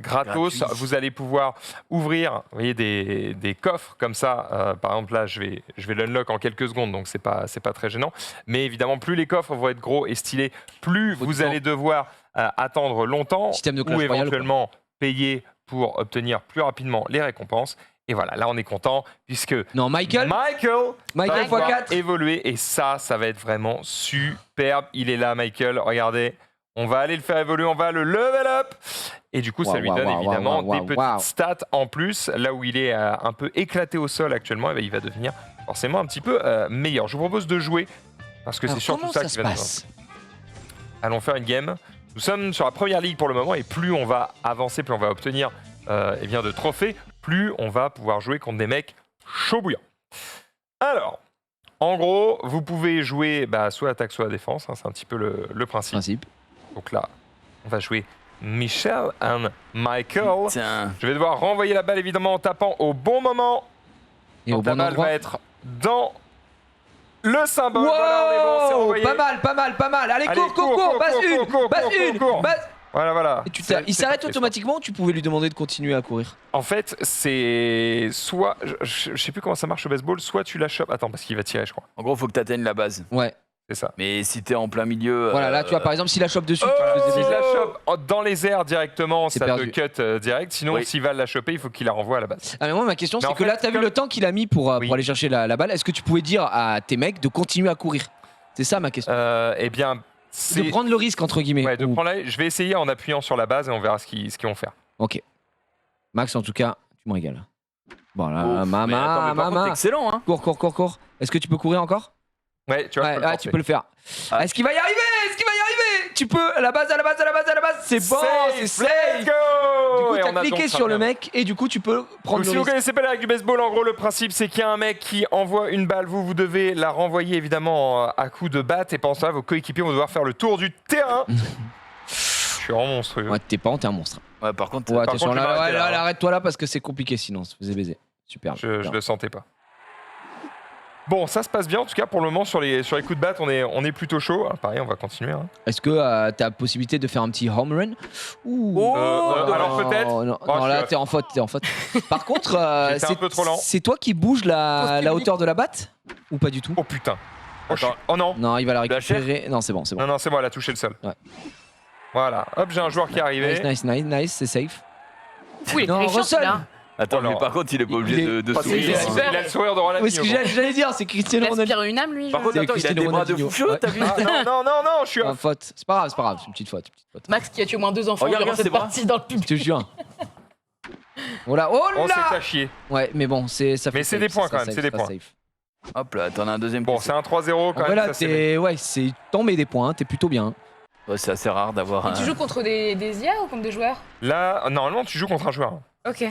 gratos. Gratuit. Vous allez pouvoir ouvrir des coffres comme ça. Par exemple, là, je vais l'unlock en quelques secondes, donc c'est pas très gênant. Mais évidemment, plus les coffres vont être gros et stylés, plus Faut vous du temps. allez devoir attendre longtemps Système de ou Clash Royale, éventuellement payer pour obtenir plus rapidement les récompenses. Et voilà, là, on est content, puisque Non, Michael va pouvoir x4. évoluer. Et ça va être vraiment superbe. Il est là, Michael. Regardez. On va aller le faire évoluer, on va le level up. Et du coup, ça lui donne évidemment des petites stats en plus. Là où il est un peu éclaté au sol actuellement, il va devenir forcément un petit peu meilleur. Je vous propose de jouer, parce que c'est surtout Comment ça ça qui se va nous... passe? Allons faire une game. Nous sommes sur la première ligue pour le moment, et plus on va avancer, plus on va obtenir de trophées, plus on va pouvoir jouer contre des mecs chauds bouillants. Alors, en gros, vous pouvez jouer soit attaque, soit défense. Hein, c'est un petit peu le principe. Donc là, on va jouer Michel and Michael. Tiens. Je vais devoir renvoyer la balle évidemment en tapant au bon moment. Et Donc au bon la balle endroit. va être dans le symbole. Wow, Voilà, on est bon, c'est envoyé. pas mal. Allez, Allez, cours, base une. Voilà. Et il C'est s'arrête parti. automatiquement ou tu pouvais lui demander de continuer à courir? En fait, c'est soit, je sais plus comment ça marche au baseball, soit tu la chopes. Attends, parce qu'il va tirer, je crois. En gros, faut que tu atteignes la base. Ouais. C'est ça. Mais si t'es en plein milieu. Voilà, là, tu vois, par exemple, s'il la chope dessus, tu S'il faisais des... la chope dans les airs directement, C'est ça perdu. te cut direct. Sinon, Oui. s'il va la choper, il faut qu'il la renvoie à la base. Ah, mais moi, ma question, Mais c'est en que fait, là, t'as vu comme- le temps qu'il a mis pour Oui. aller chercher la balle. Est-ce que tu pouvais dire à tes mecs de continuer à courir? C'est ça ma question. Eh bien, De c'est. prendre le risque, entre guillemets. Ouais, de Ou- prendre je vais essayer en appuyant sur la base et on verra ce qu'ils vont faire. Ok. Max, en tout cas, tu me régales. Bon, là, Ouf, mais attends, mais par contre, maman. t'es excellent, hein. Cours. Est-ce que tu peux courir encore? Ouais, tu vois, je peux le tu forcer. peux le faire. Ah. Est-ce qu'il va y arriver? Tu peux, à la base. C'est bon, c'est Safe, safe. let's go. Du coup, Et t'as on a cliqué donc sur le bien. mec et du coup, tu peux prendre Donc, si le vous risque. connaissez pas les règles du baseball, en gros, le principe, c'est qu'il y a un mec qui envoie une balle, vous devez la renvoyer évidemment à coup de batte, et pendant ça, vos coéquipiers vont devoir faire le tour du terrain. Je suis vraiment monstrueux. Ouais, t'es pas, t'es un monstre. Ouais, par contre. Ouais, Par attention, contre, je vais m'arrêter là, hein. arrête-toi là parce que c'est compliqué sinon, ça faisait baiser. Super. Je le sentais pas. Bon, ça se passe bien en tout cas pour le moment sur les coups de batte, on est plutôt chaud. Ah, pareil, on va continuer. Hein. Est-ce que tu as possibilité de faire un petit home run? Ouh. Alors peut-être. Non, Oh, non, là t'es en faute, Par contre, J'étais un peu trop lent. c'est toi qui bouges la hauteur de la batte ou pas du tout? Oh putain. Attends. Oh non. Non, il va la La chair récupérer. Non, c'est bon. Non, c'est moi, elle a touché le sol. Ouais. Voilà. Hop, j'ai un joueur qui est arrivé. Nice, c'est safe. Oui, Non, Russell. Attends, Oh là. mais par contre, il est pas obligé Il est- de Il sourire. a le sourire de Ronaldinho. Oui, ce que j'allais dire, c'est Cristiano Il Ronaldo. aspire une âme, lui. Par je- contre, C'est attends, il a Cristiano des bras de Ronaldinho. fou, Ouais. t'as vu Ah, non, je suis Ah, faute. C'est pas grave, c'est une petite faute. Max qui a tué au moins 2 enfants Regarde, durant regarde cette ses bras. partie dans le Je public. te jure. Voilà. Oh On s'est là. fait chier. Ouais, mais bon, ça fait. Mais c'est safe, des points ça quand même, safe, c'est des ça points. safe. Hop là, t'en as un deuxième. Bon, qui- c'est un 3-0 quand même. Voilà, ça, c'est t'en mets des points, t'es plutôt bien. Ouais, c'est assez rare d'avoir un. Tu joues contre des IA ou contre des joueurs? Là, normalement, tu joues contre un joueur. Ok.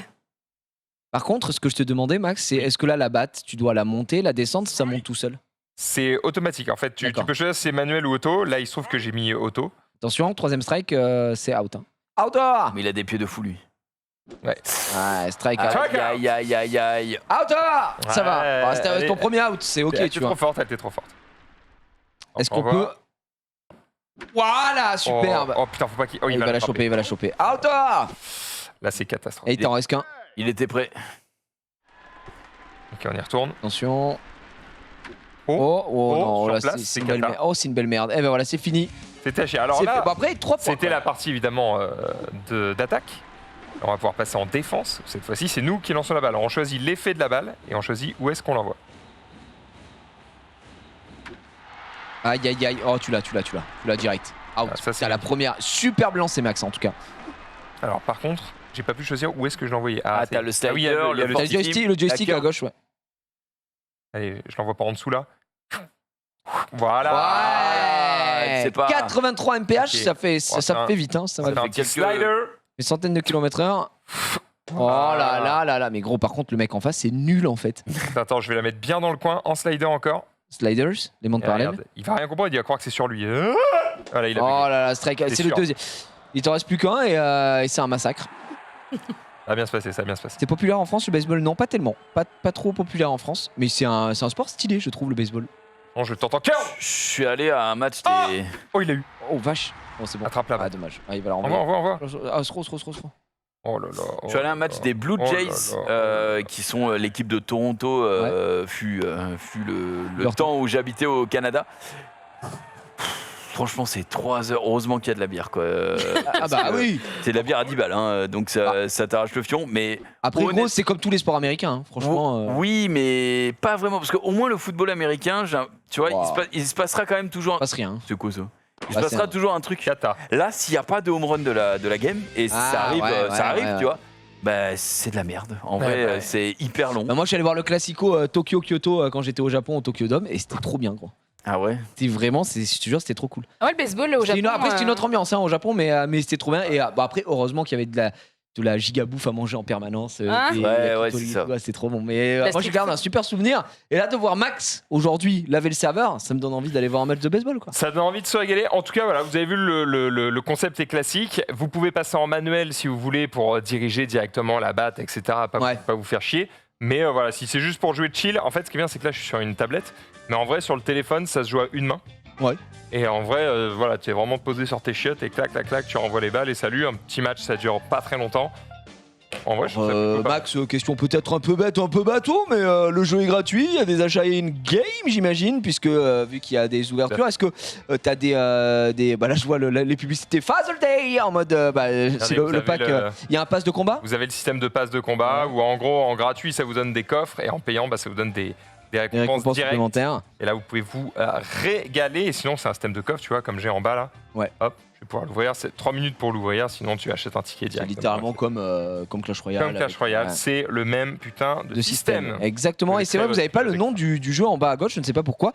Par contre, ce que je te demandais, Max, c'est est-ce que là, la batte, tu dois la monter, la descendre, ça monte tout seul? C'est automatique. En fait, tu D'accord. peux choisir si c'est manuel ou auto. Là, il se trouve que j'ai mis auto. Attention, troisième strike, c'est out. Hein. Out! Mais il a des pieds de fou, lui. Ah, strike. Aïe, aïe, aïe, aïe. Out! Ça va. Ouais, Ah, c'était allez. ton premier out, c'est ok, Elle tu était vois. trop forte, elle était trop forte. Est-ce Au qu'on peut. revoir. Voilà, superbe. Oh putain, faut pas qu'il. Oh, il va la l'attraper. choper, il va la choper. Out! Là, c'est Et catastrophique. il t'en reste qu'un. Il était prêt. Ok, on y retourne. Attention. Oh, Non, sur là, place, c'est c'est une belle cata. merde. Oh, c'est une belle merde. Eh ben voilà, c'est fini. C'était à chier. Alors C'est là, fait. Bon, après, 3 points. c'était quoi. la partie évidemment d'attaque. On va pouvoir passer en défense. Cette fois-ci, c'est nous qui lançons la balle. Alors, on choisit l'effet de la balle et on choisit où est-ce qu'on l'envoie. Aïe, aïe, aïe. Oh, tu l'as direct. Out. Ah, ça, c'est C'est la bien. première. Superbe lancé, Max, en tout cas. Alors, par contre, j'ai pas pu choisir où est-ce que je l'envoyais. Ah, c'est- t'as le slider, oui, il y a le il y a T'as fort- le joystick à gauche, ouais. Allez, je l'envoie par en dessous là. Voilà. Ouais. c'est pas- 83 mph, Ok. ça fait vite, hein. Ça va Ça fait un vite. petit quelques- slider. Des centaines de km/h. Oh là là là là. Mais gros, par contre, le mec en face, c'est nul en fait. Attends, je vais la mettre bien dans le coin, en slider encore. Sliders, les montres Et parallèles. regarde, il va rien comprendre, il va croire que c'est sur lui. Voilà, il a Oh bugué. là là, strike. T'es C'est le sûr. deuxième. Il t'en reste plus qu'un et c'est un massacre. Ça va bien se passer, ça va bien se passer. C'est populaire en France le baseball? Non, pas tellement. Pas trop populaire en France. Mais c'est un sport stylé, je trouve, le baseball. Bon, je t'entends. Tiens. Je suis allé à un match Ah des. Oh, il a eu. Oh vache. Oh, c'est bon. Attrape la Ah, balle. dommage. Ah, il va la Envoie, renvoyer. envoie. Ah, throw. Oh là là. Je suis allé à un match des Blue Oh là Jays, là. qui sont l'équipe de Toronto, fut le Leur temps où j'habitais au Canada. Franchement, c'est 3 heures. Heureusement qu'il y a de la bière, quoi. Ah bah oui. C'est de la bière à 10 balles, hein, donc ça t'arrache le fion. Mais Après, Honnête- gros, c'est comme tous les sports américains. Hein. Franchement. oui, mais pas vraiment, parce qu'au moins le football américain, tu vois, Wow. il se passera quand même toujours. passe rien. C'est quoi ça? Il se Bah, passera c'est un- toujours un truc. Kata. Là, s'il n'y a pas de home run de la game, et Ah, ça arrive, ouais, tu vois, bah, c'est de la merde. En Ouais, vrai, ouais. c'est hyper long. Bah, moi, je suis allé voir le Classico Tokyo-Kyoto quand j'étais au Japon au Tokyo Dome et c'était trop bien, gros. Ah ouais? C'était vraiment, je te jure, c'était trop cool. Ah ouais, le baseball au Japon. Après, c'était une autre ambiance hein, au Japon, mais c'était trop bien. Et bah, après, heureusement qu'il y avait de la giga bouffe à manger en permanence. Ah. Des Ouais, yakitori c'est et ça. tout, ouais, c'était trop bon. Mais La moi, je street garde food. un super souvenir. Et là, de voir Max aujourd'hui laver le serveur, ça me donne envie d'aller voir un match de baseball, quoi. Ça donne envie de se régaler. En tout cas, voilà, vous avez vu le concept est classique. Vous pouvez passer en manuel si vous voulez pour diriger directement la batte, etc. Pas vous faire chier. Mais voilà, si c'est juste pour jouer chill, en fait, ce qui est bien, c'est que là, je suis sur une tablette. Mais en vrai, sur le téléphone, ça se joue à une main. Ouais. Et en vrai, voilà, tu es vraiment posé sur tes chiottes et clac, clac, clac, tu renvoies les balles et salut. Un petit match, ça dure pas très longtemps. En vrai, je trouve ça plutôt pas mal. Max, question peut-être un peu bête, un peu bateau, mais le jeu est gratuit. Il y a des achats in-game, j'imagine, puisque vu qu'il y a des ouvertures, est-ce que t'as des. Bah là, je vois les publicités Father Day en mode. C'est vous le avez pack. Il y a un pass de combat? Vous avez le système de passe de combat où en gros, en gratuit, ça vous donne des coffres et en payant, ça vous donne des Des récompenses récompenses directes. supplémentaires. Et là, vous pouvez vous régaler. Et sinon, c'est un système de coffre, tu vois, comme j'ai en bas là. Ouais. Hop, je vais pouvoir l'ouvrir. C'est 3 minutes pour l'ouvrir. Sinon, tu achètes un ticket C'est direct. littéralement comme Clash Royale. Comme Clash Royale. Ouais. C'est le même putain de De système. Exactement. Je Et c'est vrai, vais vous n'avez pas le nom du jeu en bas à gauche, je ne sais pas pourquoi.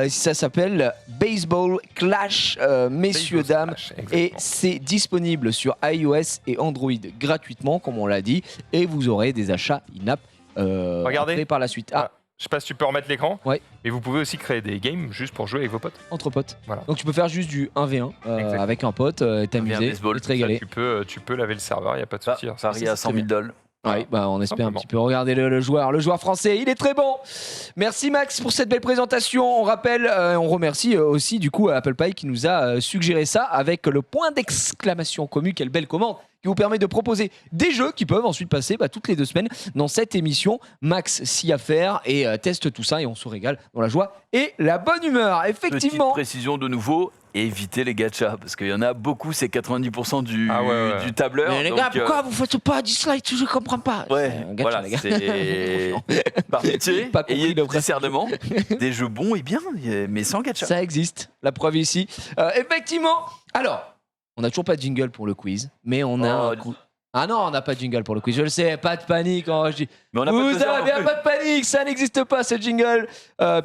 Ça s'appelle Baseball Clash, messieurs, Baseball dames. Clash, Et exactement. c'est disponible sur iOS et Android gratuitement, comme on l'a dit. Et vous aurez des achats in-app Regardez. après par la suite. Voilà. Je sais pas si tu peux remettre l'écran. Ouais. Mais vous pouvez aussi créer des games juste pour jouer avec vos potes. Entre potes. Voilà. Donc tu peux faire juste du 1v1 Exactement. avec un pote, t'amuser, baseball. et te régaler. Tu peux laver le serveur, il n'y a pas de souci. hein. Paris ça, à c'est 100 000 dollars. Oui, bah on espère un Simplement. petit peu. Regardez le joueur français, il est très bon. Merci Max pour cette belle présentation. On rappelle, on remercie aussi du coup Apple Pie qui nous a suggéré ça avec le point d'exclamation commu. Quelle belle commande qui vous permet de proposer des jeux qui peuvent ensuite passer toutes les 2 semaines dans cette émission. Max s'y affaire et teste tout ça et on se régale dans la joie et la bonne humeur. Petite Effectivement. précision de nouveau, évitez les gachas, parce qu'il y en a beaucoup, c'est 90% du tableur. Mais les donc, gars, pourquoi vous faites pas dislike? Je comprends pas. Ouais, C'est un gacha, voilà, les gars. c'est par pitié, Pas compris ayez le du principe. discernement, des jeux bons et bien, mais sans gacha. Ça existe, la preuve ici. Effectivement. Alors, on n'a toujours pas de jingle pour le quiz, mais on a Oh, un coup. Ah non, on n'a pas de jingle pour le quiz. Je le sais, pas de panique. Je dis, Mais on n'a pas de vous buzzer non avez plus. pas de panique, ça n'existe pas ce jingle,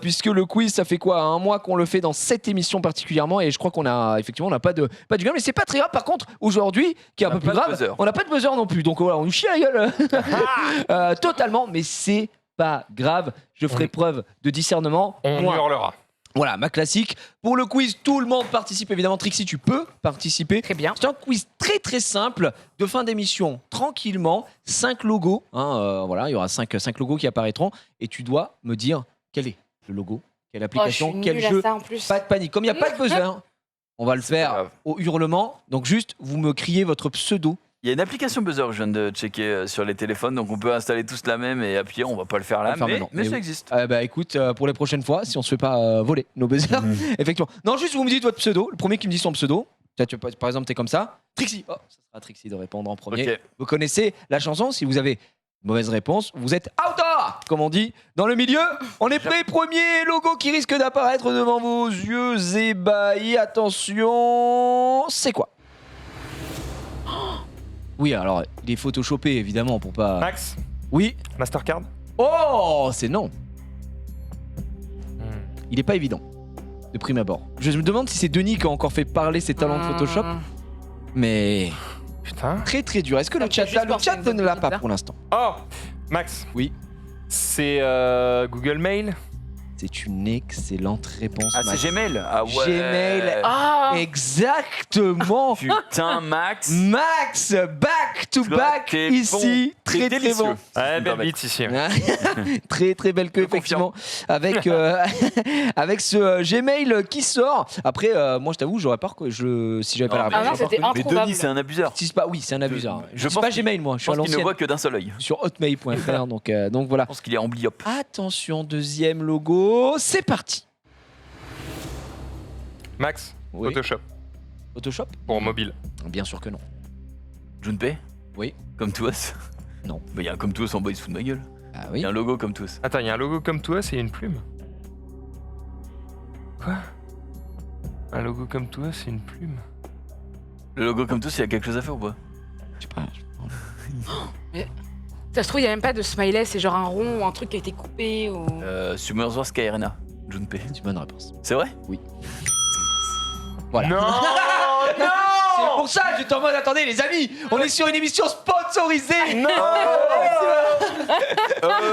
puisque le quiz, ça fait quoi, un mois qu'on le fait dans cette émission particulièrement, et je crois qu'on a effectivement on n'a pas de jingle, mais c'est pas très grave. Par contre, aujourd'hui, qui est un On peu n'a plus pas de grave, buzzer. on n'a pas de buzzer non plus. Donc voilà, on nous chie à la gueule totalement, mais c'est pas grave. Je ferai preuve de discernement. On Moi, hurlera. voilà, ma classique. Pour le quiz, tout le monde participe évidemment. Trixie, tu peux participer. Très bien. C'est un quiz très très simple de fin d'émission, tranquillement. 5 logos. Voilà, il y aura 5 logos qui apparaîtront. Et tu dois me dire quel est le logo, quelle Oh, je application, suis quel nulle à jeu. ça en plus. Pas de panique. Comme il n'y a pas de buzzer, on va le pas faire grave. au hurlement. Donc juste, vous me criez votre pseudo. Il y a une application buzzer que je viens de checker sur les téléphones, donc on peut installer tous la même et appuyer. On va pas le faire On va là, le faire mais, maintenant. mais Mais ça oui. existe. Bah écoute, pour les prochaines fois, si on se fait pas voler nos buzzers, effectivement. Non, juste vous me dites votre pseudo. Le premier qui me dit son pseudo. Par exemple, t'es comme ça. Trixie. Oh, ça sera Trixie de répondre en premier. Ok. Vous connaissez la chanson. Si vous avez une mauvaise réponse, vous êtes out, comme on dit dans le milieu. On est prêt. Premier logo qui risque d'apparaître devant vos yeux ébahis. Attention, c'est quoi? Oui, alors il est photoshopé évidemment pour pas. Max, Oui. Mastercard. Oh, c'est non. Il est pas évident de prime abord. Je me demande si c'est Denis qui a encore fait parler ses talents de Photoshop, mais Putain. très très dur. Est-ce que Ça le me fait chat juste là, le penser chat à une ne l'a autre pas pizza. pour l'instant? Oh, Max. Oui. C'est Google Mail. C'est une excellente réponse. Ah, c'est Max. Gmail. Ah ouais. Gmail. Ah Exactement. Putain, Max. Max, back to Toi, back t'es ici, bon. très T'es très délicieux. bon. Ouais, me belle permet. bite ici. Très très belle queue Je confirme. effectivement avec avec ce Gmail qui sort. Après moi je t'avoue j'aurais pas si j'avais pas la Non, mais- réponse. Ah non, j'aurais c'était pas Mais introuvable. Denis, c'est un abuseur. Si c'est pas, oui, c'est un abuseur. Je Je dis pense pas qu'il- Gmail, moi, je Je suis à pense qu'il ne l'ancienne. voit que d'un seul œil. Sur hotmail.fr, donc voilà. Je pense qu'il est amblyop. Attention, deuxième logo, c'est parti. Max, Oui. Photoshop Photoshop? pour mobile. Bien sûr que non. Junpei. Oui. Comme toi. Non. Mais il y a un comme toi en bas, il se fout de ma gueule. Ah Il oui. y a un logo comme toi. Attends, il y a un logo comme toi, c'est une plume. Quoi? Un logo comme toi, c'est une plume. Le logo comme toi, il y a quelque chose à faire ou pas? Je sais pas. Ça se trouve, il n'y a même pas de smiley, c'est genre un rond ou un truc qui a été coupé. Ou... Summoners War Sky Arena. Junpei. C'est une bonne réponse. C'est vrai? Voilà. Non. C'est pour ça, j'étais en mode, attendez les amis, on est sur une émission sponsorisée. Non.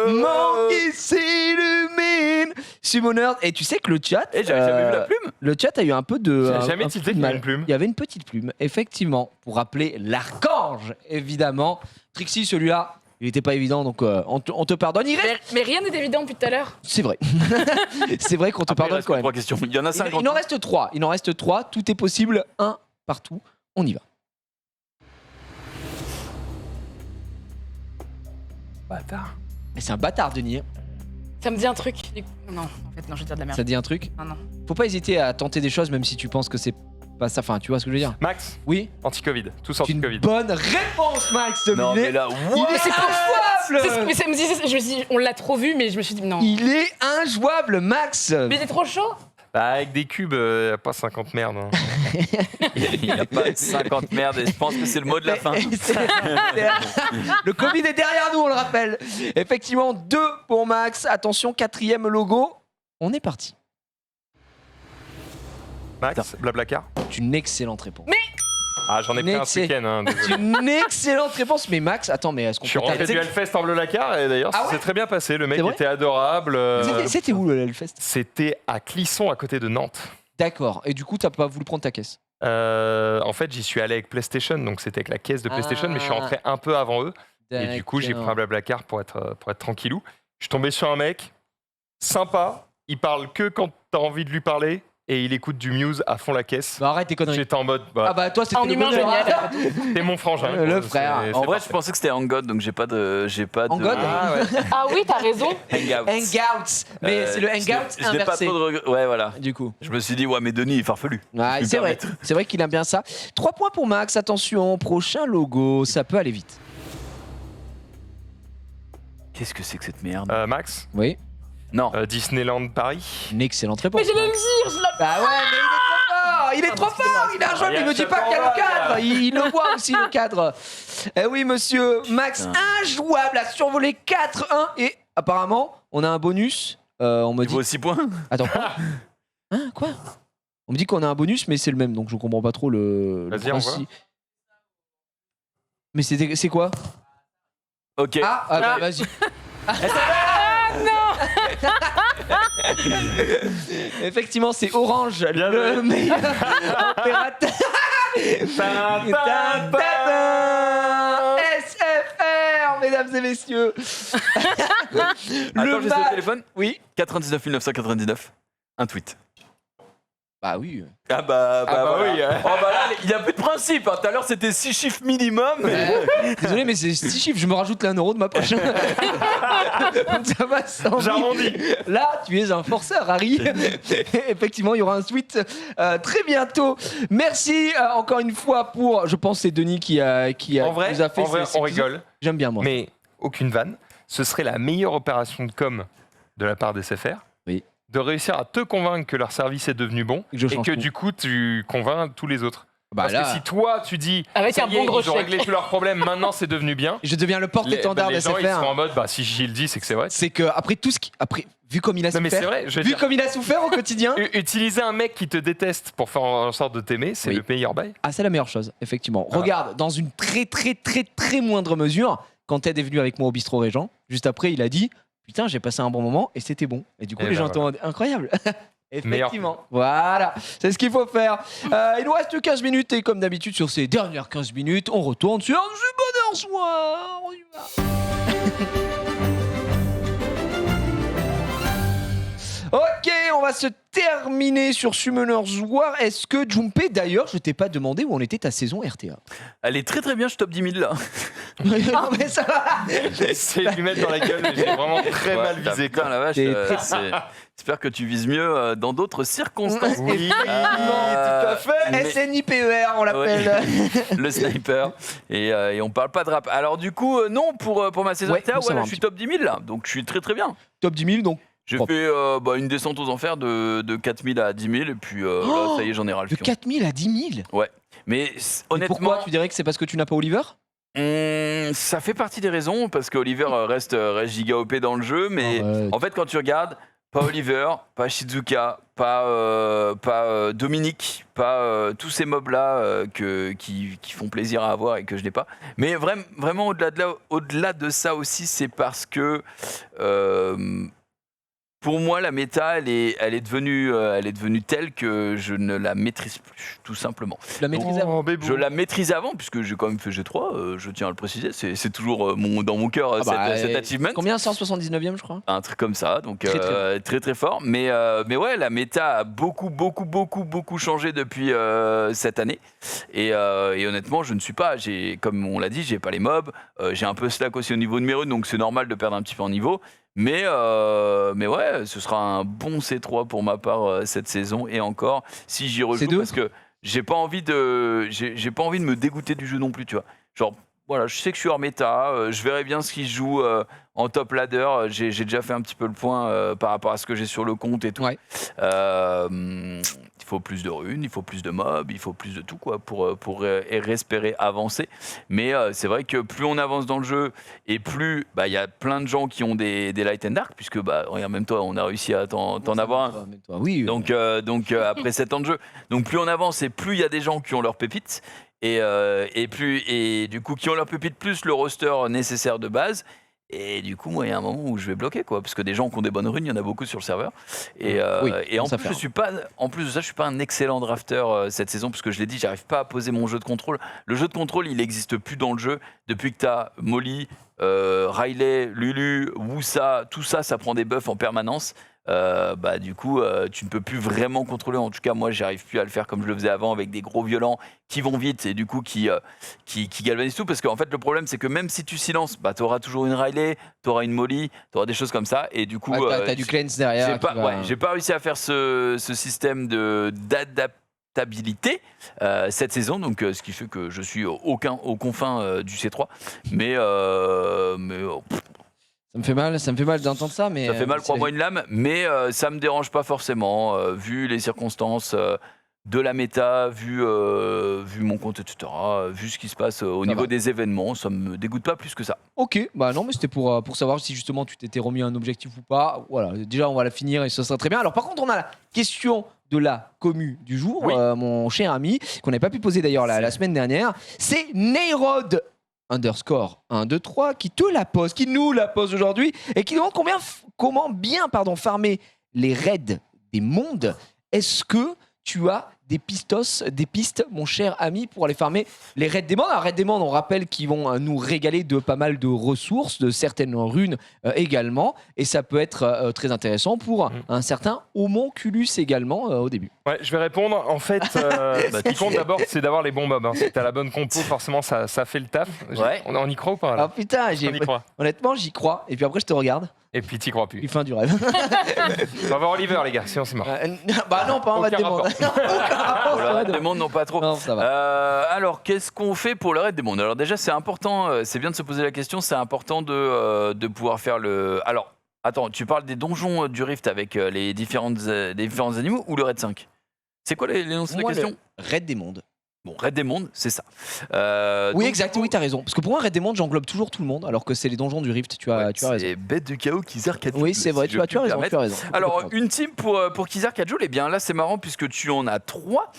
Manque ici le Summoner. Et tu sais que le chat, Eh, j'avais jamais vu la plume. le chat a eu un peu de. J'ai un- jamais un tilté peu de qu'il y avait mal. une plume. Il y avait une petite plume, effectivement, pour rappeler l'archange, évidemment. Trixie, celui-là, il était pas évident, donc on te pardonne. Il reste. Mais rien n'est évident depuis tout à l'heure. C'est vrai. C'est vrai qu'on te Après, il pardonne reste quand que même. 3 questions. Il y en a 50. Il en reste 3. Il en reste 3. Tout est possible. Un partout. On y va. Bâtard. Mais c'est un bâtard, Denis. Ça me dit un truc. Non, en fait, non, je vais dire de la merde. Ça te dit un truc? Non, non. Faut pas hésiter à tenter des choses, même si tu penses que c'est pas ça. Enfin, tu vois ce que je veux dire? Max, Oui. anti-Covid. Tous C'est une anti-Covid. bonne réponse, Max. Non, mais là, il what? est C'est injouable. Mais ça me dit, je me suis dit, on l'a trop vu, mais je me suis dit non. Il est injouable, Max. Mais c'est trop chaud. Bah, avec des cubes, y a pas 50 merdes. Hein. Il n'y a pas 50 merdes et je pense que c'est le mot de la fin. Le Covid est derrière nous, on le rappelle. Effectivement, 2 pour Max. Attention, 4e logo. On est parti. Max, Blablacar. C'est une excellente réponse. Ah, j'en ai pris un ce week-end. Hein, C'est désolé. une excellente réponse. Mais Max, attends, mais est-ce qu'on Je suis peut rentré du t'arrêter? Hellfest en Blablacar et d'ailleurs, Ah ça ouais s'est très bien passé. Le mec C'est vrai était adorable. C'était où le Hellfest? C'était à Clisson, à côté de Nantes. D'accord. Et du coup, t'as pas voulu prendre ta caisse? En fait, j'y suis allé avec PlayStation, donc c'était avec la caisse de PlayStation, mais je suis rentré un peu avant eux. Et du coup, j'ai pris un Blablacar pour être tranquillou. Je suis tombé sur un mec sympa. Il parle que quand t'as envie de lui parler. Et il écoute du Muse à fond la caisse. Bah, arrête tes conneries. J'étais en mode. Ah bah toi c'était En le humain bonheur. génial. T'es mon frangin. Le quoi. frère. C'est En vrai, parfait. je pensais que c'était Hangouts, donc j'ai pas de. Hangouts Ah ouais. Ah oui, t'as raison. Hangouts. Hangouts. Mais c'est le Je n'ai hangout pas inversé. trop de regrets. Ouais, voilà. Du coup. Je me suis dit, ouais, mais Denis, il est farfelu. Ouais, Je c'est peux me vrai. C'est vrai qu'il aime bien ça. 3 points pour Max. Attention, prochain logo. Ça peut aller vite. Qu'est-ce que c'est que cette merde Max, Oui. Non. Disneyland Paris. Une excellente réponse. Mais j'allais le dire, je l'ai. Bah ouais, mais il est trop fort. Il a un jaune, il me dit pas qu'il y a le cadre. Il le voit aussi, le cadre. Eh oui, monsieur. Max, injouable, a survolé 4-1. Et apparemment, on a un bonus. On me Il dit. vaut 6 points. Attends, quoi Hein, quoi On me dit qu'on a un bonus, mais c'est le même, donc je comprends pas trop le Vas-y, principe. Mais c'est quoi Ok. bah, vas-y. Effectivement, c'est Orange, le meilleur opérateur. SFR, mesdames et messieurs. Attends, j'essaie mal- le téléphone. Oui. 99 999. Un tweet. Bah oui. Ah bah oui. Oh bah là, il y a plus de principe. Hein. Tout à l'heure, c'était 6 chiffres minimum. Désolé, mais c'est 6 chiffres, je me rajoute là 1 euro de ma poche. Ça va sans J'arrondis. Là, tu es un forceur, Harry. Effectivement, il y aura un tweet très bientôt. Merci encore une fois pour. Je pense que c'est Denis qui En vrai, nous a fait. on rigole. J'aime bien moi. Mais aucune vanne. Ce serait la meilleure opération de com de la part des SFR. Oui. De réussir à te convaincre que leur service est devenu bon Et que je et change que tout. du coup tu convaincs tous les autres. Bah Parce là, que si toi tu dis Avec ça un y est, bon gros ils ont chèque. réglé tous leurs problèmes, maintenant c'est devenu bien. je deviens le porte-étendard les des gens ils seront en SFR. mode bah si Gilles dit c'est que c'est vrai. C'est que après tout ce qui, après vu comme il a Non mais c'est souffert, vrai, je veux vu dire, comme il a souffert au quotidien. utiliser un mec qui te déteste pour faire en sorte de t'aimer, c'est Oui. le meilleur bail. Ah, c'est la meilleure chose, effectivement. Voilà. Regarde, dans une très moindre mesure, quand Ted est venu avec moi au bistrot Régent, juste après, il a dit putain, j'ai passé un bon moment et c'était bon. Et du coup, Et les ben gens étaient en mode incroyable. Meilleur. Effectivement. Voilà, c'est ce qu'il faut faire. Il nous reste 15 minutes et comme d'habitude, sur ces dernières 15 minutes, on retourne sur du bonheur soir. On y va. Ok, on va se terminer sur Summoners War. Est-ce que Junpei, d'ailleurs, je t'ai pas demandé où en était ta saison RTA. Elle est très bien, je top 10 000 là. Non mais ça va. J'essaie de lui mettre dans la gueule, mais j'ai vraiment très Ouais, mal t'as- visé. putain, la vache. T'es J'espère que tu vises mieux dans d'autres circonstances. Oui, tout à fait. Mais- SNIPER, on l'appelle. Le sniper. Et on parle pas de rap. Alors du coup, non, pour ma saison Ouais, RTA, faut savoir là, un je suis petit top 10 000 là. Donc je suis très bien. Top 10 000, donc J'ai Propre. fait une descente aux enfers de 4 000 à 10 000. Et puis là, ça y est, j'en ai ras le de fion. 4 000 à 10 000. Mais Et honnêtement, pourquoi tu dirais que c'est parce que tu n'as pas Oliver ça fait partie des raisons. Parce qu'Oliver reste giga OP dans le jeu. Mais en fait, quand tu regardes, pas Oliver, pas Shizuka, pas Dominique, pas tous ces mobs-là qui font plaisir à avoir et que je n'ai pas. Mais vraiment, au-delà de ça aussi, c'est parce que pour moi, la méta, elle est devenue telle que je ne la maîtrise plus, tout simplement. Tu la maîtrisais avant. Oh, bébou. Je la maîtrisais avant, puisque j'ai quand même fait G3, je tiens à le préciser. C'est toujours dans mon cœur cet achievement. Combien 179e, je crois. Un truc comme ça, donc Très, très fort. Mais ouais, la méta a beaucoup changé depuis cette année. Et honnêtement, je ne suis pas, comme on l'a dit, j'ai pas les mobs. J'ai un peu slack aussi au niveau de mes runes, donc c'est normal de perdre un petit peu en niveau. Mais ouais, ce sera un bon C3 pour ma part cette saison et encore si j'y rejoue C2 parce que j'ai pas envie de me dégoûter du jeu non plus, tu vois. Genre voilà, je sais que je suis hors méta, je verrai bien ce qui se joue en top ladder. J'ai déjà fait un petit peu le point par rapport à ce que j'ai sur le compte et tout. Ouais. Il faut plus de runes, il faut plus de mobs, il faut plus de tout quoi pour espérer avancer. Mais c'est vrai que plus on avance dans le jeu et plus il y a plein de gens qui ont des light and dark puisque regarde, même toi on a réussi à t'en avoir un. Même toi, oui. Donc après 7 ans de jeu, donc plus on avance et plus il y a des gens qui ont leurs pépites et du coup qui ont leurs pépites plus le roster nécessaire de base Et du coup, moi, il y a un moment où je vais bloquer, quoi, parce que des gens qui ont des bonnes runes, il y en a beaucoup sur le serveur. Et, Oui, et en ça plus, fait je suis pas, en plus de ça, je suis pas un excellent drafter cette saison, parce que je l'ai dit, j'arrive pas à poser mon jeu de contrôle. Le jeu de contrôle, il n'existe plus dans le jeu depuis que tu as Molly, Riley, Lulu, Wusa, tout ça, ça prend des buffs en permanence. Du coup, tu ne peux plus vraiment contrôler. En tout cas, moi, j'arrive plus à le faire comme je le faisais avant, avec des gros violents qui vont vite et du coup qui galvanisent tout. Parce qu'en fait, le problème, c'est que même si tu silences, tu auras toujours une Riley, tu auras une Molly, tu auras des choses comme ça. Et du coup, T'as du cleanse derrière. j'ai pas réussi à faire ce système d'adaptabilité cette saison, donc ce qui fait que je suis aux confins du C3. Mais Ça me fait mal d'entendre ça, mais ça fait mal, c'est crois-moi, une lame, mais ça me dérange pas forcément, vu les circonstances de la méta, vu mon compte, etc., vu ce qui se passe au niveau des événements, ça me dégoûte pas plus que ça. Ok, bah non, mais c'était pour savoir si justement tu t'étais remis un objectif ou pas. Voilà, déjà on va la finir et ce sera très bien. Alors par contre, on a la question de la commu du jour, Oui. mon cher ami, qu'on n'avait pas pu poser d'ailleurs la semaine dernière. C'est Neyrod _123 qui te la pose, qui nous la pose aujourd'hui et qui demande comment bien farmer les raids des mondes. Est-ce que tu as des pistes, mon cher ami, pour aller farmer les raids des mondes? Alors, raids des mondes, on rappelle qu'ils vont nous régaler de pas mal de ressources, de certaines runes également, et ça peut être très intéressant pour un certain homonculus également au début. Ouais, je vais répondre. En fait, ce qui compte d'abord, c'est d'avoir les bons mobs. Hein. Si t'as la bonne compo, forcément, ça fait le taf. Ouais. On y croit ou pas là Ah putain, On y croit. honnêtement, j'y crois, et puis après je te regarde, Et puis t'y crois plus. puis fin du rêve. On va voir Oliver, les gars, sinon c'est mort. Bah non, pas en Aucun Raid des mondes. Aucun rapport, Le c'est raid vrai, des mondes, non, pas trop. Non, ça va. Alors, qu'est-ce qu'on fait pour le raid des mondes? Alors déjà, c'est important, c'est bien de se poser la question, c'est important de pouvoir faire le... Alors, attends, tu parles des donjons du Rift avec les différents animaux ou le raid 5? C'est quoi l'énoncé de la Moi, question? Raid des mondes. Bon, raid des mondes, c'est ça. Oui, Donc, exact, oui, t'as raison. Parce que pour moi, Raid des mondes, j'englobe toujours tout le monde, alors que c'est les donjons du Rift, tu as raison. c'est bête de chaos Kizar Kadjoul. Oui, c'est vrai, tu as raison. Alors, une team pour Kizar Kadjoul, eh bien là, c'est marrant puisque tu en as 3.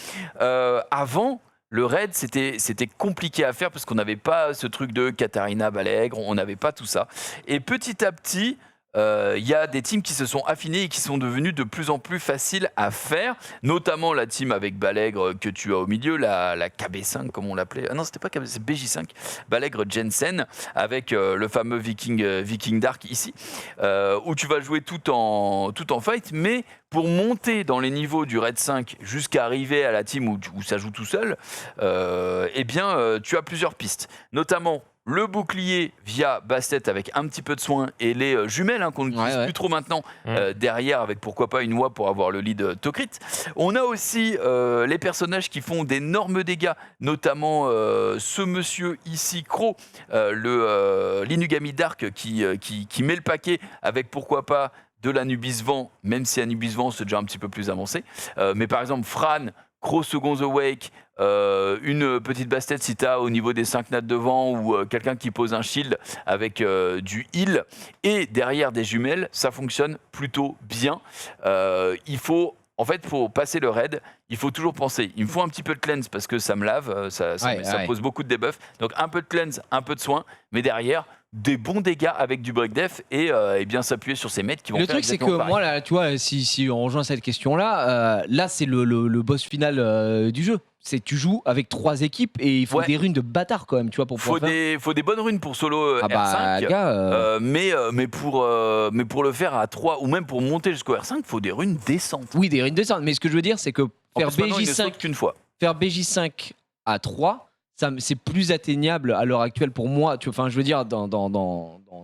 Avant, le raid, c'était compliqué à faire parce qu'on n'avait pas ce truc de Katarina Balègre, on n'avait pas tout ça. Et petit à petit, il y a des teams qui se sont affinées et qui sont devenues de plus en plus faciles à faire, notamment la team avec Balègre que tu as au milieu, la KB5 comme on l'appelait. Ah non, c'était pas KB, c'est BJ5, Balègre Jensen, avec le fameux Viking Dark ici, où tu vas jouer tout en fight, mais pour monter dans les niveaux du Raid 5 jusqu'à arriver à la team où ça joue tout seul, tu as plusieurs pistes, notamment le bouclier via Bastet avec un petit peu de soin et les jumelles qu'on n'utilise plus trop maintenant derrière avec pourquoi pas une oie pour avoir le lead Tokrit. On a aussi les personnages qui font d'énormes dégâts, notamment ce monsieur ici, Crow, l'Inugami Dark qui met le paquet avec pourquoi pas de l'Anubis Vent, même si Anubis Vent c'est déjà un petit peu plus avancé. Mais par exemple Fran, Crow Second The Wake, une petite Bastet si tu as au niveau des 5 nattes devant ou quelqu'un qui pose un shield avec du heal et derrière des jumelles, ça fonctionne plutôt bien. Il faut, en fait, pour passer le raid, il faut toujours penser, il me faut un petit peu de cleanse parce que ça me lave, ça pose beaucoup de debuff. Donc un peu de cleanse, un peu de soin, mais derrière, des bons dégâts avec du break def et bien s'appuyer sur ces maîtres qui vont Le faire truc, c'est que exactement pareil. moi, là, tu vois, si on rejoint cette question-là, là, c'est le boss final du jeu. C'est tu joues avec 3 équipes et il faut des runes de bâtard quand même, tu vois, pour pouvoir faire. Faut des bonnes runes pour solo R5, gars, mais pour le faire à 3 ou même pour monter jusqu'au R5, il faut des runes décentes. Oui, des runes décentes. Mais ce que je veux dire, c'est que faire En plus, maintenant, il ne saute qu'une fois. faire BJ5 à 3, c'est plus atteignable à l'heure actuelle pour moi. Enfin, je veux dire, dans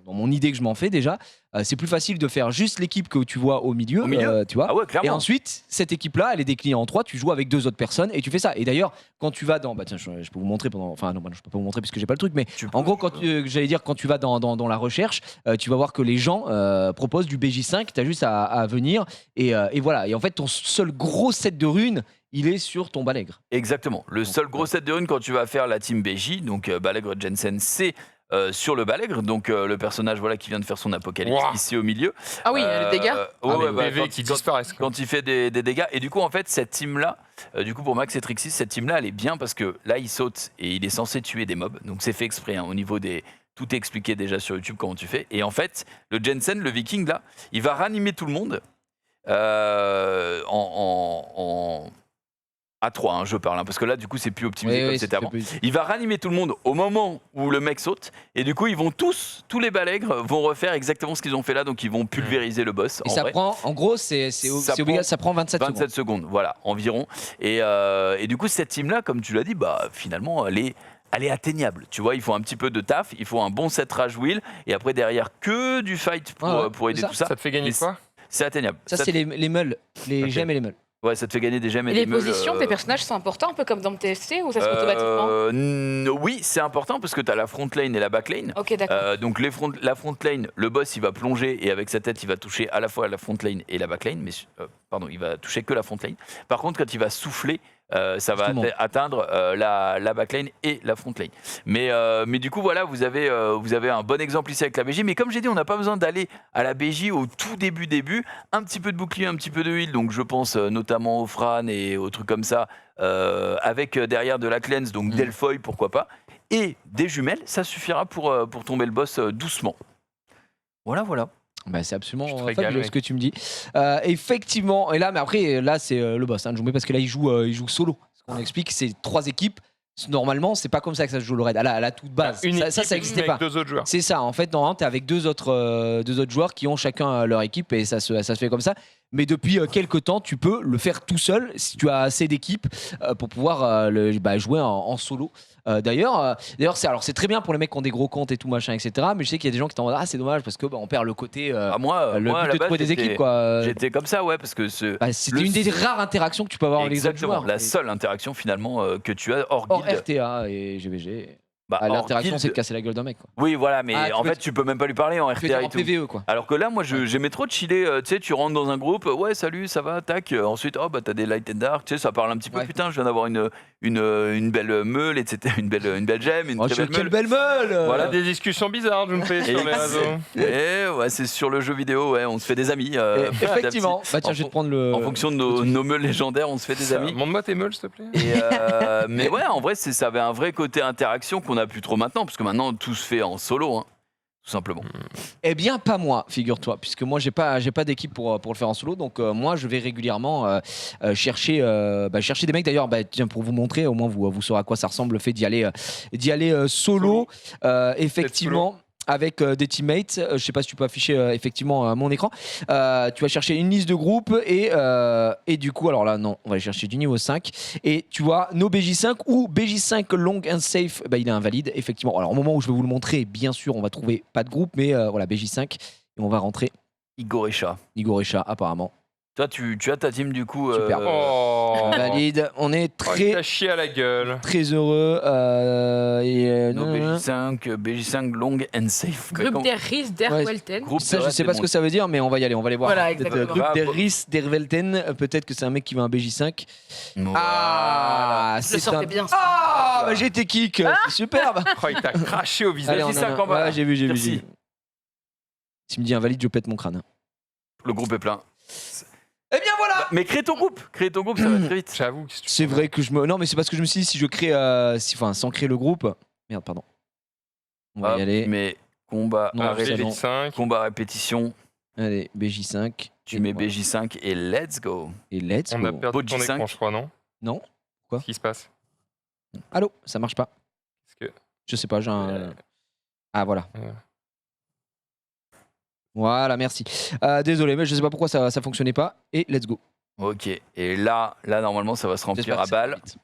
mon idée que je m'en fais déjà, c'est plus facile de faire juste l'équipe que tu vois au milieu, tu vois. Ah ouais, clairement. Et ensuite, cette équipe-là, elle est déclinée en 3, tu joues avec 2 autres personnes et tu fais ça. Et d'ailleurs, quand tu vas dans... Bah tiens, je peux vous montrer pendant... Enfin non, je peux pas vous montrer puisque j'ai pas le truc, mais en gros, quand tu vas dans la recherche, tu vas voir que les gens proposent du BJ5, tu as juste à venir et voilà. Et en fait, ton seul gros set de runes, il est sur ton Balègre. Exactement. Le seul gros set de runes quand tu vas faire la team BJ, donc Balègre Jensen, c'est sur le Balègre, donc le personnage qui vient de faire son apocalypse ici au milieu. Ah oui, les dégâts. Qui disparaissent. Quand il fait des dégâts. Et du coup, en fait, cette team-là, pour Max et Trixie, cette team-là, elle est bien parce que là, il saute et il est censé tuer des mobs. Donc c'est fait exprès au niveau des Tout est expliqué déjà sur YouTube comment tu fais. Et en fait, le Jensen, le Viking là, il va ranimer tout le monde à 3, hein, je parle, hein, parce que là, du coup, c'est plus optimisé comme c'était avant. Il va ranimer tout le monde au moment où le mec saute, et du coup, ils vont tous les balègres vont refaire exactement ce qu'ils ont fait là, donc ils vont pulvériser le boss. Et ça prend, en gros, c'est obligatoire, ça prend 27 secondes, voilà, environ. Et du coup, cette team-là, comme tu l'as dit, bah, finalement, elle est atteignable. Tu vois, il faut un petit peu de taf, il faut un bon set rage wheel, et après, derrière, que du fight pour aider tout ça. Ça te fait gagner quoi? C'est atteignable. Ça, c'est les meules, les gemmes et les meules. Ouais, ça te fait gagner des gemmes et Et des les meules, positions des personnages sont importants, un peu comme dans le TFC, ou ça se fait automatiquement? Oui, c'est important parce que tu as la front lane et la back lane. Ok, d'accord. Donc la front lane, le boss il va plonger et avec sa tête il va toucher à la fois la front lane et la back lane, mais pardon, il va toucher que la front lane. Par contre, quand il va souffler, ça va atteindre la back lane et la front lane. Mais du coup, voilà, vous avez un bon exemple ici avec la BJ. Mais comme j'ai dit, on n'a pas besoin d'aller à la BJ au tout début. Un petit peu de bouclier, un petit peu de heal. Donc je pense notamment au Fran et aux trucs comme ça. Avec derrière de la cleanse, donc Delphoy, pourquoi pas. Et des jumelles, ça suffira pour tomber le boss doucement. Voilà. Bah, c'est absolument Je te régale, fabuleux mec. ce que tu me dis. Effectivement, et là, mais après, là, c'est le boss, hein, de jouer parce que là, il joue solo. Ce qu'on explique, c'est 3 équipes. Normalement, c'est pas comme ça que ça se joue le raid. À la toute base. Ça n'existait pas. Avec 2 autres joueurs. C'est ça, en fait, normalement, tu es avec deux autres joueurs qui ont chacun leur équipe et ça se fait comme ça. Mais depuis quelques temps, tu peux le faire tout seul si tu as assez d'équipes pour pouvoir jouer en solo. D'ailleurs, c'est très bien pour les mecs qui ont des gros comptes et tout machin, etc. Mais je sais qu'il y a des gens qui t'en disent c'est dommage parce que on perd le côté moi, à but la de base, trouver des équipes quoi. J'étais comme ça, ouais, parce que C'était une des rares interactions que tu peux avoir avec les autres exactement joueurs. la seule interaction finalement que tu as hors Hors guild. RTA et GVG. Bah, hors L'interaction, guild. c'est de casser la gueule d'un mec. Quoi. Oui, voilà, mais Ah, en fait, tu peux même pas lui parler en Tu fais RTA en et tout. PVE quoi. Alors que là, moi, j'aimais trop de chiller. Tu sais, tu rentres dans un groupe, ouais, salut, ça va, tac. Ensuite, oh, bah, t'as des light and dark, tu sais, ça parle un petit peu. Ouais. Putain, je viens d'avoir une belle meule, etc. Une belle gemme, une Oh, très belle quelle meule. belle meule Voilà. Des discussions bizarres, je me fais sur les réseaux. Et ouais, c'est sur le jeu vidéo, ouais, on se fait des amis. petit à Effectivement. petit. Bah tiens, je vais te prendre le. En fonction de nos meules légendaires, on se fait des amis. Montre-moi tes meules, s'il te plaît. Et mais ouais, en vrai, ça avait un vrai côté interaction qu'on n'a plus trop maintenant, parce que maintenant tout se fait en solo, hein, tout simplement. Eh bien, pas moi, figure-toi, puisque moi, j'ai pas d'équipe pour le faire en solo. Donc, moi, je vais régulièrement chercher des mecs. D'ailleurs, tiens, pour vous montrer, au moins, vous saurez à quoi ça ressemble le fait d'y aller solo. Effectivement. Avec des teammates, je sais pas si tu peux afficher effectivement mon écran. Tu vas chercher une liste de groupes et du coup, alors là non, on va aller chercher du niveau 5 et tu vois nos BJ5 ou BJ5 long and safe, il est invalide effectivement. Alors au moment où je vais vous le montrer, bien sûr, on va trouver pas de groupe, mais voilà BJ5 et on va rentrer Igorecha. Igorecha apparemment. Toi, tu as ta team du coup. Super. Oh, Valide, on est il t'a chié à la gueule. très heureux. Nos BJ5 long and safe. Mais Groupe comme- des Riz d'Erwelten. Groupe Ça, de je sais pas ce que ça veut dire, mais on va y aller, on va les voir. Voilà, Peut-être, exactement. groupe Ah, des bon. Riss d'Ervelten, peut-être que c'est un mec qui veut un BJ5. Voilà. Ah, Je le sortais bien. Ah, j'ai été kick, c'est superbe. Oh, il t'a craché au visage. Allez, on BJ5 a- en bas. ouais, j'ai vu. Merci. S'il me dit invalide, je pète mon crâne. Le groupe est plein. Eh bien voilà. Mais crée ton groupe, ça va très vite. J'avoue que si tu C'est vrai que non, mais c'est parce que je me suis dit si je crée, sans créer le groupe. Merde, pardon. On va Hop, y aller. mais combat, Non, arrêt- c'est bon. BJ5. combat répétition, Allez, BJ5. tu mets BJ5 et let's go. Et let's On a go. perdu ton Boji5. écran, je crois, non? Non. Quoi Qu'est-ce qui se passe? Allô, ça marche pas. Parce que- Je sais pas, j'ai un. Ah voilà. Ouais. Voilà, merci. Désolé, mais je sais pas pourquoi ça fonctionnait pas. Et let's go. Ok, et là normalement ça va se remplir J'espère à que ça va balle. vite.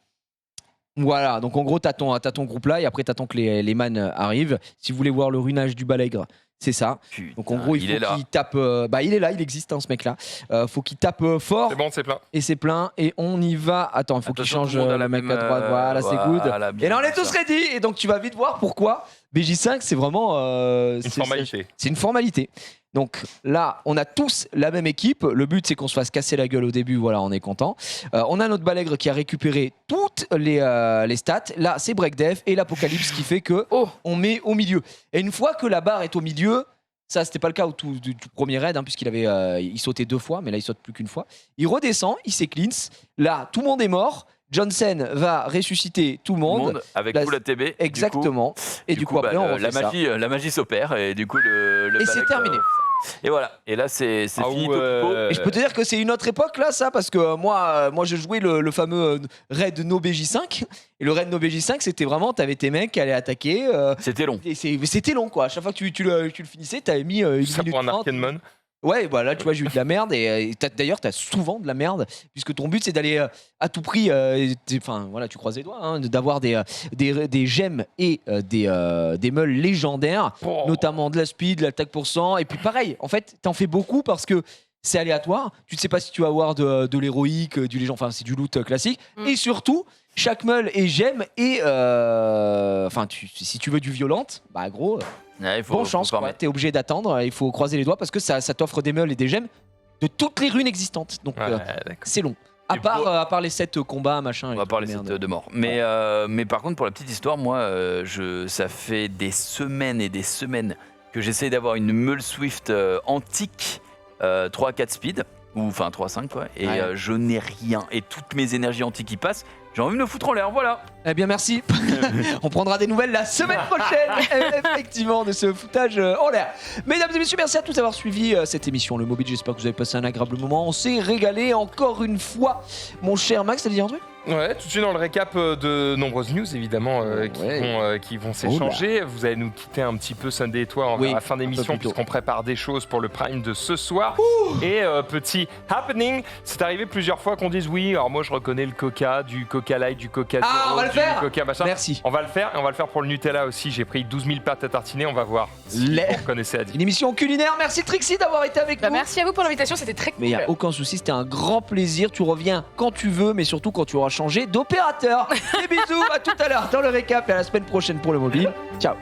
Voilà, donc en gros, t'as ton groupe là et après t'attends que les man arrivent. Si vous voulez voir le runage du balègre, c'est ça. Putain, Donc en gros, il est faut là. qu'il tape. Il est là, il existe hein, ce mec là. Faut qu'il tape fort C'est bon, c'est plein. et c'est plein. Et on y va. Attends, il faut qu'il Attention, change tout le monde a le la mec même, à droite. Voilà, c'est good. voilà, bien Et là, on est comme tous ça. ready. Et donc tu vas vite voir pourquoi BJ5, c'est vraiment. Une formalité. C'est une formalité. Donc là, on a tous la même équipe. Le but, c'est qu'on se fasse casser la gueule au début. Voilà, on est content. On a notre balègre qui a récupéré toutes les stats. Là, c'est Breakdeath et l'Apocalypse qui fait que on met au milieu. Et une fois que la barre est au milieu, ça, c'était pas le cas au tout premier raid, hein, puisqu'il avait il sautait 2 fois, mais là, il saute plus qu'une fois. Il redescend, il s'éclince. Là, tout le monde est mort. Johnson va ressusciter tout le monde. Avec La- tout la TB. Exactement. Et du coup, après, on refait ça. la magie s'opère et du coup le Et c'est Balek, terminé. Et voilà. Et là c'est fini. Et je peux te dire que c'est une autre époque là, ça, parce que moi je jouais le fameux raid No BJ5. Et le raid No BJ5, c'était vraiment, t'avais tes mecs qui allaient attaquer. C'était long. Et c'était long quoi. À chaque fois que tu le finissais, t'avais mis une Ça minute pour un 30. arcade mode. Ouais, bah là, tu vois, j'ai eu de la merde. Et d'ailleurs, t'as souvent de la merde, puisque ton but, c'est d'aller à tout prix. Enfin, voilà, tu croises les doigts, hein, d'avoir des gemmes et des meules légendaires, Oh. notamment de la speed, de l'attaque pour 100. Et puis, pareil, en fait, t'en fais beaucoup parce que c'est aléatoire. Tu ne sais pas si tu vas avoir de l'héroïque, du légend. Enfin, c'est du loot classique. Et surtout, chaque meule est gemme et. Enfin, si tu veux du violente, bah, gros. Ouais, Bonne chance, faut quoi. T'es obligé d'attendre, il faut croiser les doigts parce que ça t'offre des meules et des gemmes de toutes les runes existantes. Donc Ouais, d'accord. c'est long. À Et part les 7 combats, machin. On et va tout, parler merde. de mort. Mais par contre, pour la petite histoire, moi, ça fait des semaines et des semaines que j'essaie d'avoir une meule Swift antique 3-4 speed, ou enfin 3-5 quoi, et Ouais. je n'ai rien. Et toutes mes énergies antiques qui passent, j'ai envie de me foutre en l'air, voilà. Eh bien, merci. On prendra des nouvelles la semaine prochaine, effectivement, de ce foutage en l'air. Mesdames et messieurs, merci à tous d'avoir suivi cette émission Le Mobile. J'espère que vous avez passé un agréable moment. On s'est régalé encore une fois. Mon cher Max, t'as dit un truc? Ouais, tout de suite dans le récap de nombreuses news évidemment qui vont s'échanger. Vous allez nous quitter un petit peu Sunday et toi Oui, à la fin un peu d'émission plus tôt. puisqu'on prépare des choses pour le prime de ce soir. Et petit happening, c'est arrivé plusieurs fois qu'on dise oui, alors moi je reconnais le Coca, du Coca Light, du Coca Ah, Zero, on va le du faire. Coca machin. Merci. On va le faire et on va le faire pour le Nutella aussi. J'ai pris 12 000 pâtes à tartiner, on va voir si Les- vous reconnaissez à dire. Une émission culinaire. Merci Trixie d'avoir été avec Bah, nous. merci à vous pour l'invitation, c'était très cool. Mais il n'y a aucun souci, c'était un grand plaisir. Tu reviens quand tu veux, mais surtout quand tu auras changé d'opérateur. Des bisous, à tout à l'heure dans le récap et à la semaine prochaine pour le mobile. Ciao.